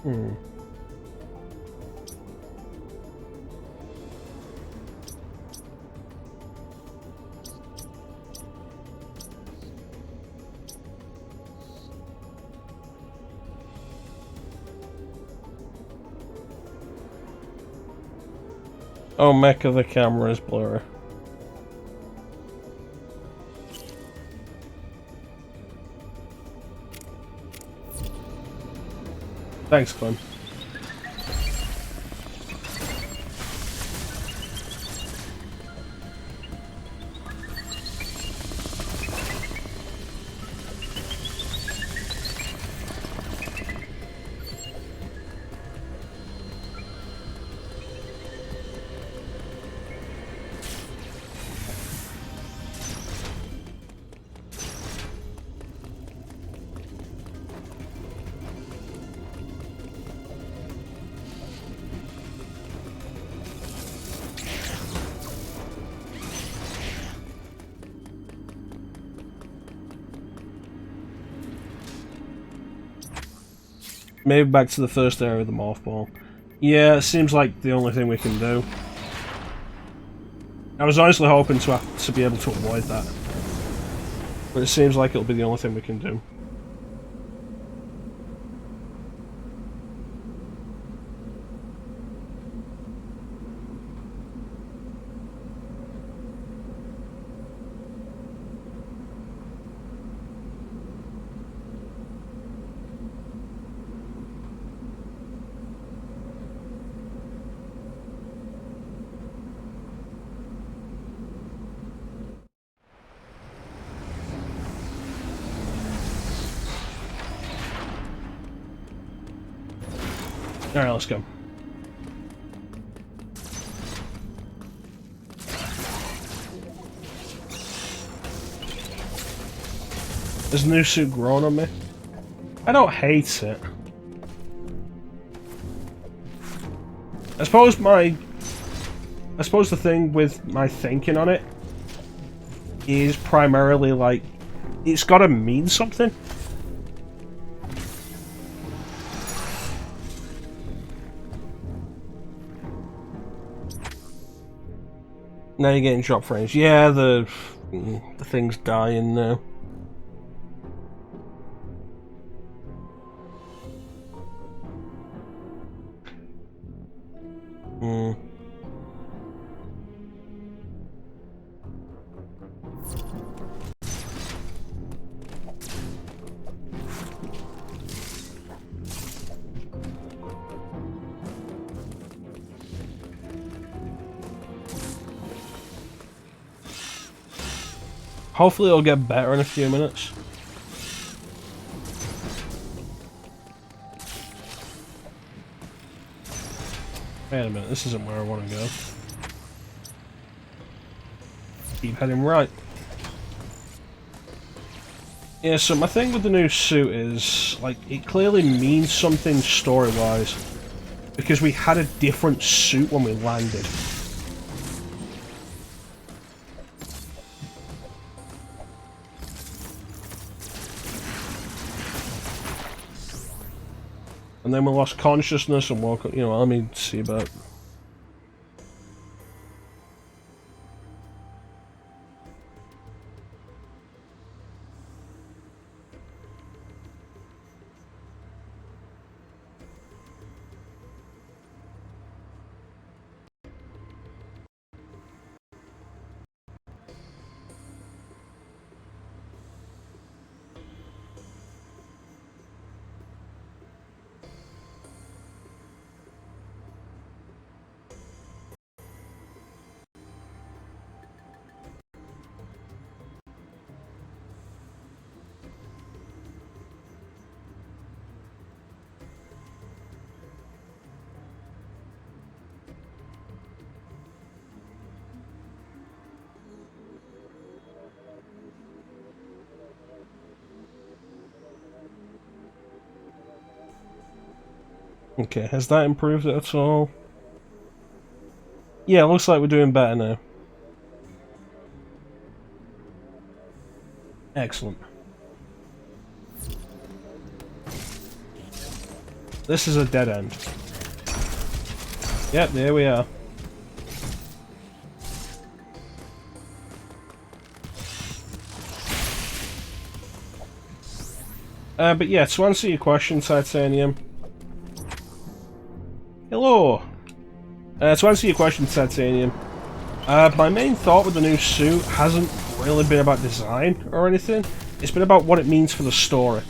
S1: Hmm. Oh, Mecha, the camera is blurry. Thanks, Clem. Maybe back to the first area of the morph ball. Yeah, it seems like the only thing we can do. I was honestly hoping to be able to avoid that, but it seems like it'll be the only thing we can do. Alright, let's go. Has the new suit grown on me? I don't hate it. I suppose the thing with my thinking on it is primarily like, it's gotta mean something. Now you're getting drop frames. Yeah, the thing's dying now. Hmm. Hopefully it'll get better in a few minutes. Wait a minute, this isn't where I want to go. Keep heading right. Yeah, so my thing with the new suit is, like, it clearly means something story-wise. Because we had a different suit when we landed. And then we lost consciousness and woke up, you know, let me see about... Okay, has that improved it at all? Yeah, looks like we're doing better now. Excellent. This is a dead end. Yep, there we are. But yeah, to answer your question, Titanium. Hello! To answer your question, Titanium, my main thought with the new suit hasn't really been about design or anything. It's been about what it means for the story.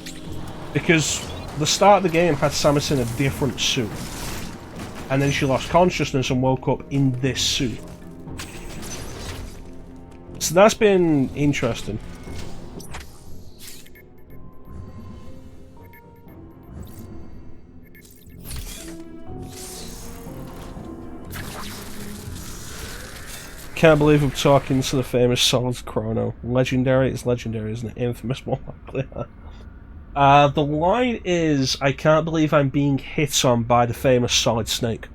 S1: Because the start of the game had Samus in a different suit. And then she lost consciousness and woke up in this suit. So that's been interesting. Can't believe I'm talking to the famous mecha-chrono. Legendary? It's legendary, isn't it? Infamous, more likely. The line is, I can't believe I'm being hit on by the famous Solid Snake.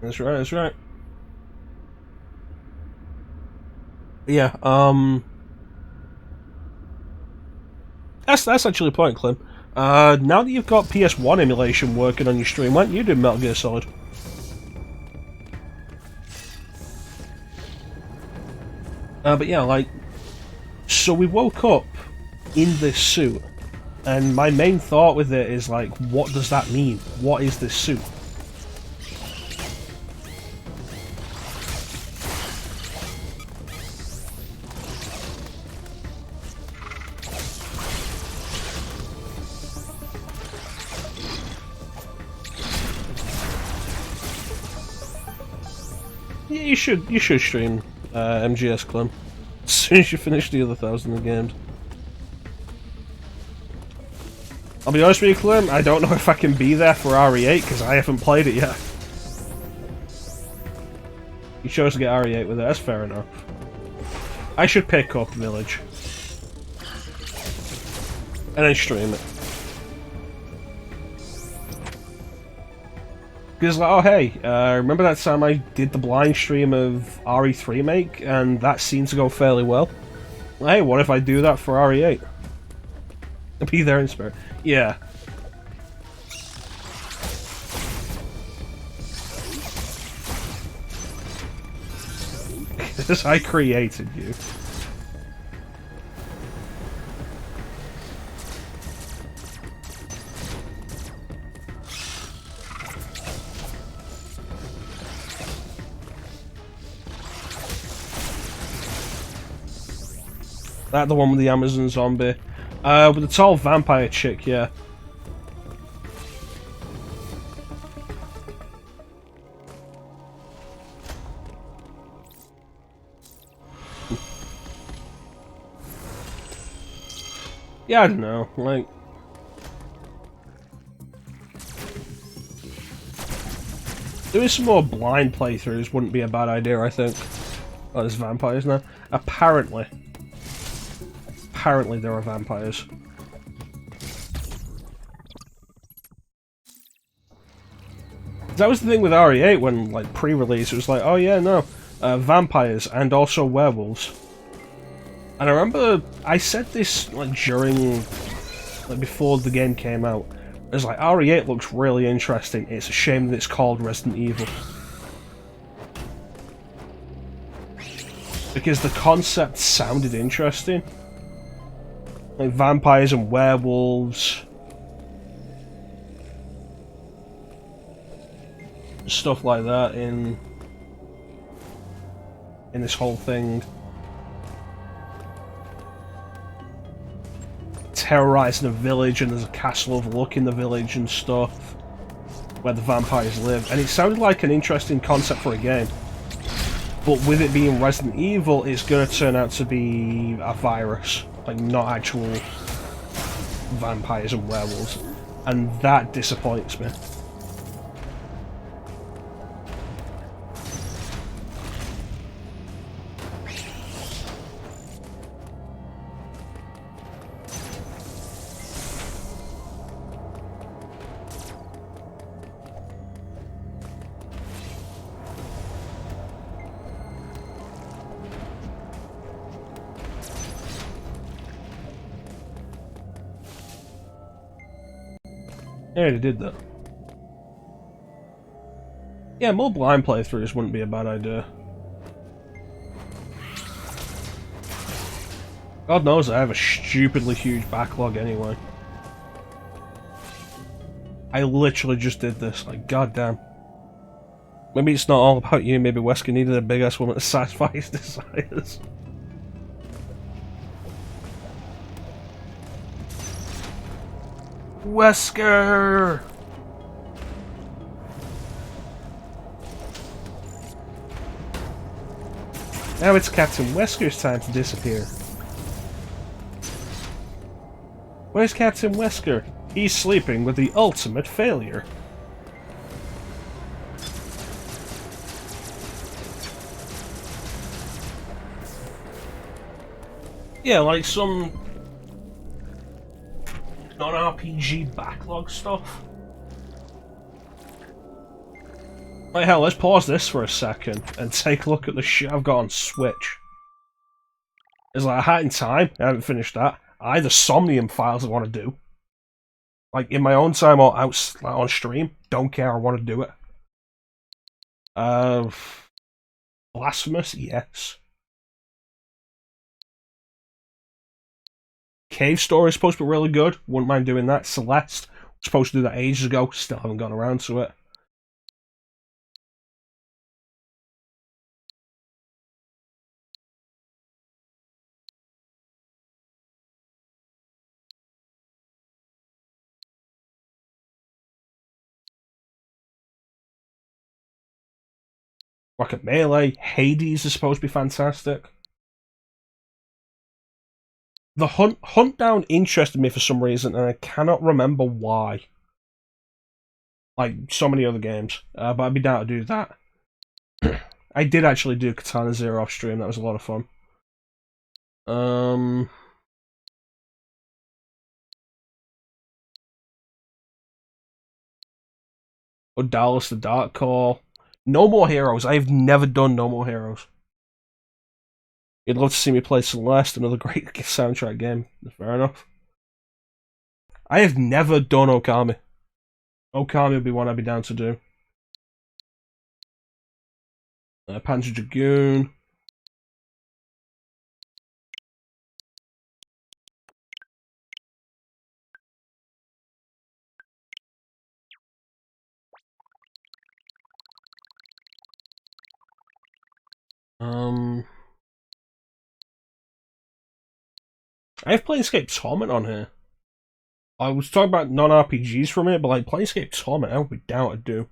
S1: That's right, that's right. Yeah, That's actually a point, Clem. Now that you've got PS1 emulation working on your stream, why don't you do Metal Gear Solid? But yeah, like, so we woke up in this suit, and my main thought with it is like, what does that mean? What is this suit? Yeah, you should stream MGS, Clem. As soon as you finish the other 1,000 of games. I'll be honest with you, Clem, I don't know if I can be there for RE8 because I haven't played it yet. You chose to get RE8 with it, that's fair enough. I should pick up Village. And then stream it. Because like, oh hey, remember that time I did the blind stream of RE3 Remake, and that seemed to go fairly well? Well, hey, what if I do that for RE8? I'll be there in spirit. Yeah. Because I created you. That the one with the Amazon zombie. With the tall vampire chick, yeah. Yeah, I don't know, like... Doing some more blind playthroughs wouldn't be a bad idea, I think. Oh, there's vampires now. Apparently there are vampires. That was the thing with RE8 when, like, pre-release, it was like, oh yeah, no, vampires and also werewolves. And I remember I said this, like, during, like, before the game came out. It was like, RE8 looks really interesting, it's a shame that it's called Resident Evil. Because the concept sounded interesting. Like vampires and werewolves. Stuff like that in this whole thing. Terrorizing a village and there's a castle overlooking the village and stuff. Where the vampires live. And it sounded like an interesting concept for a game. But with it being Resident Evil, it's going to turn out to be a virus. Like, not actual vampires and werewolves. And that disappoints me. Yeah, they did that. Yeah, more blind playthroughs wouldn't be a bad idea. God knows I have a stupidly huge backlog anyway. I literally just did this, like, goddamn. Maybe it's not all about you, maybe Wesker needed a big-ass woman to satisfy his desires. Wesker! Now it's Captain Wesker's time to disappear. Where's Captain Wesker? He's sleeping with the ultimate failure. Yeah, like some non-RPG backlog stuff. Like hell, let's pause this for a second and take a look at the shit I've got on Switch. It's like Hat in Time, I haven't finished that. The Somnium Files I want to do. Like in my own time or out like, on stream, don't care, I want to do it. Blasphemous, yes. Cave Story is supposed to be really good, wouldn't mind doing that. Celeste, was supposed to do that ages ago, still haven't gotten around to it. Rocket Melee, Hades is supposed to be fantastic. The Hunt Down interested me for some reason, and I cannot remember why. Like so many other games, but I'd be down to do that. I did actually do Katana Zero off stream, that was a lot of fun. Odalis the Dark Core. No More Heroes, I've never done No More Heroes. You'd love to see me play Celeste, another great soundtrack game. Fair enough. I have never done Okami. Okami would be one I'd be down to do. Panzer Dragoon. I have Planescape Torment on here. I was talking about non-RPGs for a minute, but like Planescape Torment, I would be down to do.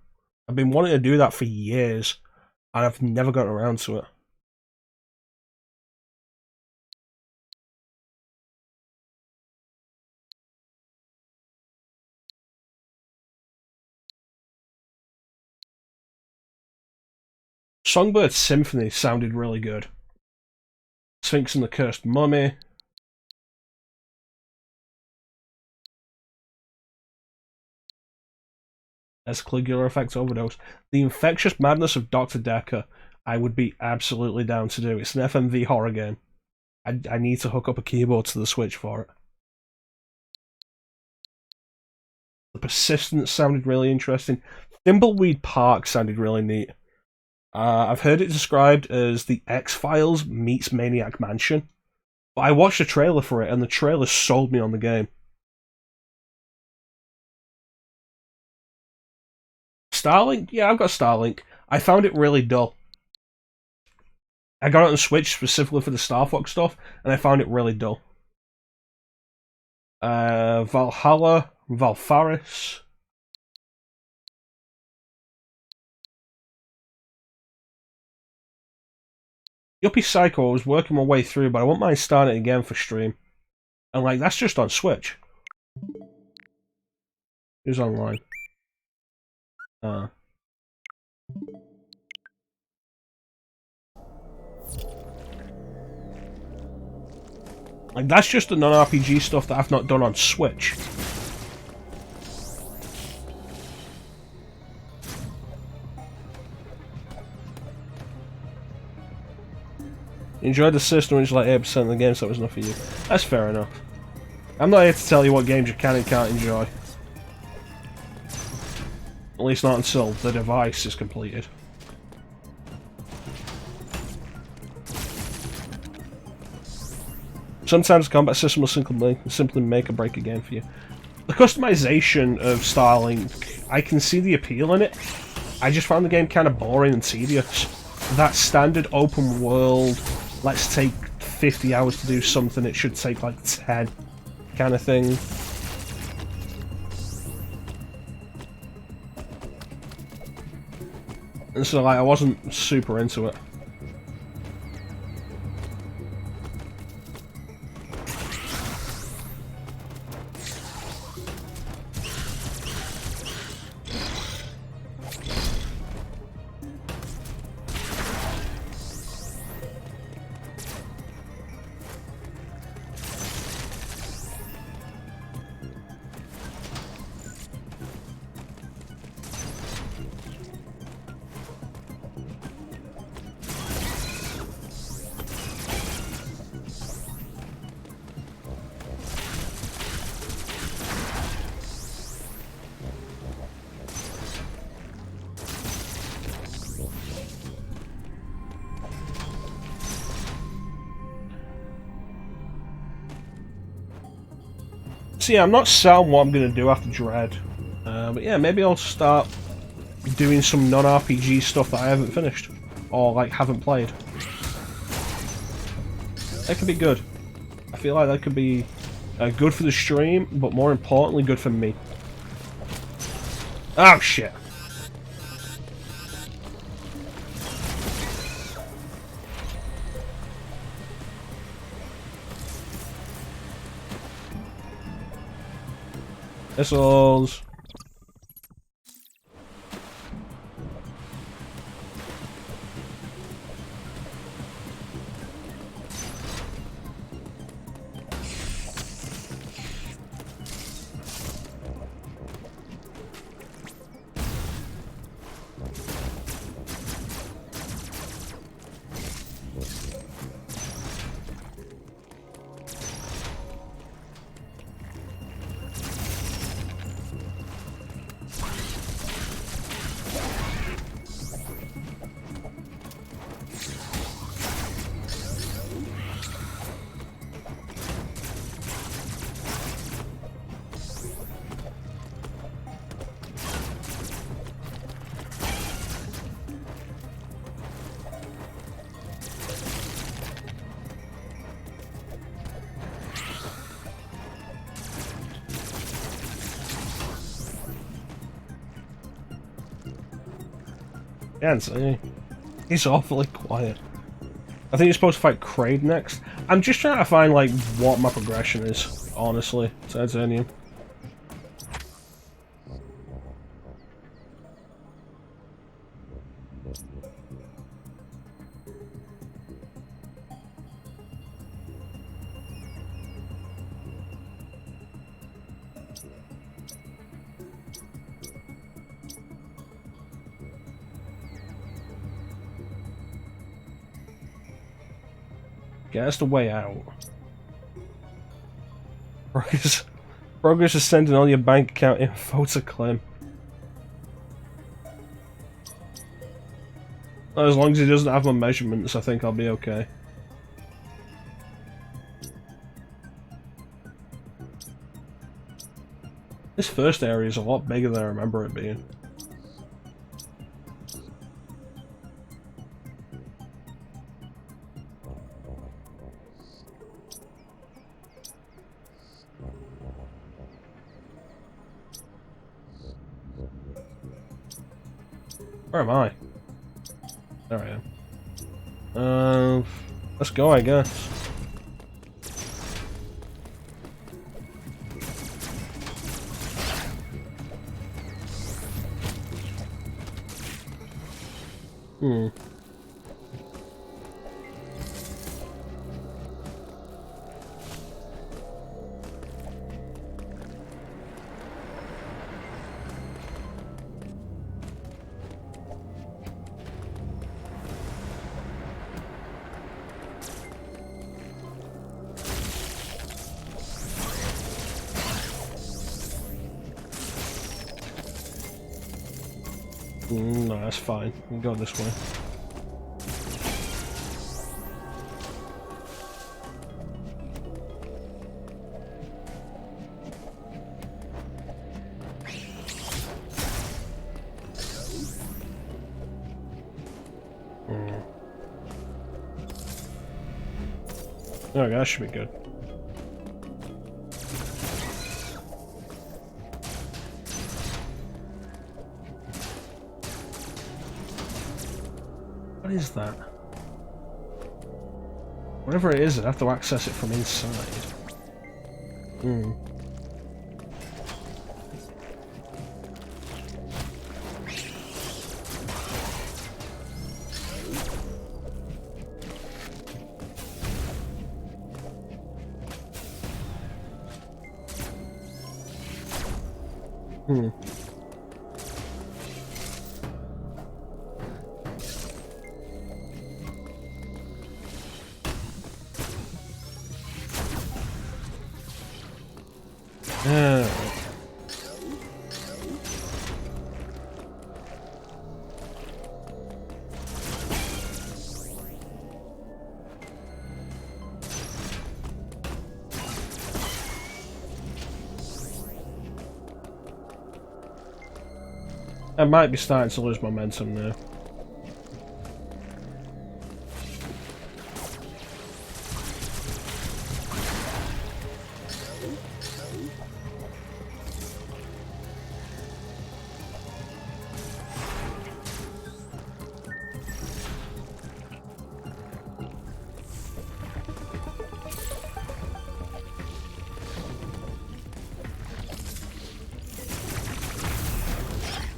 S1: I've been wanting to do that for years, and I've never gotten around to it. Songbird Symphony sounded really good. Sphinx and the Cursed Mummy. As Caligula Effect Overdose. The Infectious Madness of Dr. Decker, I would be absolutely down to do. It's an FMV horror game. I need to hook up a keyboard to the Switch for it. The Persistence sounded really interesting. Thimbleweed Park sounded really neat. I've heard it described as the X-Files meets Maniac Mansion. But I watched a trailer for it, and the trailer sold me on the game. Starlink? Yeah, I've got Starlink. I found it really dull. I got it on Switch specifically for the Star Fox stuff, and I found it really dull. Valhalla, Valfaris. Yuppie Psycho, I was working my way through, but I won't mind starting it again for stream. And like, that's just on Switch. Who's online? Like, that's just the non-RPG stuff that I've not done on Switch. You enjoyed the system, which is like 8% of the game, so it was enough for you. That's fair enough. I'm not here to tell you what games you can and can't enjoy. At least not until the device is completed. Sometimes the combat system will simply make or break a game for you. The customization of Starlink, I can see the appeal in it. I just found the game kind of boring and tedious. That standard open world, let's take 50 hours to do something, it should take like 10 kind of thing. And so like, I wasn't super into it. So yeah, I'm not set on what I'm going to do after Dread. But yeah, maybe I'll start doing some non-RPG stuff that I haven't finished. Or, like, haven't played. That could be good. I feel like that could be good for the stream, but more importantly, good for me. Oh, shit. Missiles. Yeah, he's awfully quiet. I think you're supposed to fight Kraid next. I'm just trying to find, like, what my progression is, honestly, to Titanium. Yeah, that's the way out. Progress is sending all your bank account info to Clem. As long as he doesn't have my measurements, I think I'll be okay. This first area is a lot bigger than I remember it being. Where am I? There I am. Let's go, I guess. No, that's fine. We can go this way. Okay, that should be good. What is that? Whatever it is, I have to access it from inside. Hmm. Hmm. I might be starting to lose momentum now.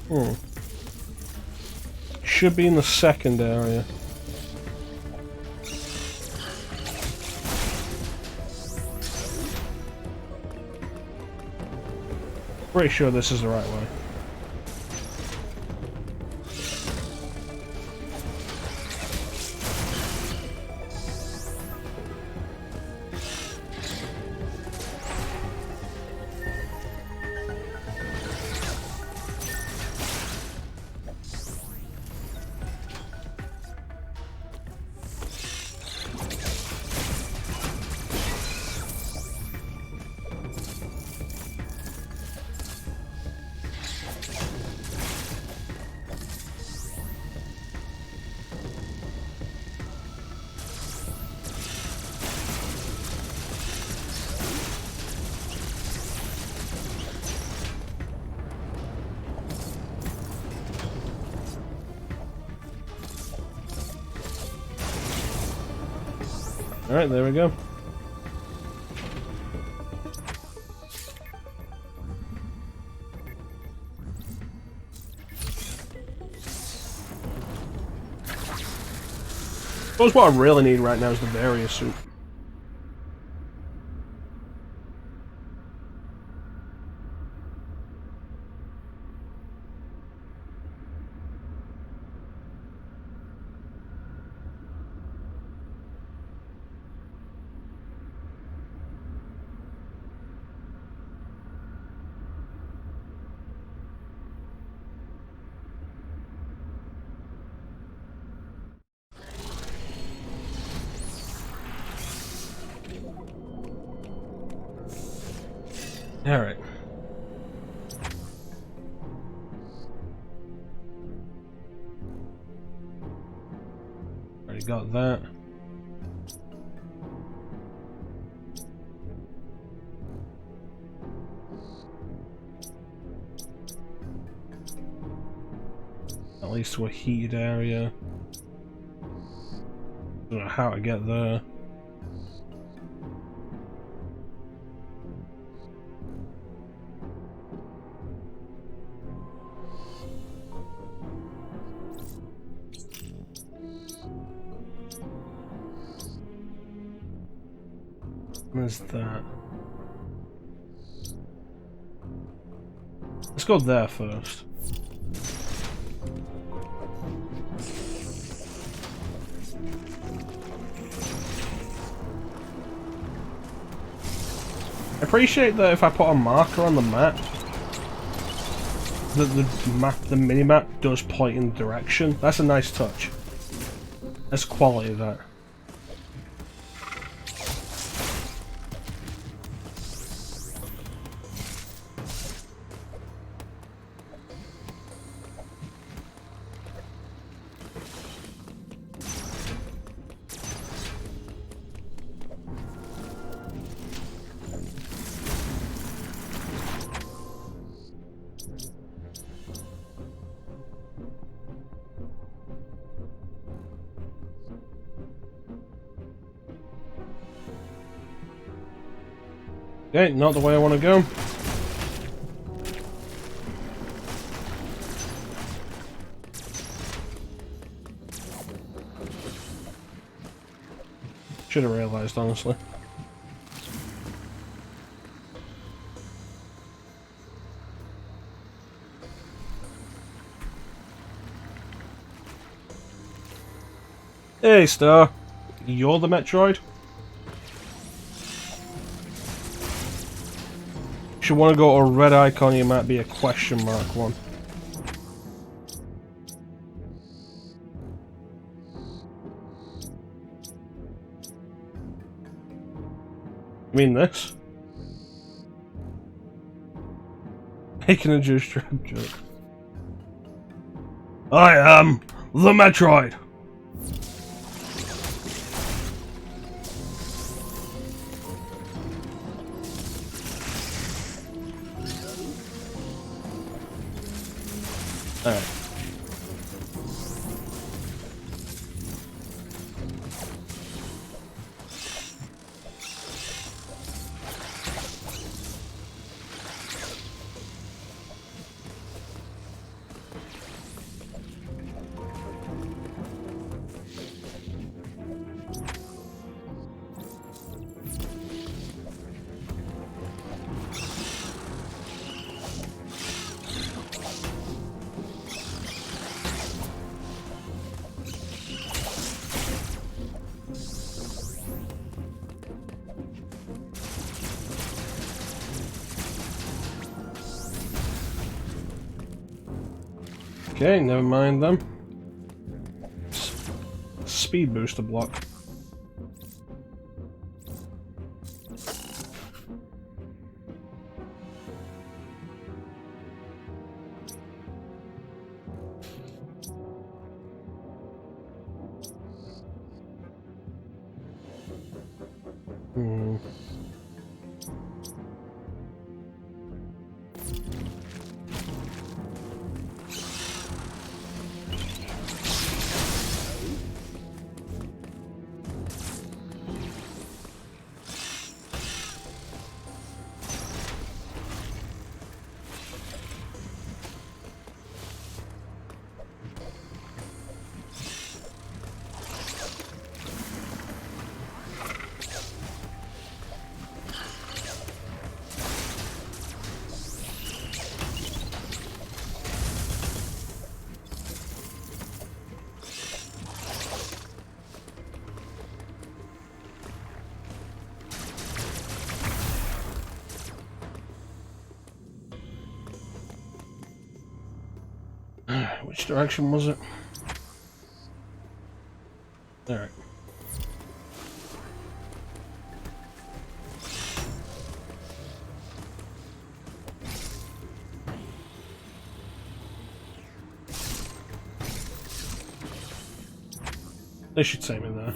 S1: Hmm. Should be in the second area. Pretty sure this is the right way. Alright, there we go. I suppose what I really need right now is the Varia suit. Alright. Already got that. At least to a heated area. Don't know how to get there. Where's that? Let's go there first. I appreciate that if I put a marker on the map, that the mini-map does point in the direction. That's a nice touch. That's quality, that. Okay, not the way I want to go. Should have realised, honestly. Hey, Star. You're the Metroid? If you want to go to a red icon, you might be a question mark one. You mean this? Making a juice drug joke. I am the Metroid! Alright. Okay, never mind them. Speed booster block. Hmm. Which direction was it? Alright. They should say me there.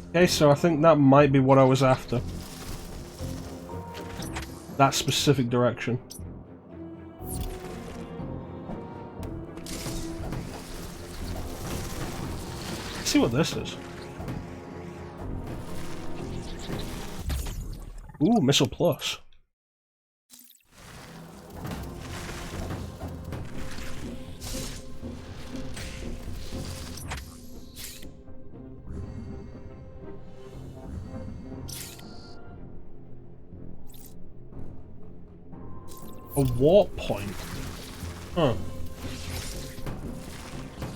S1: Okay, so I think that might be what I was after. That specific direction. Let's see what this is. Ooh, Missile Plus. A warp point. Huh.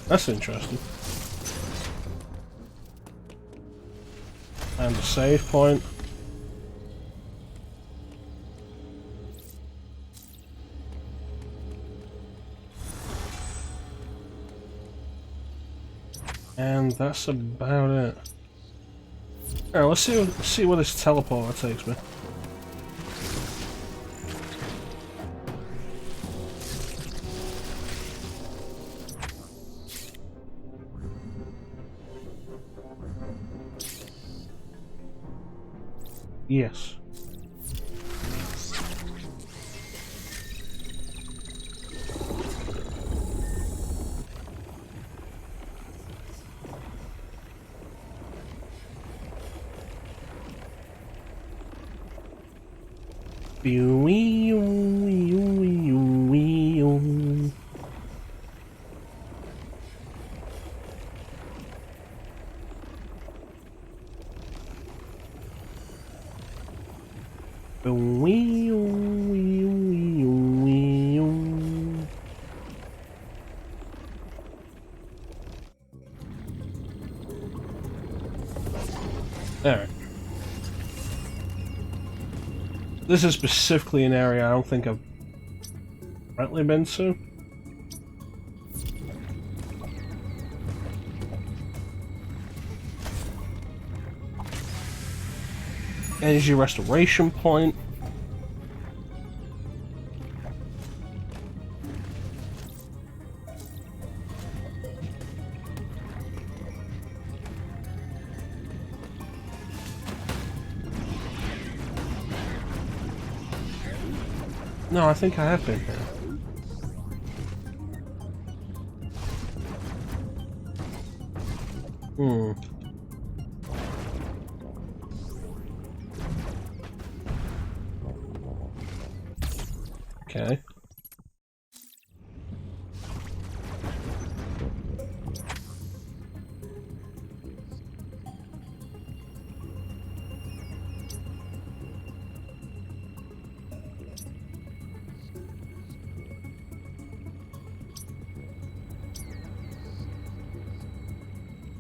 S1: That's interesting. And a save point. And that's about it. Alright, let's see where this teleporter takes me. Yes. Alright. This is specifically an area I don't think I've currently been to. Energy restoration point. No, I think I have been here. Okay.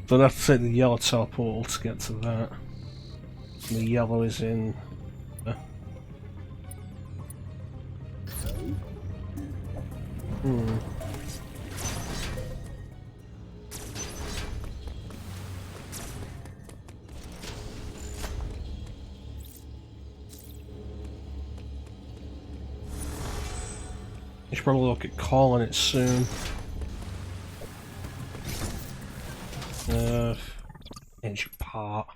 S1: So I'd have to take the yellow teleport to get to that. And the yellow is in... I should probably look at calling it soon. Engine part.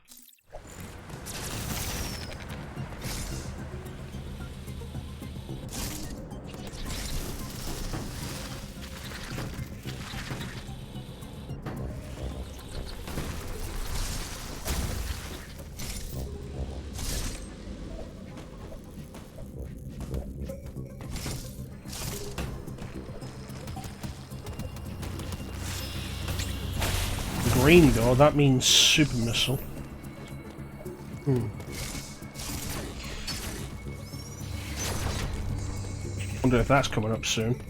S1: Green door, that means super missile. Wonder if that's coming up soon.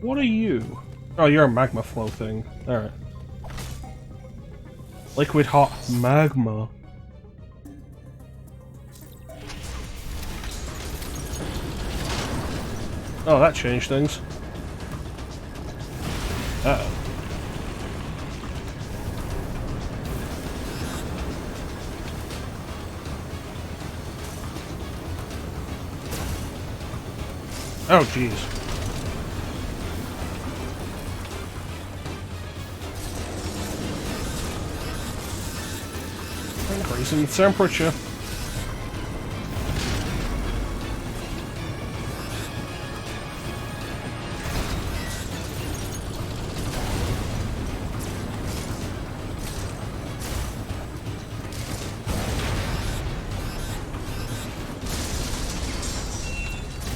S1: What are you? Oh, you're a magma flow thing. Alright. Liquid hot magma. Oh, that changed things. Uh-oh. Oh, jeez. Increasing the temperature.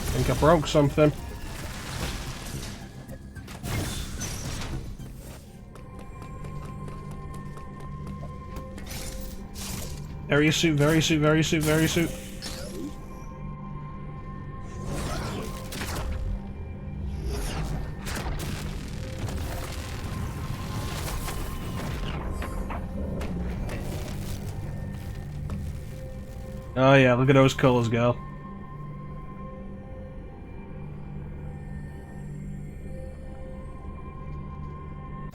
S1: I think I broke something. Very suit, very suit, very suit, very suit. Oh yeah, look at those colours, girl.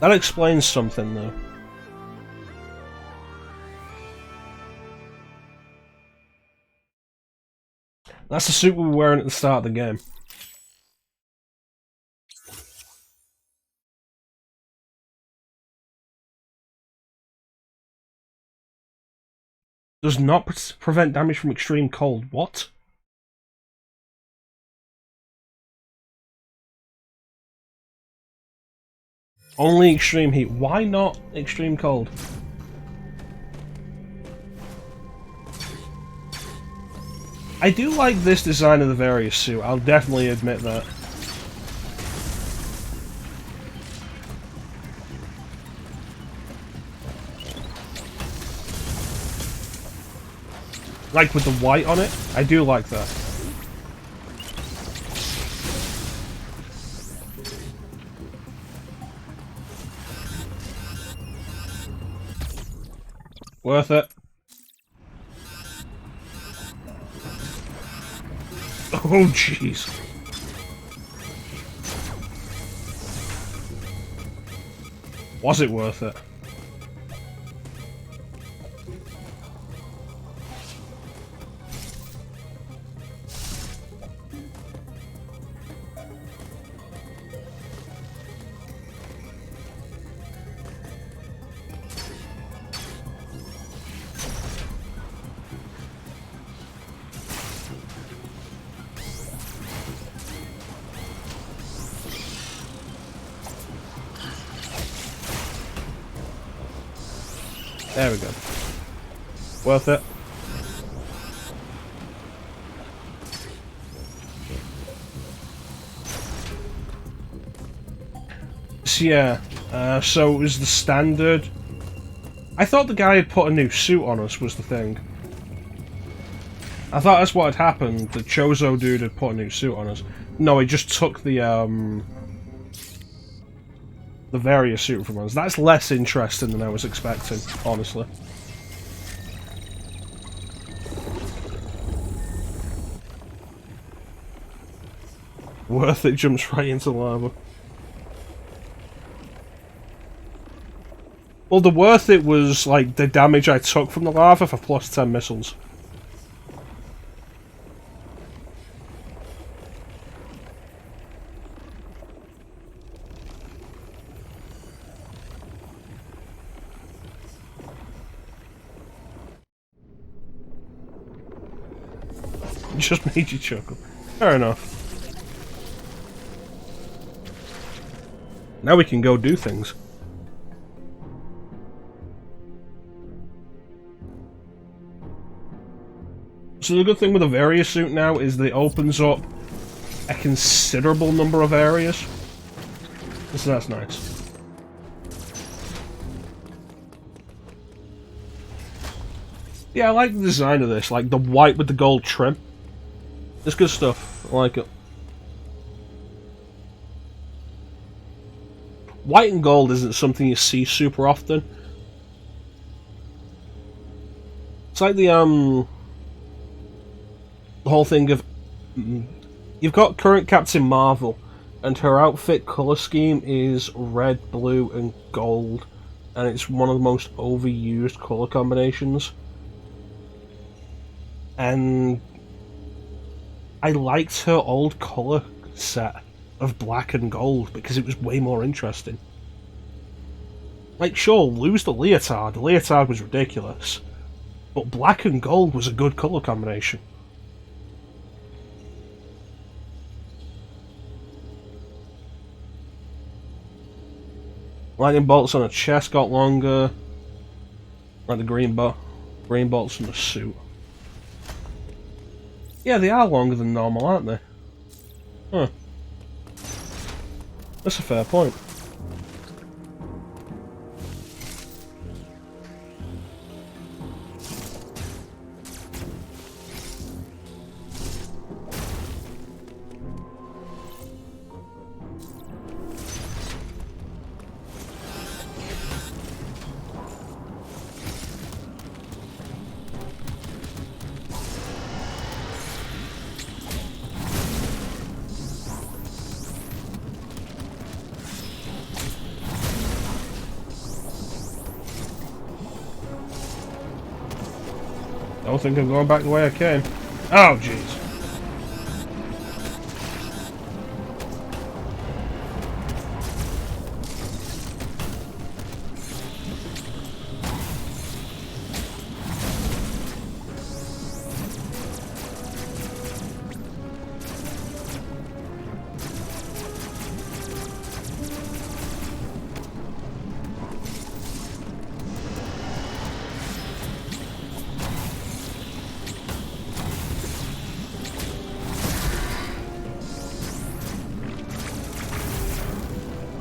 S1: That explains something, though. That's the suit we were wearing at the start of the game. Does not prevent damage from extreme cold. What? Only extreme heat. Why not extreme cold? I do like this design of the various suit, I'll definitely admit that. Like with the white on it, I do like that. Worth it. Oh jeez. Was it worth it? There we go. Worth it. So yeah, so it was the standard. I thought the guy had put a new suit on us was the thing. I thought that's what had happened. The Chozo dude had put a new suit on us. No, he just took the various suit from us. That's less interesting than I was expecting, honestly. Worth it jumps right into lava. Well, the worth it was like the damage I took from the lava for plus 10 missiles. Just made you chuckle. Fair enough. Now we can go do things. So the good thing with the various suit now is that it opens up a considerable number of areas. So that's nice. Yeah, I like the design of this, like the white with the gold trim. It's good stuff. I like it. White and gold isn't something you see super often. It's like the whole thing of you've got current Captain Marvel, and her outfit color scheme is red, blue, and gold, and it's one of the most overused color combinations. And I liked her old color set of black and gold because it was way more interesting. Like, sure, lose the leotard. The leotard was ridiculous, but black and gold was a good color combination. Lightning bolts on her chest got longer, like the green bolts on the suit. Yeah, they are longer than normal, aren't they? Huh. That's a fair point. don't think I'm going back the way I came. Oh, jeez.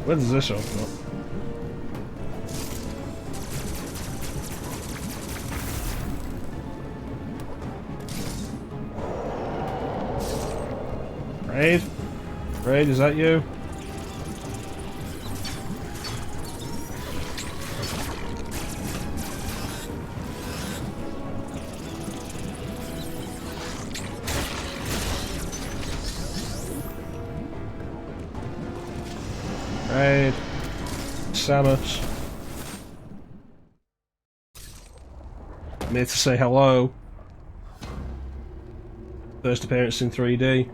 S1: Where does this open up? Raid? Raid, is that you? Raid. Samus. I'm here to say hello. First appearance in 3D.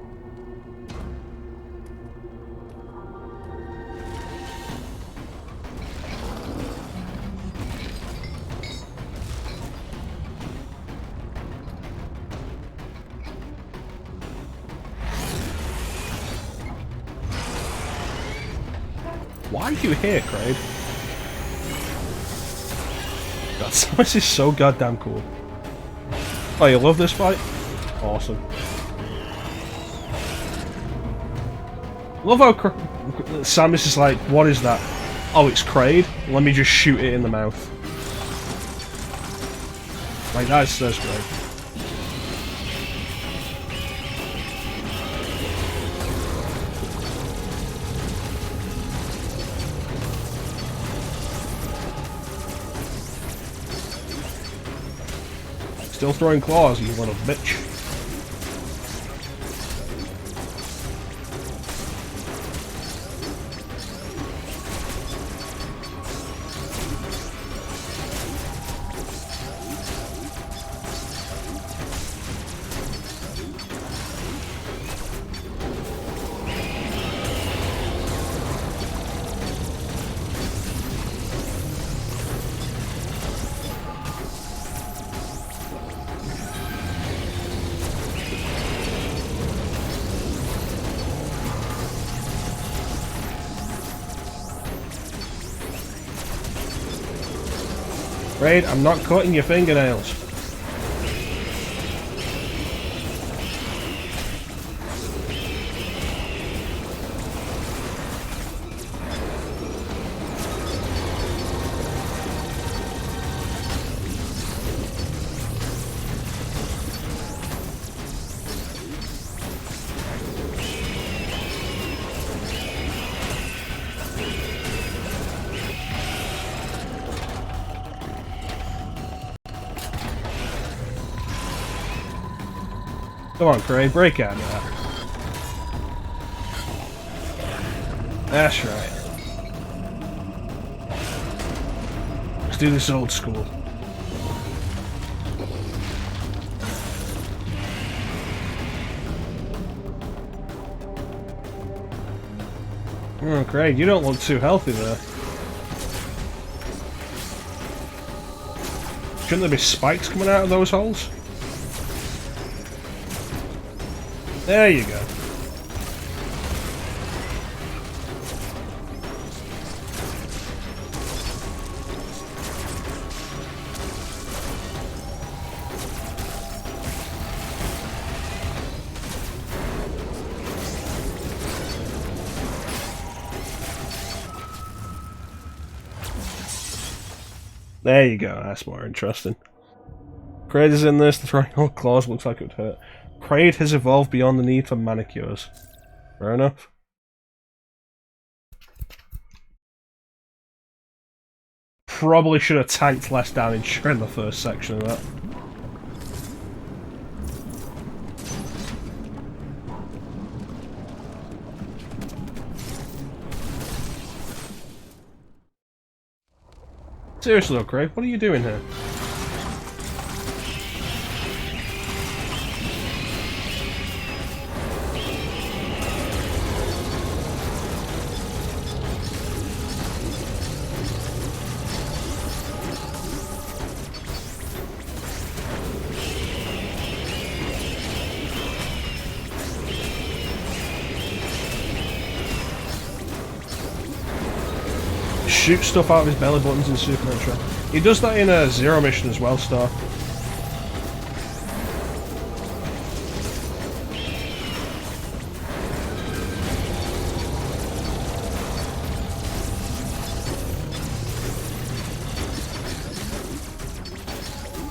S1: Why are you here, Craig? God, Samus is so goddamn cool. Oh, you love this fight? Awesome. Love how Samus is like, what is that? Oh, it's Kraid? Let me just shoot it in the mouth. Like, that's great. Still throwing claws, you little bitch. Raid, I'm not cutting your fingernails. Come on, Craig, break out of that. That's right. Let's do this old school. Oh, Craig, you don't look too healthy there. Shouldn't there be spikes coming out of those holes? There you go. There you go, that's more interesting. Kraid is in this, the throwing out claws looks like it would hurt. Kraid has evolved beyond the need for manicures. Fair enough. Probably should have tanked less damage in the first section of that. Seriously though, Kraid, what are you doing here? shoot stuff out of his belly buttons in Super Metroid. He does that in a Zero Mission as well, Star.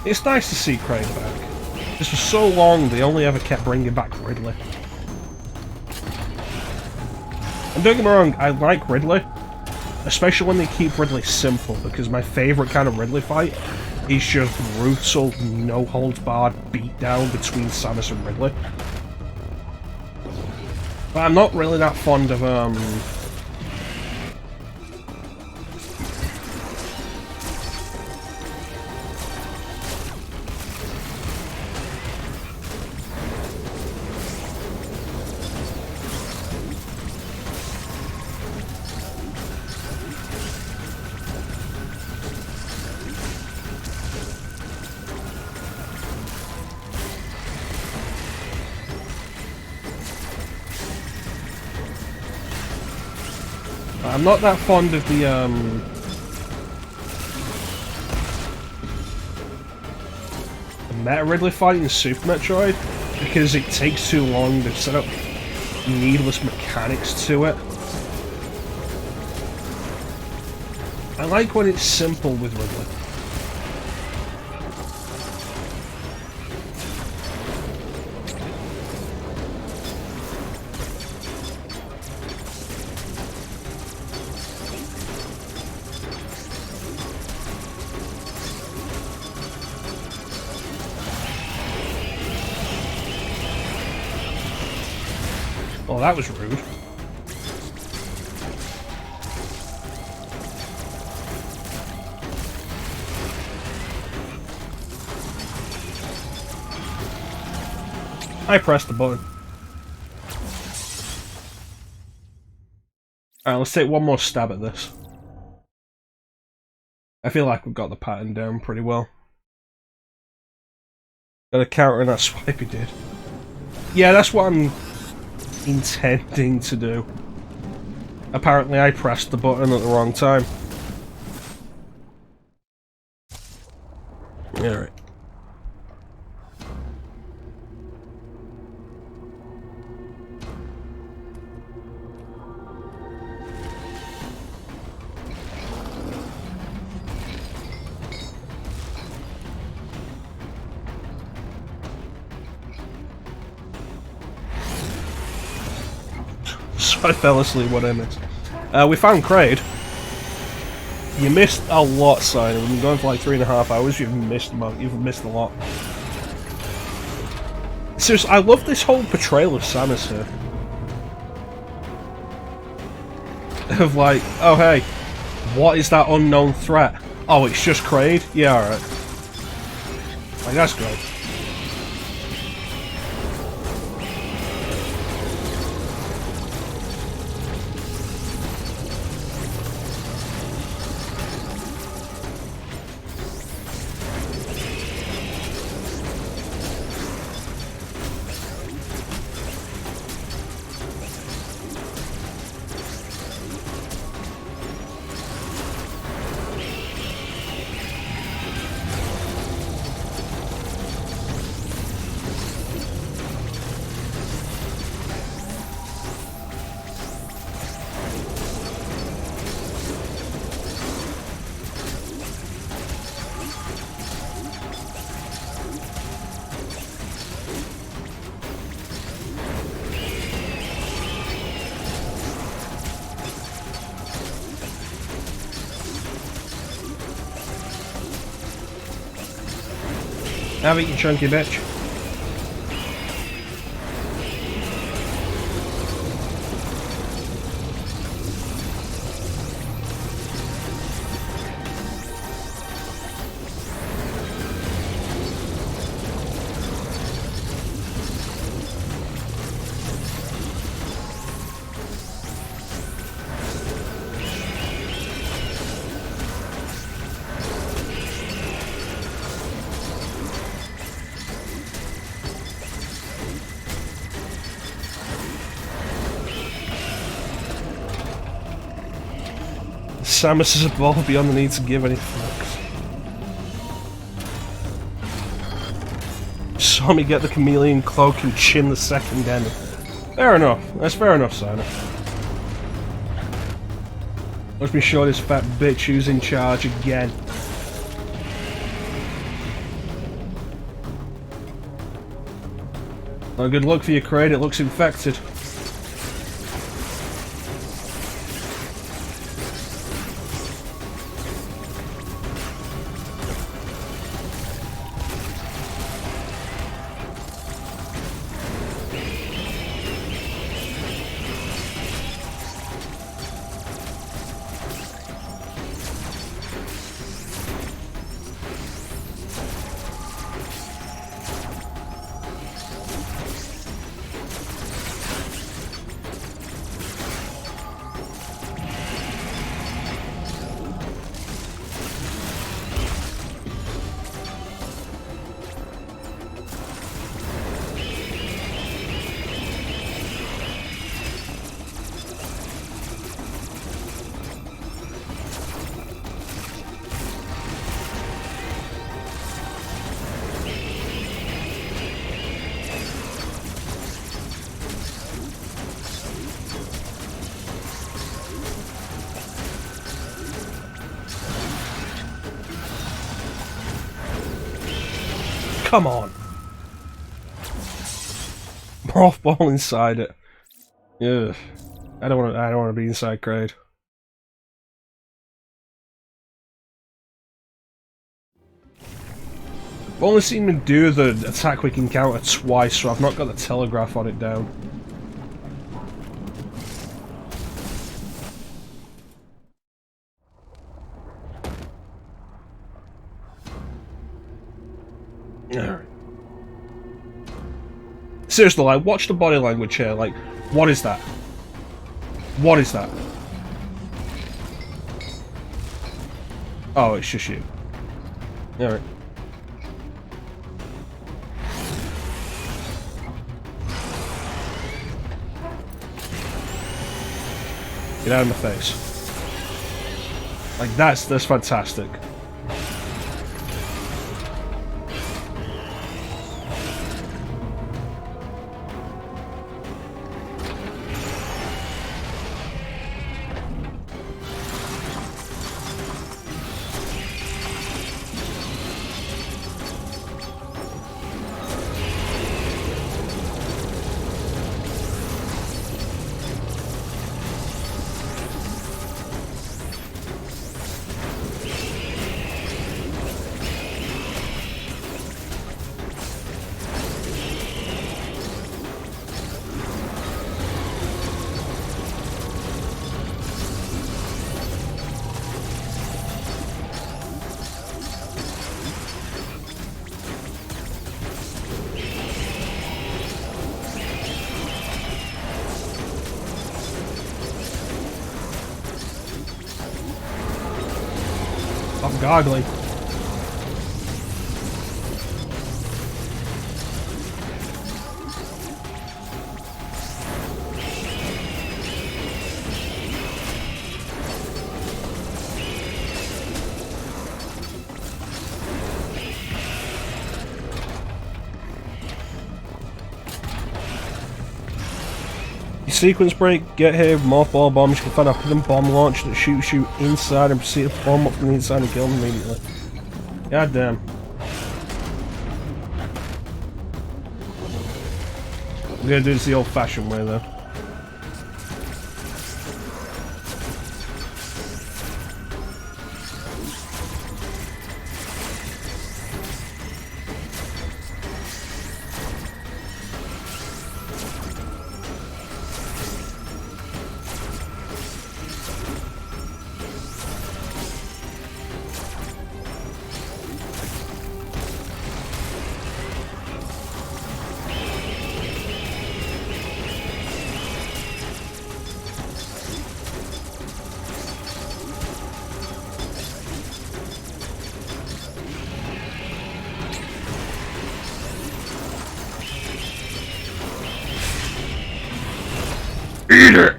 S1: It's nice to see Kraid back. Just for so long, they only ever kept bringing back Ridley. And don't get me wrong, I like Ridley. Especially when they keep Ridley simple, because my favourite kind of Ridley fight is just brutal, no holds barred beatdown between Samus and Ridley. But I'm not really that fond of I'm not that fond of the Meta Ridley fight in Super Metroid because it takes too long to set up needless mechanics to it. I like when it's simple with Ridley. Oh, that was rude. I pressed the button. Alright, let's take one more stab at this. I feel like we've got the pattern down pretty well. Got a counter and that swipe he did. Yeah, that's what I'm intending to do. Apparently I pressed the button at the wrong time. Alright. So I fell asleep what I missed. We found Kraid. You missed a lot, Simon. We've been going for like 3.5 hours. You've missed a lot. Seriously, I love this whole portrayal of Samus here. Of like, oh hey, what is that unknown threat? Oh, it's just Kraid? Yeah, alright. Like, that's great. Have it, you chunky bitch. Samus has evolved beyond the need to give any fucks. Saw me get the chameleon cloak and chin the second enemy. Fair enough. That's fair enough, Simon. Let's be sure this fat bitch who's in charge again. Well, good luck for your crate, it looks infected. Come on! Mothball inside it. Ugh. I don't want to be inside Kraid. I've only seen him do the attack quick encounter twice, so I've not got the telegraph on it down. Alright. Seriously, like, watch the body language here, like, what is that? What is that? Oh, it's just you. Alright. Get out of my face. Like, that's fantastic. I'm goggling. Sequence break, get here, mothball bombs, you can find a hidden bomb launch that shoots you inside and proceed to bomb up from the inside and kill them immediately. God damn. I'm gonna do this the old fashioned way though. Eat it!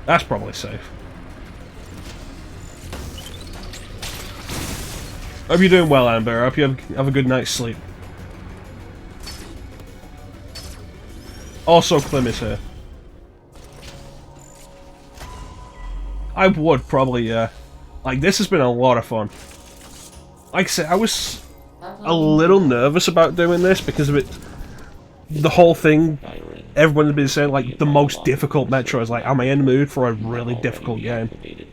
S1: That's probably safe. Hope you're doing well, Amber. I hope you have a good night's sleep. Also, Clem is here. I would probably, yeah. Like, this has been a lot of fun. Like I said, I was a little nervous about doing this because of it. The whole thing, everyone's been saying, like, the most difficult Metroid is like, am I in the mood for a really difficult game?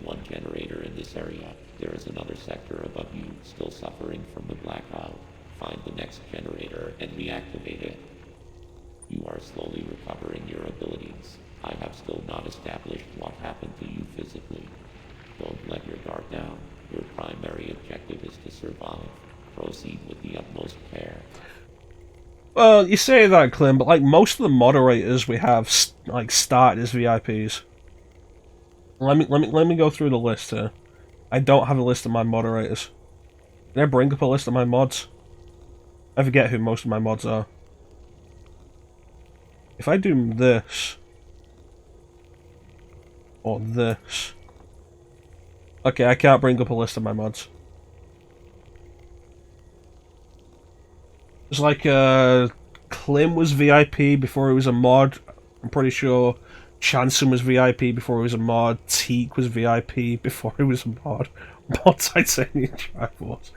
S3: One generator in this area. There is another sector above you still suffering from the blackout. Find the next generator and reactivate it. You are slowly recovering your abilities. I have still not established what happened to you physically. Don't let your guard down. Your primary objective is to survive. Proceed with the utmost care.
S1: Well, you say that, Clem, but like most of the moderators we have like started as VIPs. Let me go through the list here. I don't have a list of my moderators. Can I bring up a list of my mods? I forget who most of my mods are. If I do this or this, okay, I can't bring up a list of my mods. It's like Klim was VIP before he was a mod. I'm pretty sure Chanson was VIP before he was a mod. Teak was VIP before he was a mod. Mod Titanium Triforce.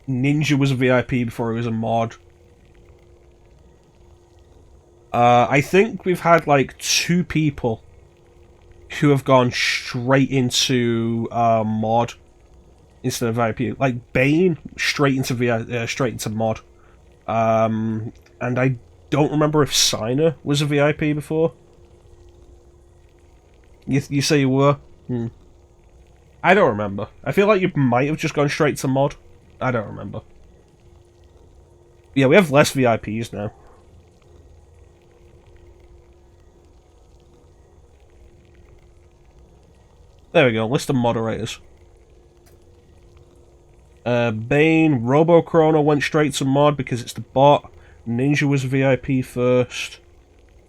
S1: Ninja was a VIP before he was a mod. I think we've had like 2 people who have gone straight into mod instead of VIP. Like Bane, straight into mod. And I don't remember if Signer was a VIP before. You say you were? I don't remember. I feel like you might have just gone straight to mod. I don't remember. Yeah, we have less VIPs now. There we go, list of moderators. Bane, mecha-chrono went straight to mod because it's the bot. Ninja was VIP first.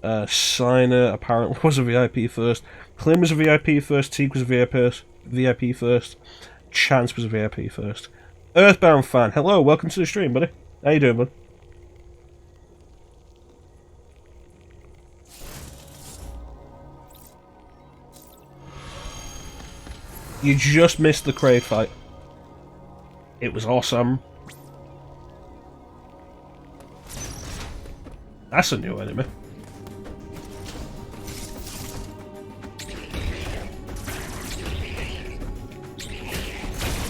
S1: Signer apparently was a VIP first. Klim was a VIP first. Teak was a VIP first. Chance was a VIP first. Earthbound fan, hello, welcome to the stream, buddy. How you doing, bud? You just missed the Kraid fight. It was awesome. That's a new enemy.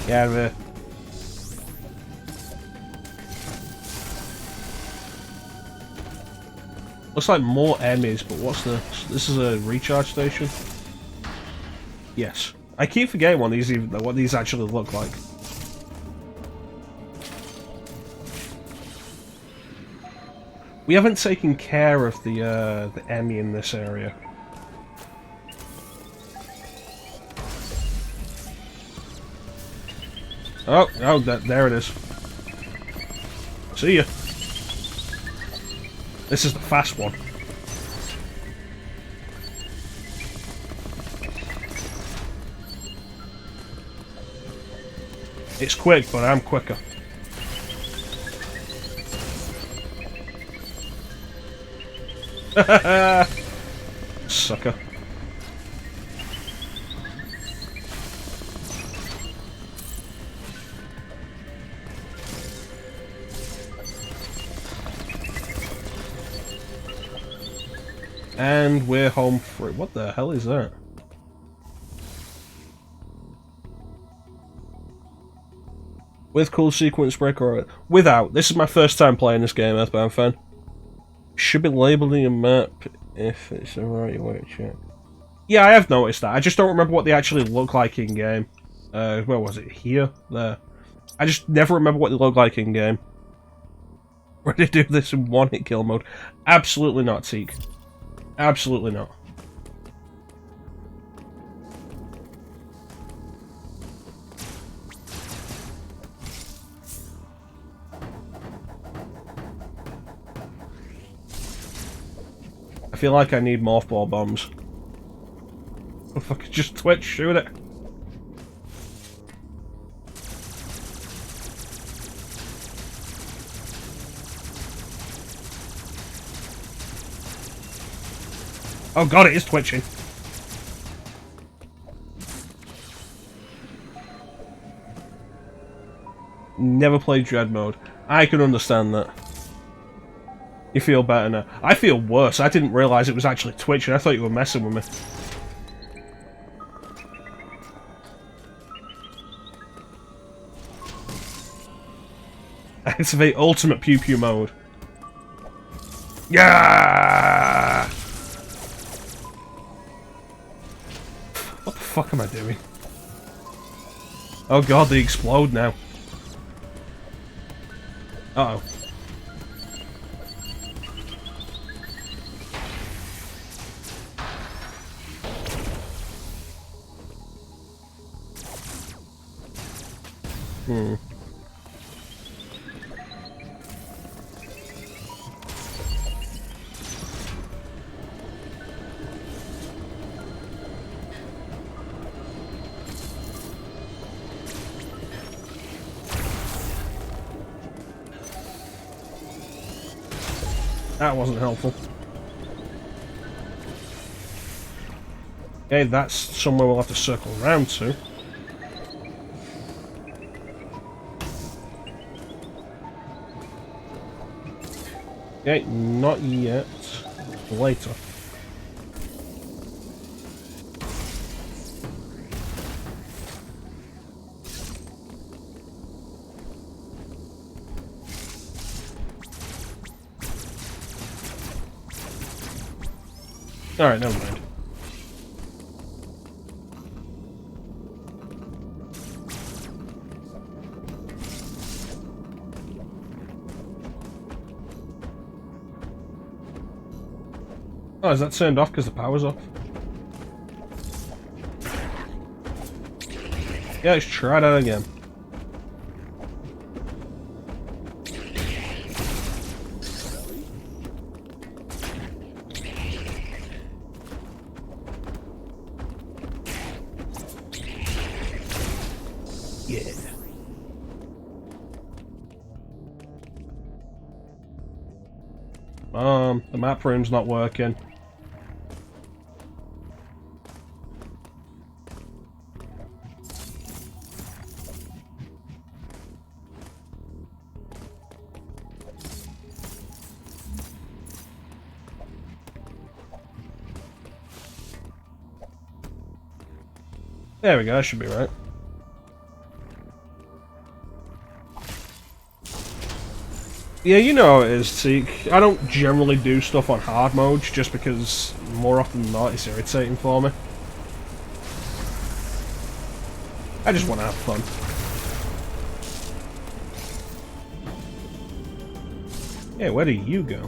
S1: Get out of here. Looks like more enemies, but what's this? This is a recharge station? Yes. I keep forgetting what these actually look like. We haven't taken care of the e.m.m.i in this area. Oh, there it is. See ya. This is the fast one. It's quick, but I'm quicker. Sucker. And we're home free. What the hell is that? With cool sequence break or without. This is my first time playing this game, Earthbound fan. Should be labeling a map if it's the right way to check. Yeah, I have noticed that. I just don't remember what they actually look like in game. Where was it? Here? There. I just never remember what they look like in game. Ready to do this in one-hit kill mode? Absolutely not, Teak. Absolutely not. I feel like I need morphball bombs. If I could just twitch, shoot it. Oh god, it is twitching. Never played Dread mode. I can understand that. You feel better now. I feel worse. I didn't realise it was actually twitching. I thought you were messing with me. Activate ultimate pew pew mode. Yeah! What the fuck am I doing? Oh god, they explode now. Uh-oh. Hmm. That wasn't helpful. Okay, that's somewhere we'll have to circle around to. Okay, not yet. Later. Alright, never mind. Oh, is that turned off because the power's off? Yeah, let's try that again. Yeah. The map room's not working. There we go, that should be right. Yeah, you know how it is, Seek. I don't generally do stuff on hard modes just because more often than not it's irritating for me. I just want to have fun. Yeah, where do you go?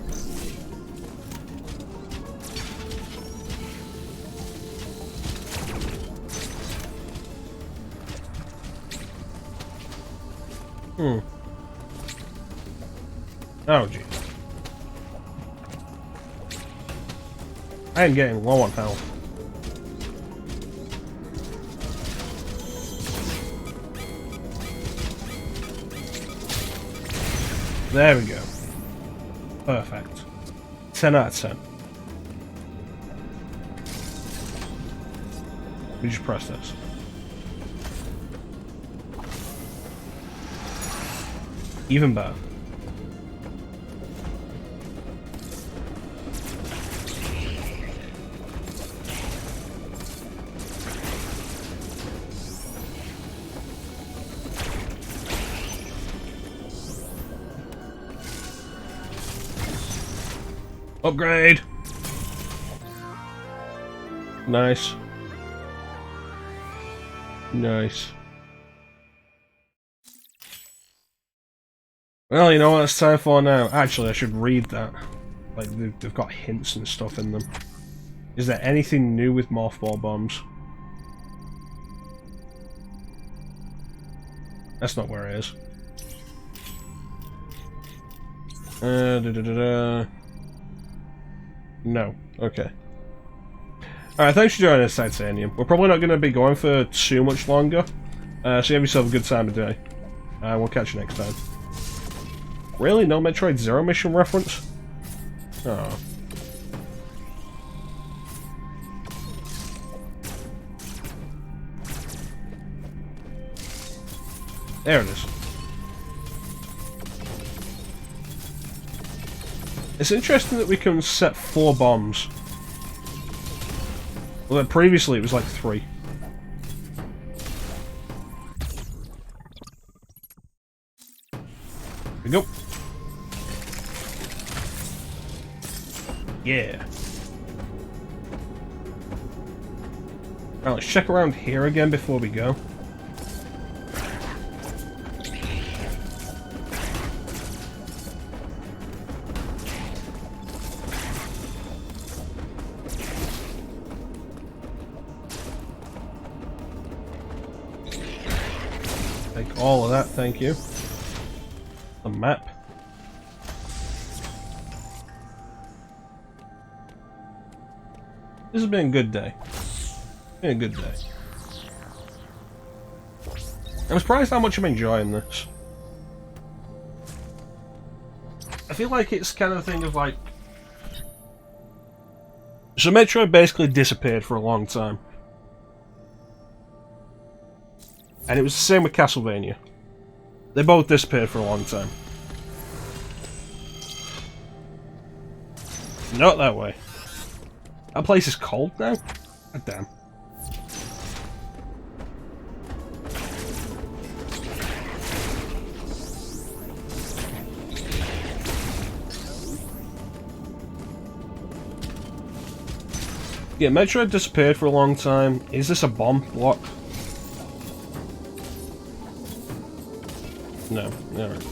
S1: Hmm. Oh, jeez. I am getting low on health. There we go. Perfect. 10 out of 10. We just press this. Even better. Upgrade! Nice. Nice. Well, you know what it's time for now? Actually, I should read that. Like, they've got hints and stuff in them. Is there anything new with morphball bombs? That's not where it is. No. Okay. Alright, thanks for joining us, Titanium. We're probably not going to be going for too much longer, so you have yourself a good time today. We'll catch you next time. Really? No Metroid Zero mission reference? Oh. There it is. It's interesting that we can set 4 bombs. Well, previously it was like 3. Here we go. Yeah. Alright, let's check around here again before we go. Take all of that, thank you. The map. This has been a good day. Been a good day. I'm surprised how much I'm enjoying this. I feel like it's kind of thing of like... So Metroid basically disappeared for a long time. And it was the same with Castlevania. They both disappeared for a long time. Not that way. That place is cold now? God damn. Yeah, Metroid disappeared for a long time. Is this a bomb block? No, alright.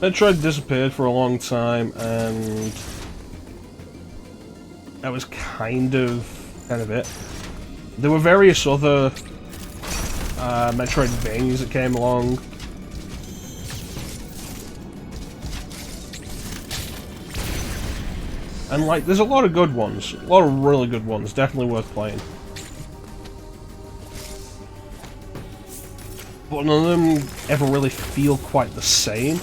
S1: Metroid disappeared for a long time, and that was kind of it. There were various other Metroidvanias that came along. And like, there's a lot of good ones. A lot of really good ones. Definitely worth playing. But none of them ever really feel quite the same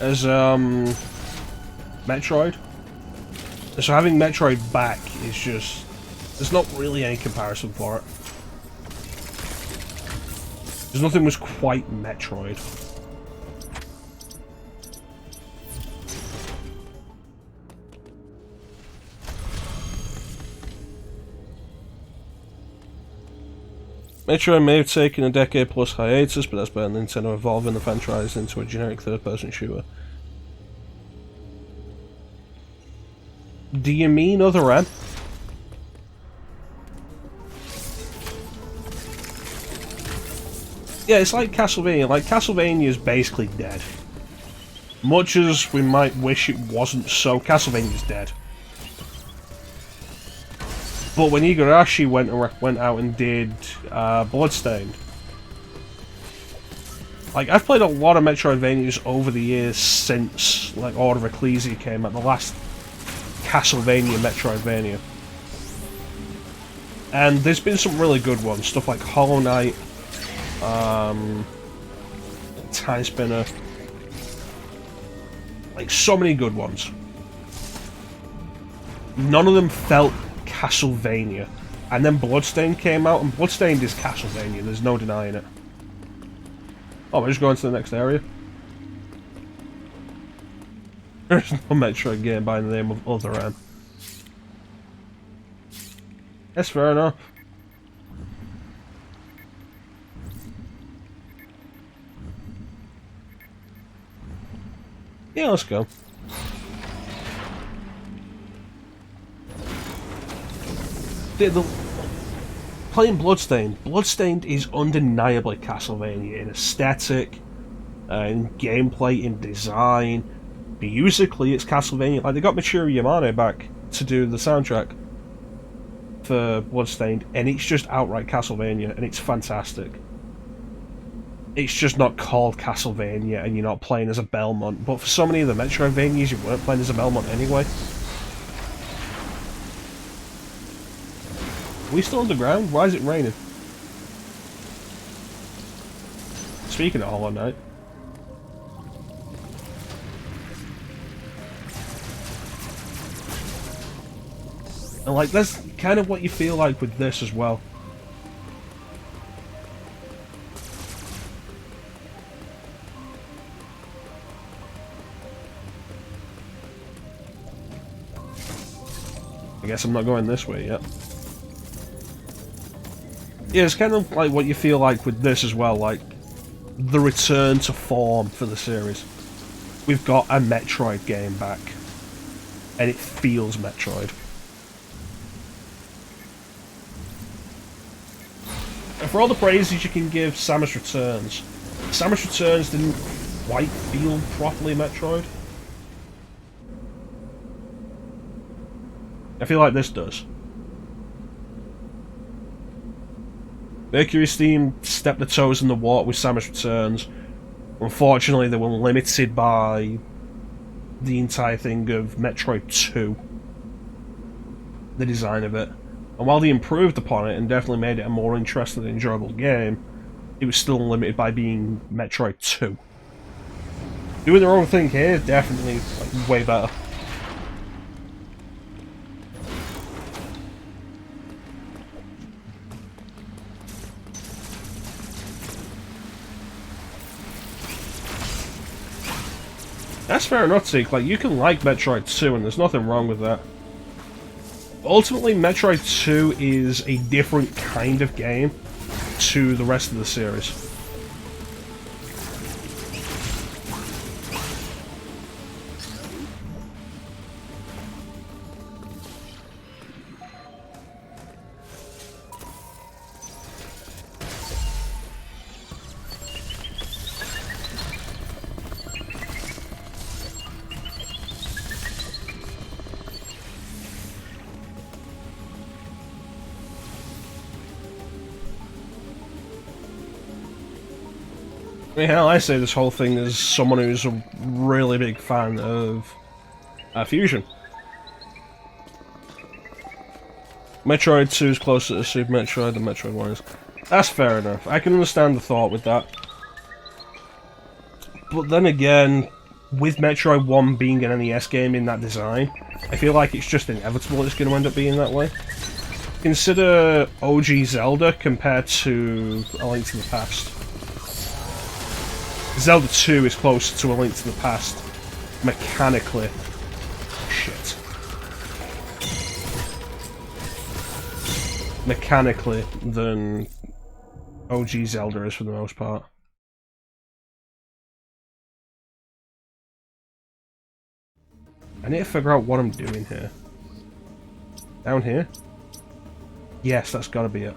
S1: as Metroid. So having Metroid back is just... There's not really any comparison for it. Because nothing was quite Metroid. Metroid may have taken a decade-plus hiatus, but that's better than Nintendo evolving the franchise into a generic third-person shooter. Do you mean other M? Yeah, it's like Castlevania. Like, Castlevania is basically dead. Much as we might wish it wasn't so, Castlevania's dead. But when Igarashi went out and did Bloodstained, like, I've played a lot of Metroidvanias over the years since, like, Order of Ecclesia came out, the last Castlevania Metroidvania. And there's been some really good ones, stuff like Hollow Knight, Time Spinner, like, so many good ones. None of them felt Castlevania. And then Bloodstained came out, and Bloodstained is Castlevania, there's no denying it. Oh, we're just going to the next area. There's no Metroid game by the name of Other M. That's fair enough. Yeah, let's go. Playing Bloodstained. Bloodstained is undeniably Castlevania in aesthetic, in gameplay, in design. Musically, it's Castlevania. Like, they got Michiru Yamane back to do the soundtrack for Bloodstained, and it's just outright Castlevania, and it's fantastic. It's just not called Castlevania, and you're not playing as a Belmont, but for so many of the Metroidvanias, you weren't playing as a Belmont anyway. Are we still underground? Why is it raining? Speaking of Hollow Knight. And like, that's kind of what you feel like with this as well. I guess I'm not going this way yet. Yeah, it's kind of like what you feel like with this as well, like the return to form for the series. We've got a Metroid game back, and it feels Metroid. And for all the praises you can give Samus Returns didn't quite feel properly Metroid. I feel like this does. Mercury's Steam stepped the toes in the water with Samus Returns. Unfortunately, they were limited by the entire thing of Metroid 2. The design of it. And while they improved upon it and definitely made it a more interesting and enjoyable game, it was still limited by being Metroid 2. Doing their own thing here is definitely like, way better. That's fair enough, Zeke. Like, you can like Metroid 2, and there's nothing wrong with that. Ultimately, Metroid 2 is a different kind of game to the rest of the series. I mean, hell, I say this whole thing as someone who's a really big fan of Fusion. Metroid 2 is closer to Super Metroid than Metroid 1 is. That's fair enough. I can understand the thought with that. But then again, with Metroid 1 being an NES game in that design, I feel like it's just inevitable it's going to end up being that way. Consider OG Zelda compared to A Link to the Past. Zelda 2 is closer to A Link to the Past, mechanically. Shit. Mechanically, than OG Zelda is for the most part. I need to figure out what I'm doing here. Down here? Yes, that's gotta be it.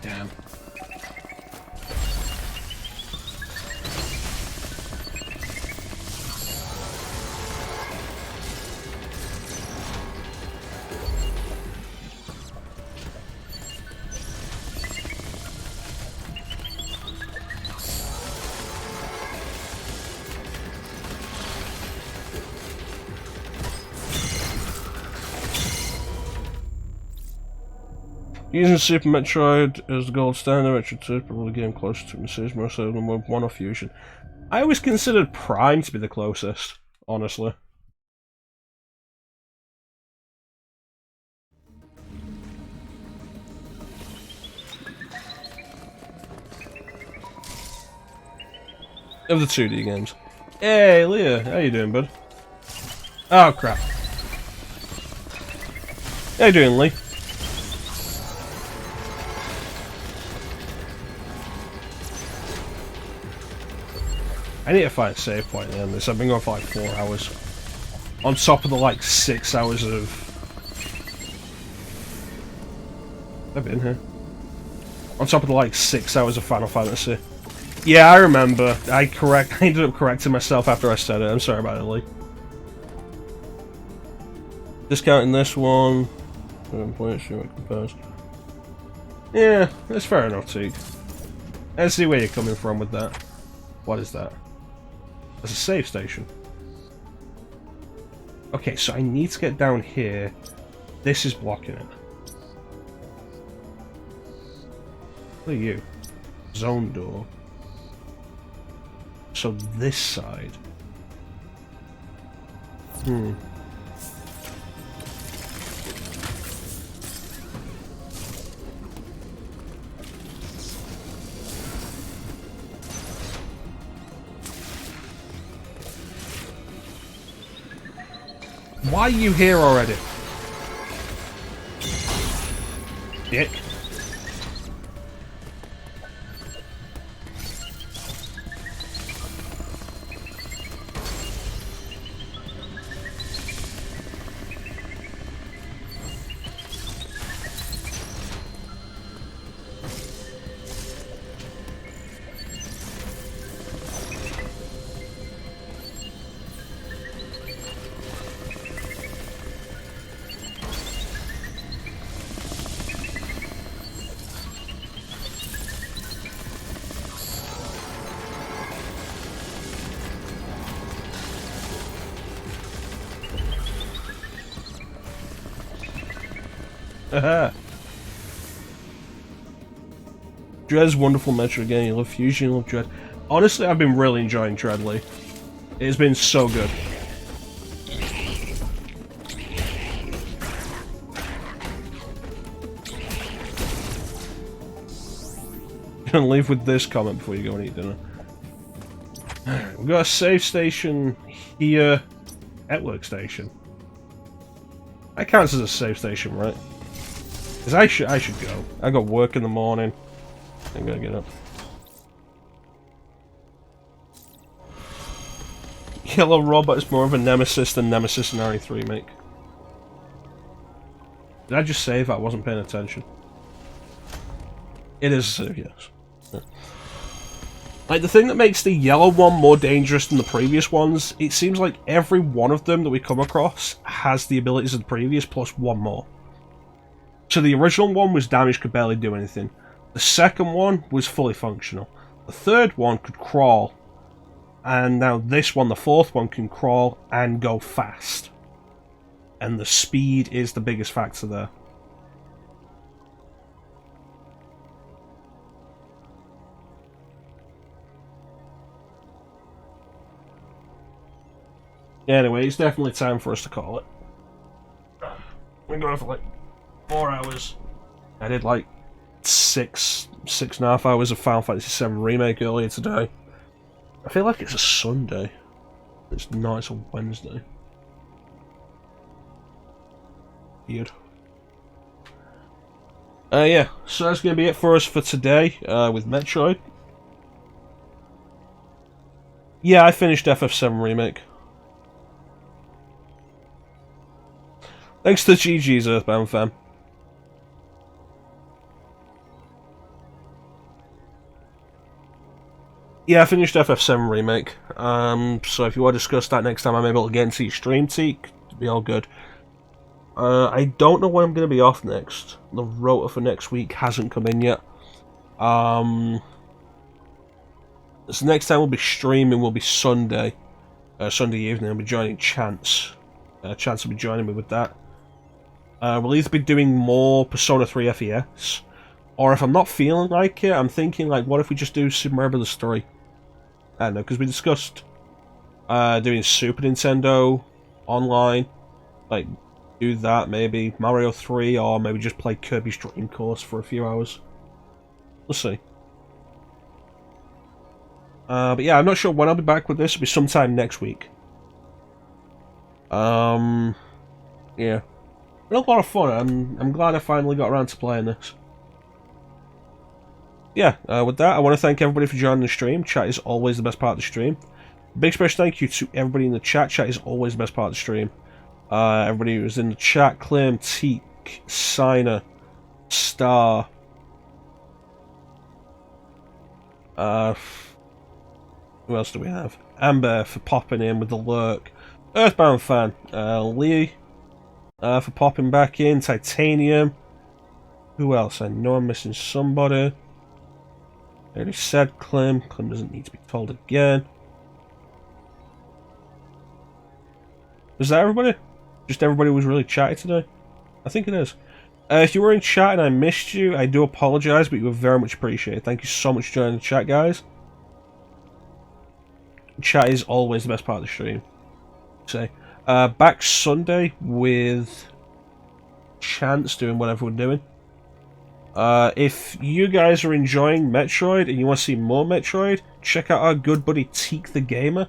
S1: Damn. Using Super Metroid as the gold standard, Metroid 2 is probably getting closer to Mrs. more so than 1 or Fusion. I always considered Prime to be the closest, honestly. Of the 2D games. Hey, Leah, how you doing, bud? Oh, crap. How you doing, Lee? I need to find a save point in this. I've been going for like 4 hours. On top of the like 6 hours of... I've been here. On top of the like 6 hours of Final Fantasy. Yeah, I remember. I ended up correcting myself after I said it. I'm sorry about it, Lee. Discounting this one. Yeah, that's fair enough, Teague. I see where you're coming from with that. What is that? That's a save station. Okay, so I need to get down here. This is blocking it. What are you? Zone door. So this side. Why are you here already? Dick. Haha. Dread's wonderful Metroid game. You love Fusion, you love Dread. Honestly, I've been really enjoying Dread, Lee. It's been so good. You're gonna leave with this comment before you go and eat dinner. We've got a save station here at workstation. That counts as a save station, right? Because I should go. I got work in the morning. I'm gonna get up. Yellow Robot is more of a nemesis than Nemesis and RE3 remake. Did I just say if I wasn't paying attention? It is a save, yes. Yeah. Like, the thing that makes the yellow one more dangerous than the previous ones, it seems like every one of them that we come across has the abilities of the previous plus one more. So the original one was damaged, could barely do anything. The second one was fully functional. The third one could crawl. And now this one, the fourth one, can crawl and go fast. And the speed is the biggest factor there. Anyway, it's definitely time for us to call it. We're going for like 4 hours. I did like six and a half hours of Final Fantasy VII Remake earlier today. I feel like it's a Sunday. It's not, it's a Wednesday. Weird. Yeah, so that's going to be it for us for today with Metroid. Yeah, I finished FF7 Remake. Thanks to GG's Earthbound fam. Yeah, I finished FF7 Remake. So if you want to discuss that next time I'm able to get into your stream, Teak, it'll be all good. I don't know when I'm going to be off next. The rota for next week hasn't come in yet. So next time we'll be streaming will be Sunday. Sunday evening. I'll be joining Chance. Chance will be joining me with that. We'll either be doing more Persona 3 FES, or if I'm not feeling like it, I'm thinking like, what if we just do Super Mario Bros. 3? I don't know, because we discussed doing Super Nintendo online, like do that maybe, Mario 3, or maybe just play Kirby's Dream Course for a few hours. We'll see. But yeah, I'm not sure when I'll be back with this. It'll be sometime next week. Yeah. Been a lot of fun. I'm glad I finally got around to playing this. Yeah, with that, I want to thank everybody for joining the stream. Chat is always the best part of the stream. Big special thank you to everybody in the chat. Chat is always the best part of the stream. Everybody who was in the chat: Clem, Teak, Signer, Star. Who else do we have? Amber for popping in with the lurk. Earthbound fan. Lee for popping back in. Titanium. Who else? I know I'm missing somebody. I already said Clem. Clem doesn't need to be told again. Was that everybody? Just everybody was really chatty today? I think it is. If you were in chat and I missed you, I do apologise, but you were very much appreciated. Thank you so much for joining the chat, guys. Chat is always the best part of the stream. Say, back Sunday with Chance doing whatever we're doing. If you guys are enjoying Metroid and you want to see more Metroid, check out our good buddy Teak the Gamer,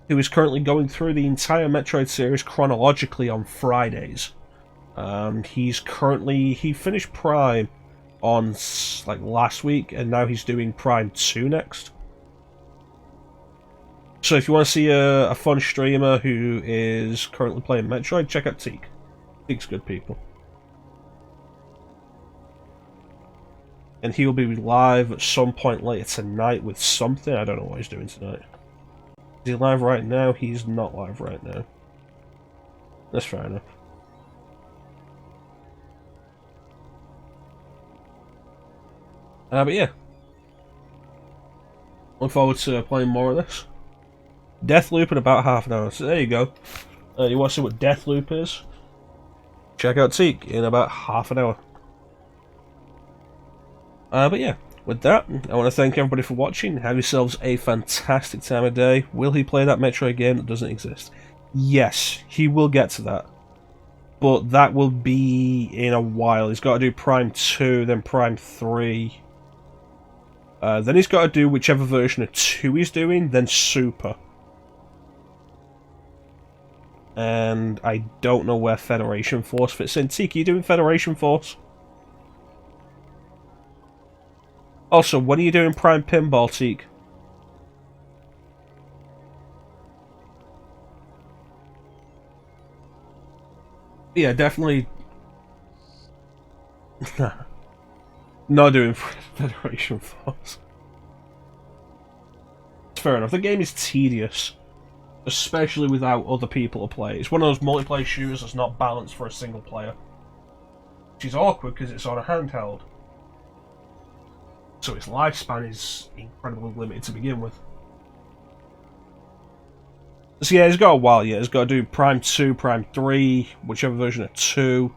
S1: who is currently going through the entire Metroid series chronologically on Fridays. He finished Prime on like last week, and now he's doing Prime 2 next. So if you want to see a fun streamer who is currently playing Metroid, check out Teak. Teak's good people. And he'll be live at some point later tonight with something. I don't know what he's doing tonight. Is he live right now? He's not live right now. That's fair enough. But yeah. Look forward to playing more of this. Deathloop in about half an hour. So there you go. You want to see what Deathloop is? Check out Teak in about half an hour. But yeah, with that, I want to thank everybody for watching. Have yourselves a fantastic time of day. Will he play that Metroid game that doesn't exist? Yes, he will get to that. But that will be in a while. He's got to do Prime 2, then Prime 3. Then he's got to do whichever version of 2 he's doing, then Super. And I don't know where Federation Force fits in. Teak, are you doing Federation Force? Also, when are you doing Prime Pinball, Teak? Yeah, definitely. Not doing Federation Force. Fair enough. The game is tedious, especially without other people to play. It's one of those multiplayer shooters that's not balanced for a single player, which is awkward because it's on a handheld. So its lifespan is incredibly limited to begin with. So yeah, it's got a while yet. It's got to do Prime 2, Prime 3, whichever version of 2.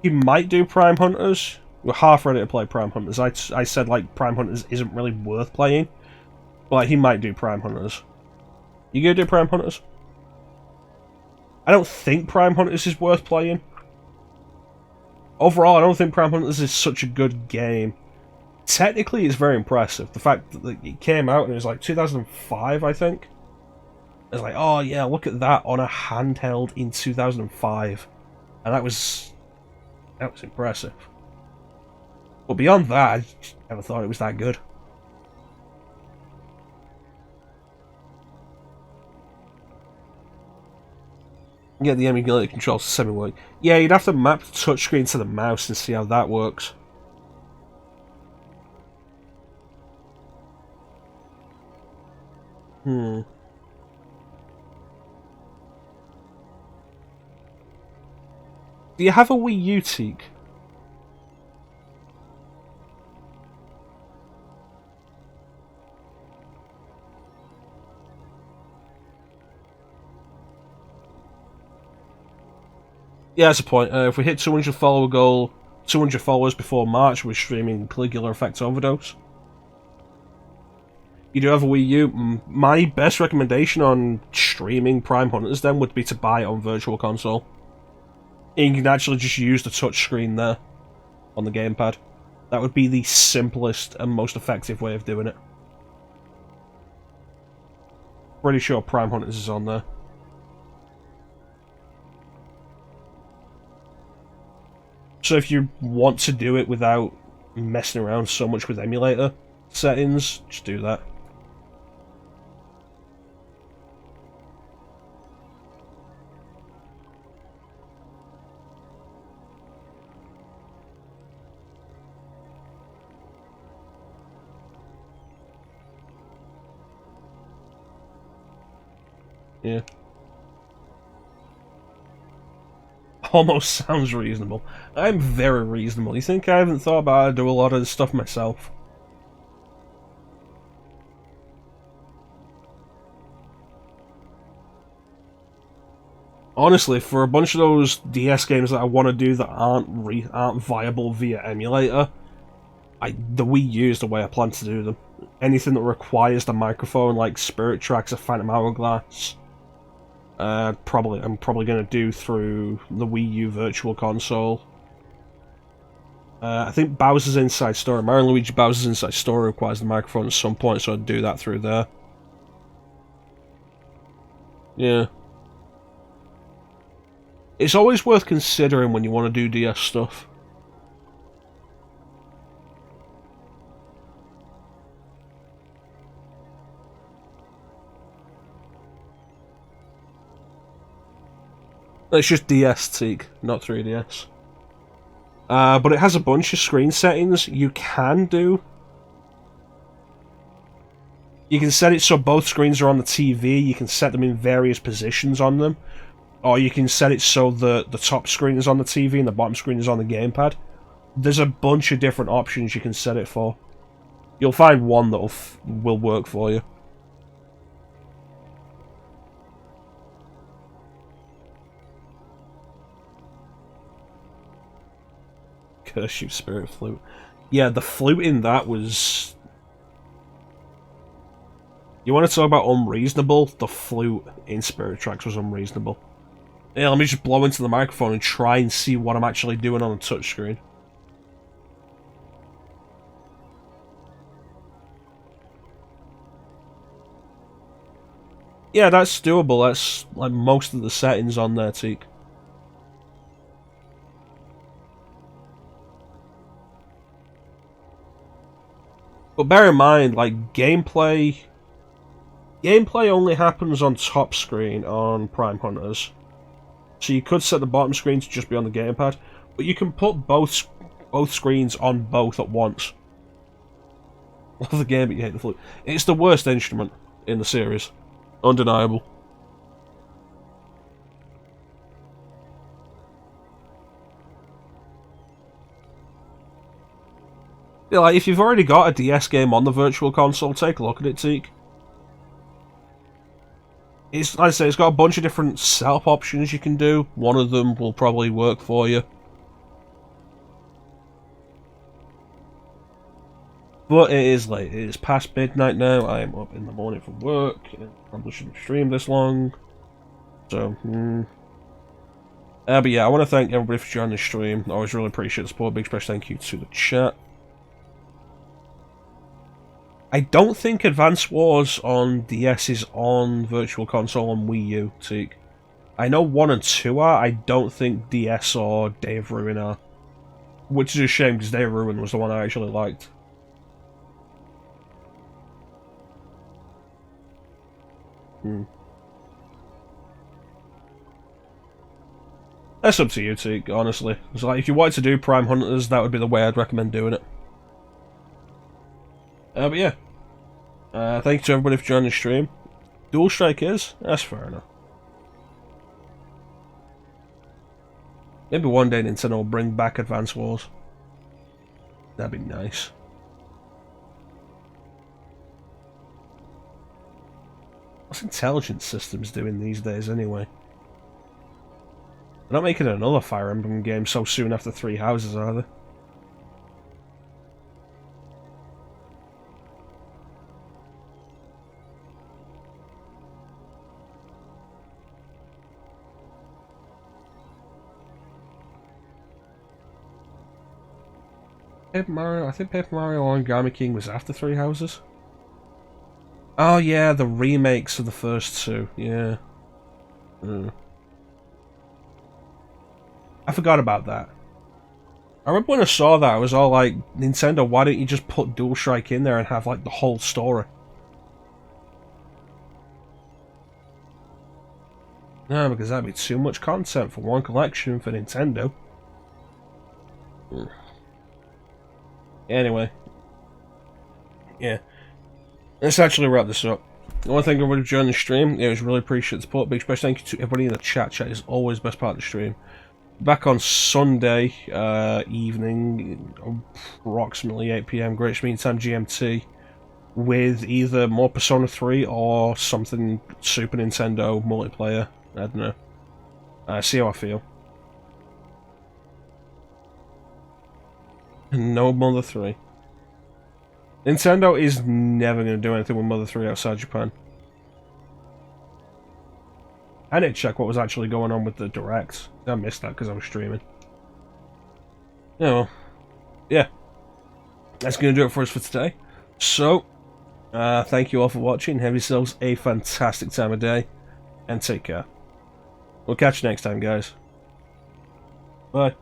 S1: He might do Prime Hunters. We're half ready to play Prime Hunters. I said, like, Prime Hunters isn't really worth playing. But like, he might do Prime Hunters. You gonna do Prime Hunters? I don't think Prime Hunters is worth playing. Overall, I don't think Prime Hunters is such a good game. Technically, it's very impressive. The fact that it came out and it was like 2005, I think. It's like, oh yeah, look at that on a handheld in 2005. And that was impressive. But beyond that, I just never thought it was that good. Yeah, the emulator controls the semi-work. Yeah, you'd have to map the touchscreen to the mouse and see how that works. Do you have a Wii U, Teak? Yeah, that's a point. If we hit 200 follower goal, 200 followers before March, we're streaming Caligula Effect Overdose. You do have a Wii U. My best recommendation on streaming Prime Hunters then would be to buy it on Virtual Console. And you can actually just use the touchscreen there on the gamepad. That would be the simplest and most effective way of doing it. Pretty sure Prime Hunters is on there. So if you want to do it without messing around so much with emulator settings, just do that. Yeah. Almost sounds reasonable. I'm very reasonable. You think I haven't thought about how to do a lot of this stuff myself? Honestly, for a bunch of those DS games that I want to do that aren't viable via emulator, the Wii U is the way I plan to do them. Anything that requires the microphone, like Spirit Tracks or Phantom Hourglass, I'm probably going to do through the Wii U Virtual Console. I think Bowser's Inside Story, Mario & Luigi Bowser's Inside Story requires the microphone at some point, so I'd do that through there. Yeah. It's always worth considering when you want to do DS stuff. It's just DS, Teak, not 3DS. But it has a bunch of screen settings you can do. You can set it so both screens are on the TV, you can set them in various positions on them. Or you can set it so the top screen is on the TV and the bottom screen is on the gamepad. There's a bunch of different options you can set it for. You'll find one that will work for you. Curse you, Spirit Flute. Yeah, the flute in that was... You want to talk about unreasonable? The flute in Spirit Tracks was unreasonable. Yeah, let me just blow into the microphone and try and see what I'm actually doing on the touchscreen. Yeah, that's doable. That's like most of the settings on there, Teak. But bear in mind, like, gameplay only happens on top screen on Prime Hunters. So you could set the bottom screen to just be on the gamepad, but you can put both screens on both at once. Love the game, but you hate the flute. It's the worst instrument in the series. Undeniable. Yeah, like, if you've already got a DS game on the Virtual Console, take a look at it, Teak. It's, like I say, it's got a bunch of different setup options you can do. One of them will probably work for you. But it is late. It is past midnight now. I am up in the morning from work. I probably shouldn't stream this long. So, but yeah, I want to thank everybody for joining the stream. I always really appreciate the support. Big special thank you to the chat. I don't think Advance Wars on DS is on Virtual Console on Wii U, Teak. I know 1 and 2 are, I don't think DS or Day of Ruin are. Which is a shame, because Day of Ruin was the one I actually liked. That's up to you, Teak, honestly. It's like, if you wanted to do Prime Hunters, that would be the way I'd recommend doing it. But yeah. Thank you to everybody for joining the stream. Dual Strike is? That's fair enough. Maybe one day Nintendo will bring back Advance Wars. That'd be nice. What's Intelligent Systems doing these days, anyway? They're not making another Fire Emblem game so soon after Three Houses, are they? Paper Mario, I think Paper Mario Origami King was after Three Houses. Oh yeah, the remakes of the first two, yeah. I forgot about that. I remember when I saw that, I was all like, Nintendo, why don't you just put Dual Strike in there and have like the whole story? No, because that'd be too much content for one collection for Nintendo. Anyway. Yeah. Let's actually wrap this up. I want to thank everybody for joining the stream. It was really appreciate the support. Big special thank you to everybody in the chat. Chat is always the best part of the stream. Back on Sunday evening, approximately 8 PM, Great Mean Time GMT, with either more Persona 3 or something Super Nintendo multiplayer. I don't know. See how I feel. No Mother 3. Nintendo is never going to do anything with Mother 3 outside Japan. I need to check what was actually going on with the Direct. I missed that because I was streaming. Yeah, well, yeah. That's going to do it for us for today. So, thank you all for watching. Have yourselves a fantastic time of day. And take care. We'll catch you next time, guys. Bye.